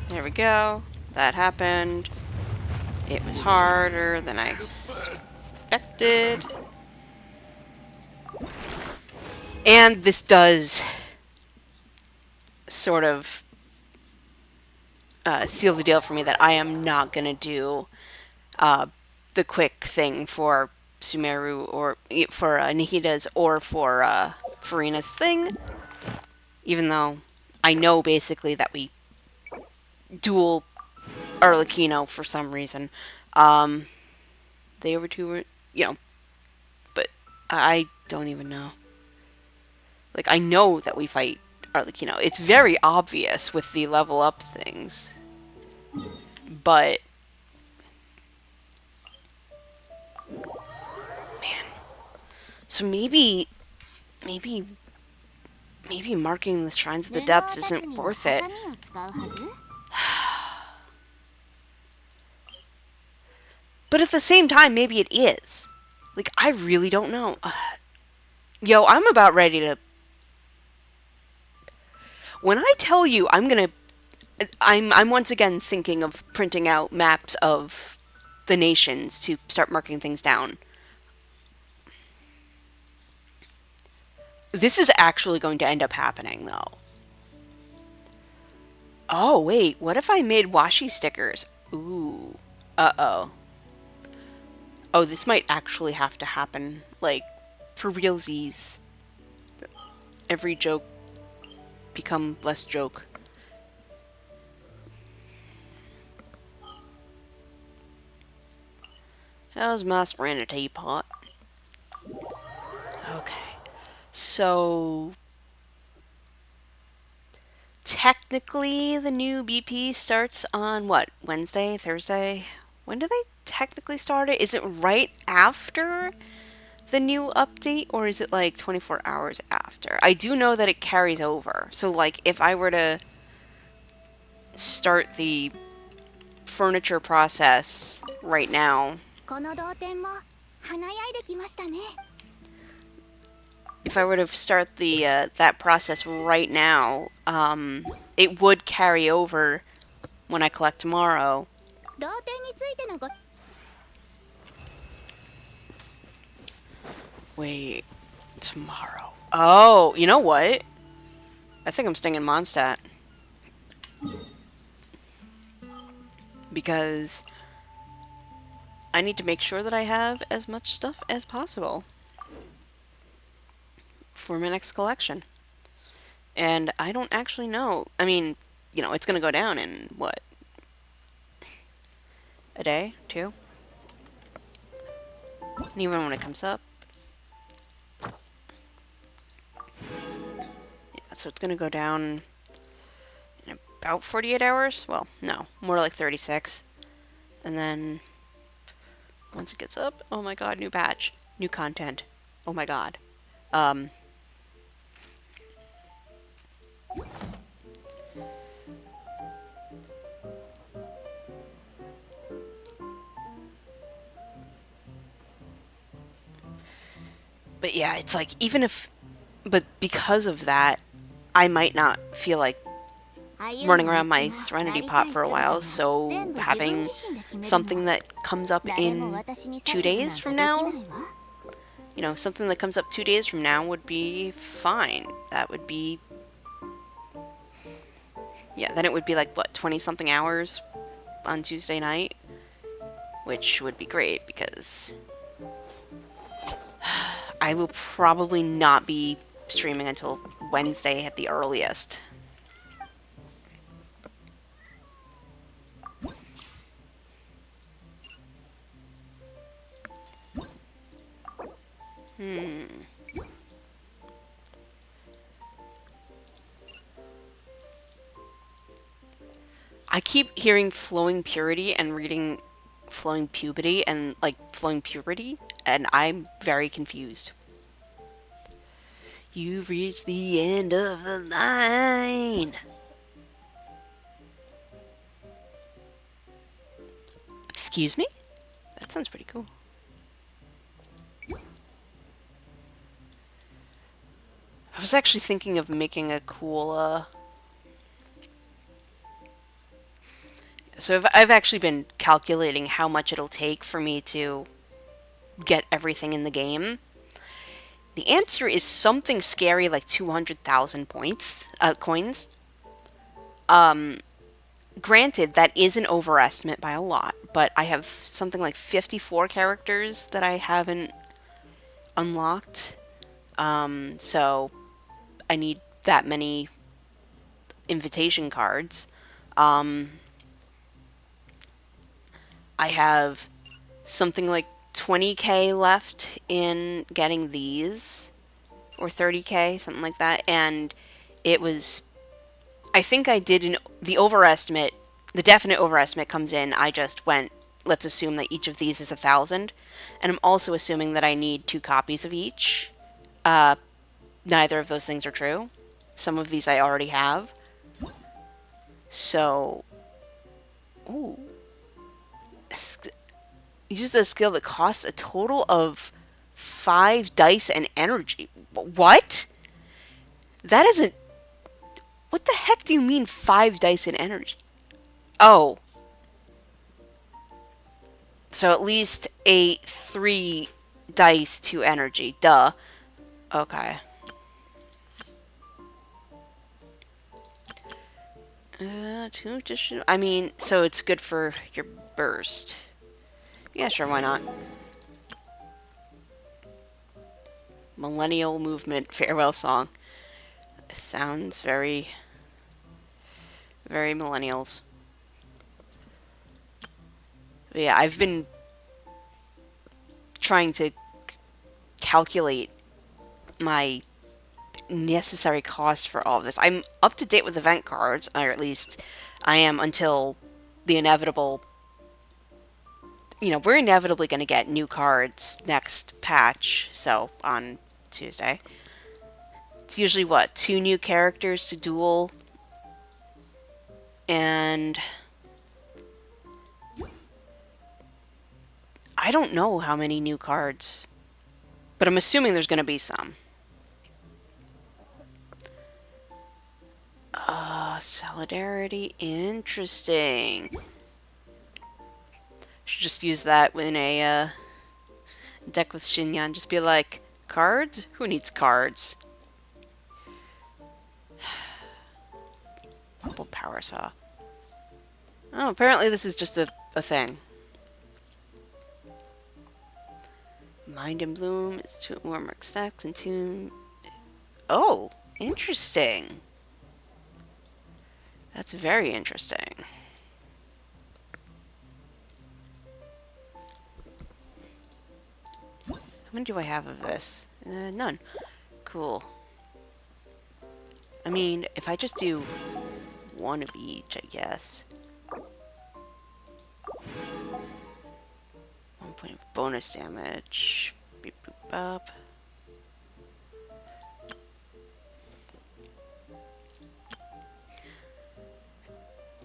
There we go. That happened. It was harder than I expected. And this does sort of seal the deal for me that I am not going to do the quick thing for Sumeru or for Nihida's or for Farina's thing. Even though I know basically that we duel Arlecchino for some reason. They were two, but I don't even know. Like, I know that we fight Arlecchino. It's very obvious with the level up things. But man. So maybe marking the Shrines of the Depths isn't worth it. But at the same time, maybe it is. Like, I really don't know. Yo, I'm about ready to... When I tell you I'm once again thinking of printing out maps of the nations to start marking things down. This is actually going to end up happening, though. Oh, wait. What if I made washi stickers? Ooh. Uh-oh. Oh, this might actually have to happen. Like, for realsies. Every joke become less joke. How's my Serena teapot? Okay. So... technically, the new BP starts on, what, Wednesday, Thursday? When do they technically start it? Is it right after the new update, or is it like 24 hours after? I do know that it carries over. So, like, if I were to start the furniture process right now... If I were to start the that process right now, it would carry over when I collect tomorrow. Wait, tomorrow. Oh, you know what? I think I'm staying in Mondstadt. Because I need to make sure that I have as much stuff as possible for my next collection. And I don't actually know. I mean, it's going to go down in, what? A day? 2? And even when it comes up. Yeah, so it's going to go down in about 48 hours? Well, no. More like 36. And then once it gets up, oh my god, new patch. New content. Oh my god. But yeah, it's like, but because of that, I might not feel like running around my Serenity pot for a while, so having something that comes up in 2 days from now, something that comes up 2 days from now would be fine. That would be, yeah, then it would be like, what, 20-something hours on Tuesday night, which would be great, because I will probably not be streaming until Wednesday at the earliest. I keep hearing flowing purity and reading flowing puberty and like flowing puberty, and I'm very confused. You've reached the end of the line. Excuse me? That sounds pretty cool. I was actually thinking of making a cool, So I've actually been calculating how much it'll take for me to get everything in the game. The answer is something scary like 200,000 points, coins. granted, that is an overestimate by a lot, but I have something like 54 characters that I haven't unlocked. So I need that many invitation cards. I have something like 20k left in getting these, or 30k, something like that, and it was, I think I did the overestimate, the definite overestimate comes in, I just went, let's assume that each of these is 1,000, and I'm also assuming that I need 2 copies of each. Neither of those things are true. Some of these I already have. So, ooh. Use a skill that costs a total of 5 dice and energy. What? That isn't... What the heck do you mean 5 dice and energy? Oh. So at least a 3 dice to energy. Duh. Okay. Two additional... I mean, so it's good for your burst. Yeah, sure, why not? Millennial Movement Farewell Song. Sounds very... very millennials. But yeah, I've been trying to calculate my necessary cost for all of this. I'm up to date with event cards, or at least I am until the inevitable... You know, we're inevitably going to get new cards next patch, so on Tuesday. It's usually, what, 2 new characters to duel, and I don't know how many new cards, but I'm assuming there's going to be some. Solidarity, interesting. Should just use that in a deck with Xinyan. Just be like, cards? Who needs cards? Double power saw. Oh, apparently this is just a thing. Mind and Bloom is 2 more mark stacks and 2... Oh, interesting. That's very interesting. How many do I have of this? None. Cool. I mean, if I just do 1 of each, I guess. 1 point of bonus damage. Beep boop bop.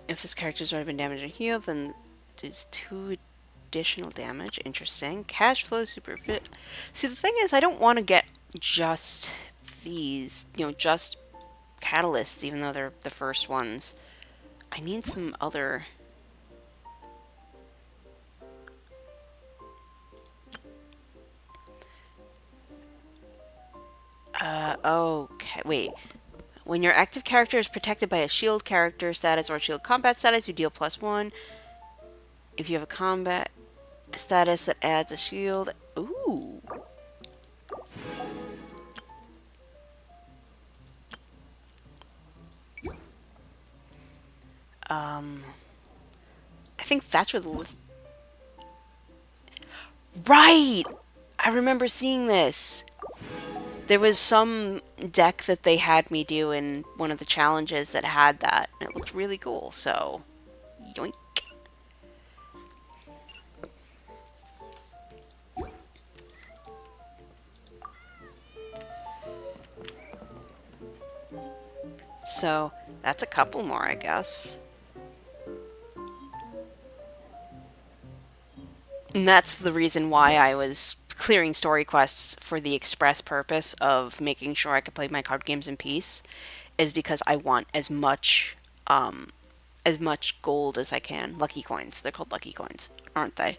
If this character's already been damaged or healed, then there's 2 additional damage. Interesting. Cash flow super fit. See, the thing is, I don't want to get just these, you know, just catalysts, even though they're the first ones. I need some other... okay, wait. When your active character is protected by a shield character status or shield combat status, you deal +1. If you have a combat status that adds a shield... Ooh. I think that's where the... Right! I remember seeing this. There was some deck that they had me do in one of the challenges that had that, and it looked really cool, so... Yoink. So, that's a couple more, I guess. And that's the reason why I was clearing story quests for the express purpose of making sure I could play my card games in peace, is because I want as much gold as I can. Lucky coins. They're called lucky coins, aren't they?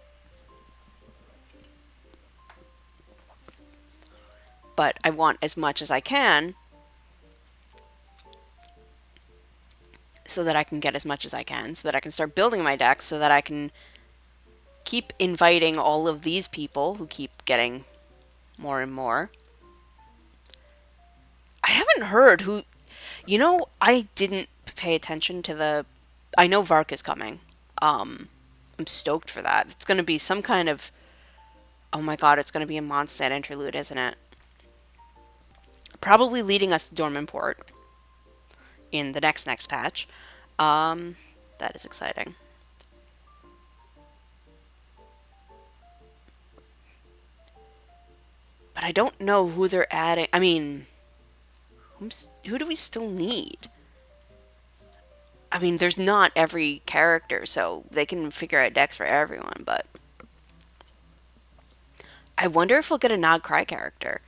But I want as much as I can so that I can get as much as I can, so that I can start building my deck, so that I can keep inviting all of these people who keep getting more and more. I haven't heard who... I didn't pay attention to the... I know Vark is coming. I'm stoked for that. It's going to be some kind of... Oh my god, it's going to be a Mondstadt interlude, isn't it? Probably leading us to Dormanport in the next patch. That is exciting. But I don't know who they're adding. I mean, who do we still need? I mean, there's not every character, so they can figure out decks for everyone, but... I wonder if we'll get a Nod Cry character.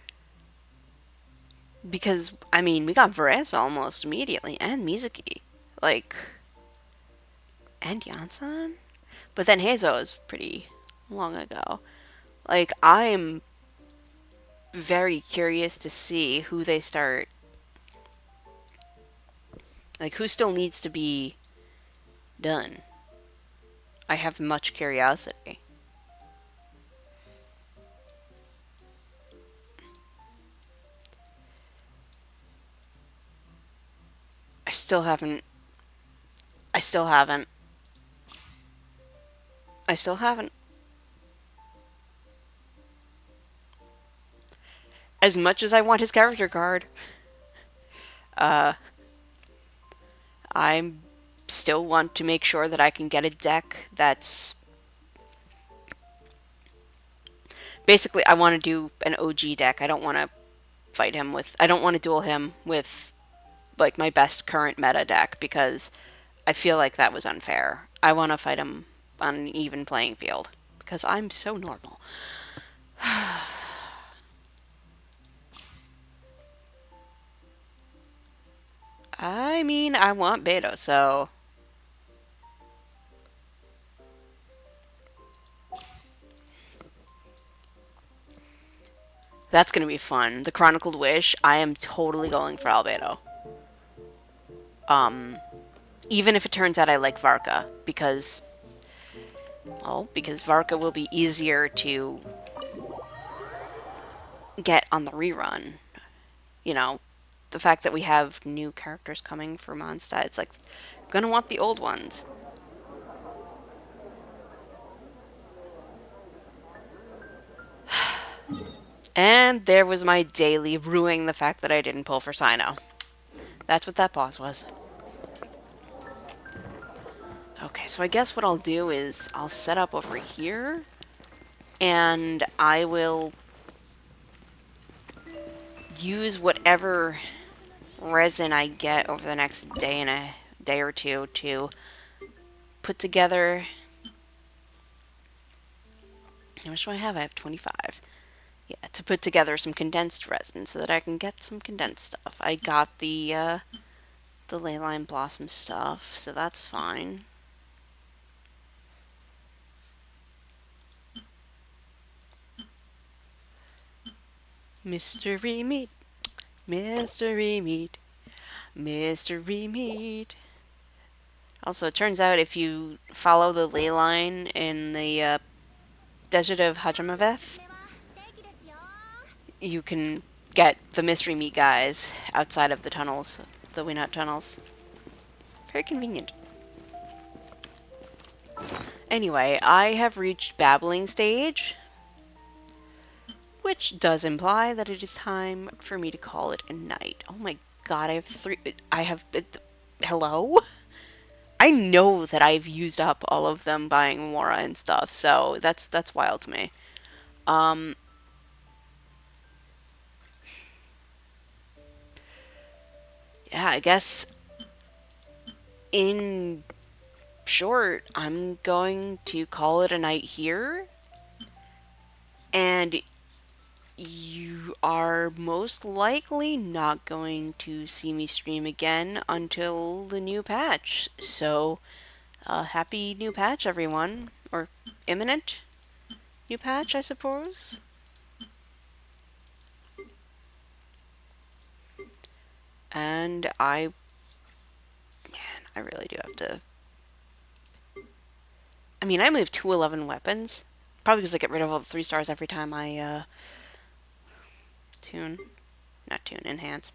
Because, I mean, we got Varese almost immediately, and Mizuki. Like... And Yansan? But then Heizo is pretty long ago. Like, I'm very curious to see who they start... Like, who still needs to be done. I have much curiosity. I still haven't. As much as I want his character card, I still want to make sure that I can get a deck that's... Basically, I want to do an OG deck. I don't want to fight him with... I don't want to duel him with, like, my best current meta deck, because I feel like that was unfair. I want to fight him on an even playing field, because I'm so normal. I mean, I want Beto, so... That's gonna be fun. The Chronicled Wish, I am totally going for Albedo. Even if it turns out I like Varka, because... Well, because Varka will be easier to get on the rerun. You know, the fact that we have new characters coming for Mondstadt, it's like, gonna want the old ones. And there was my daily ruining the fact that I didn't pull for Sino. That's what that pause was. Okay, so I guess what I'll do is I'll set up over here, and I will use whatever resin I get over the next day and a day or two to put together... How much do I have? I have 25. Yeah, to put together some condensed resin so that I can get some condensed stuff. I got the Leyline Blossom stuff, so that's fine. Mystery meat, mystery meat, mystery meat. Also, it turns out if you follow the ley line in the desert of Hajamaveth, you can get the mystery meat guys outside of the tunnels, the Winot tunnels. Very convenient. Anyway, I have reached babbling stage, which does imply that it is time for me to call it a night. Oh my god, hello? I know that I've used up all of them buying Mora and stuff, so that's wild to me. Yeah, I guess in short, I'm going to call it a night here. And you are most likely not going to see me stream again until the new patch. So, happy new patch, everyone. Or imminent new patch, I suppose. And I really do have to... I mean, I only have 211 weapons. Probably because I get rid of all the 3 stars every time I, enhance.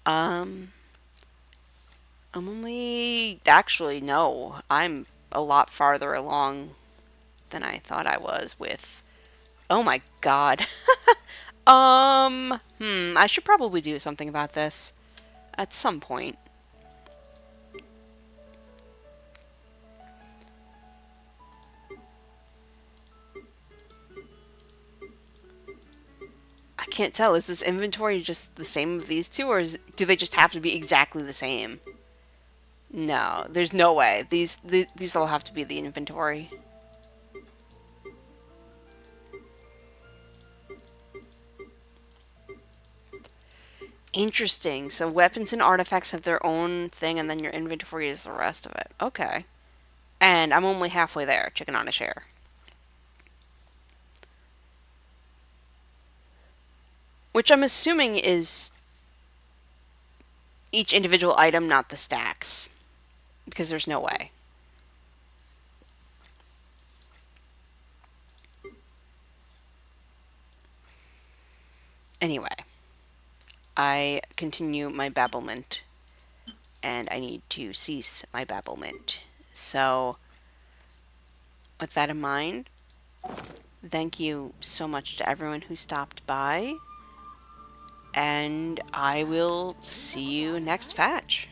I'm only... Actually, no. I'm a lot farther along than I thought I was with... Oh my god. I should probably do something about this at some point. I can't tell. Is this inventory just the same of these two, or do they just have to be exactly the same? No, there's no way. These all have to be the inventory. Interesting. So weapons and artifacts have their own thing, and then your inventory is the rest of it. Okay. And I'm only halfway there. Chicken on a chair. Which I'm assuming is each individual item, not the stacks. Because there's no way. Anyway. I continue my babblement. And I need to cease my babblement. So, with that in mind, thank you so much to everyone who stopped by. And I will see you next Fatch.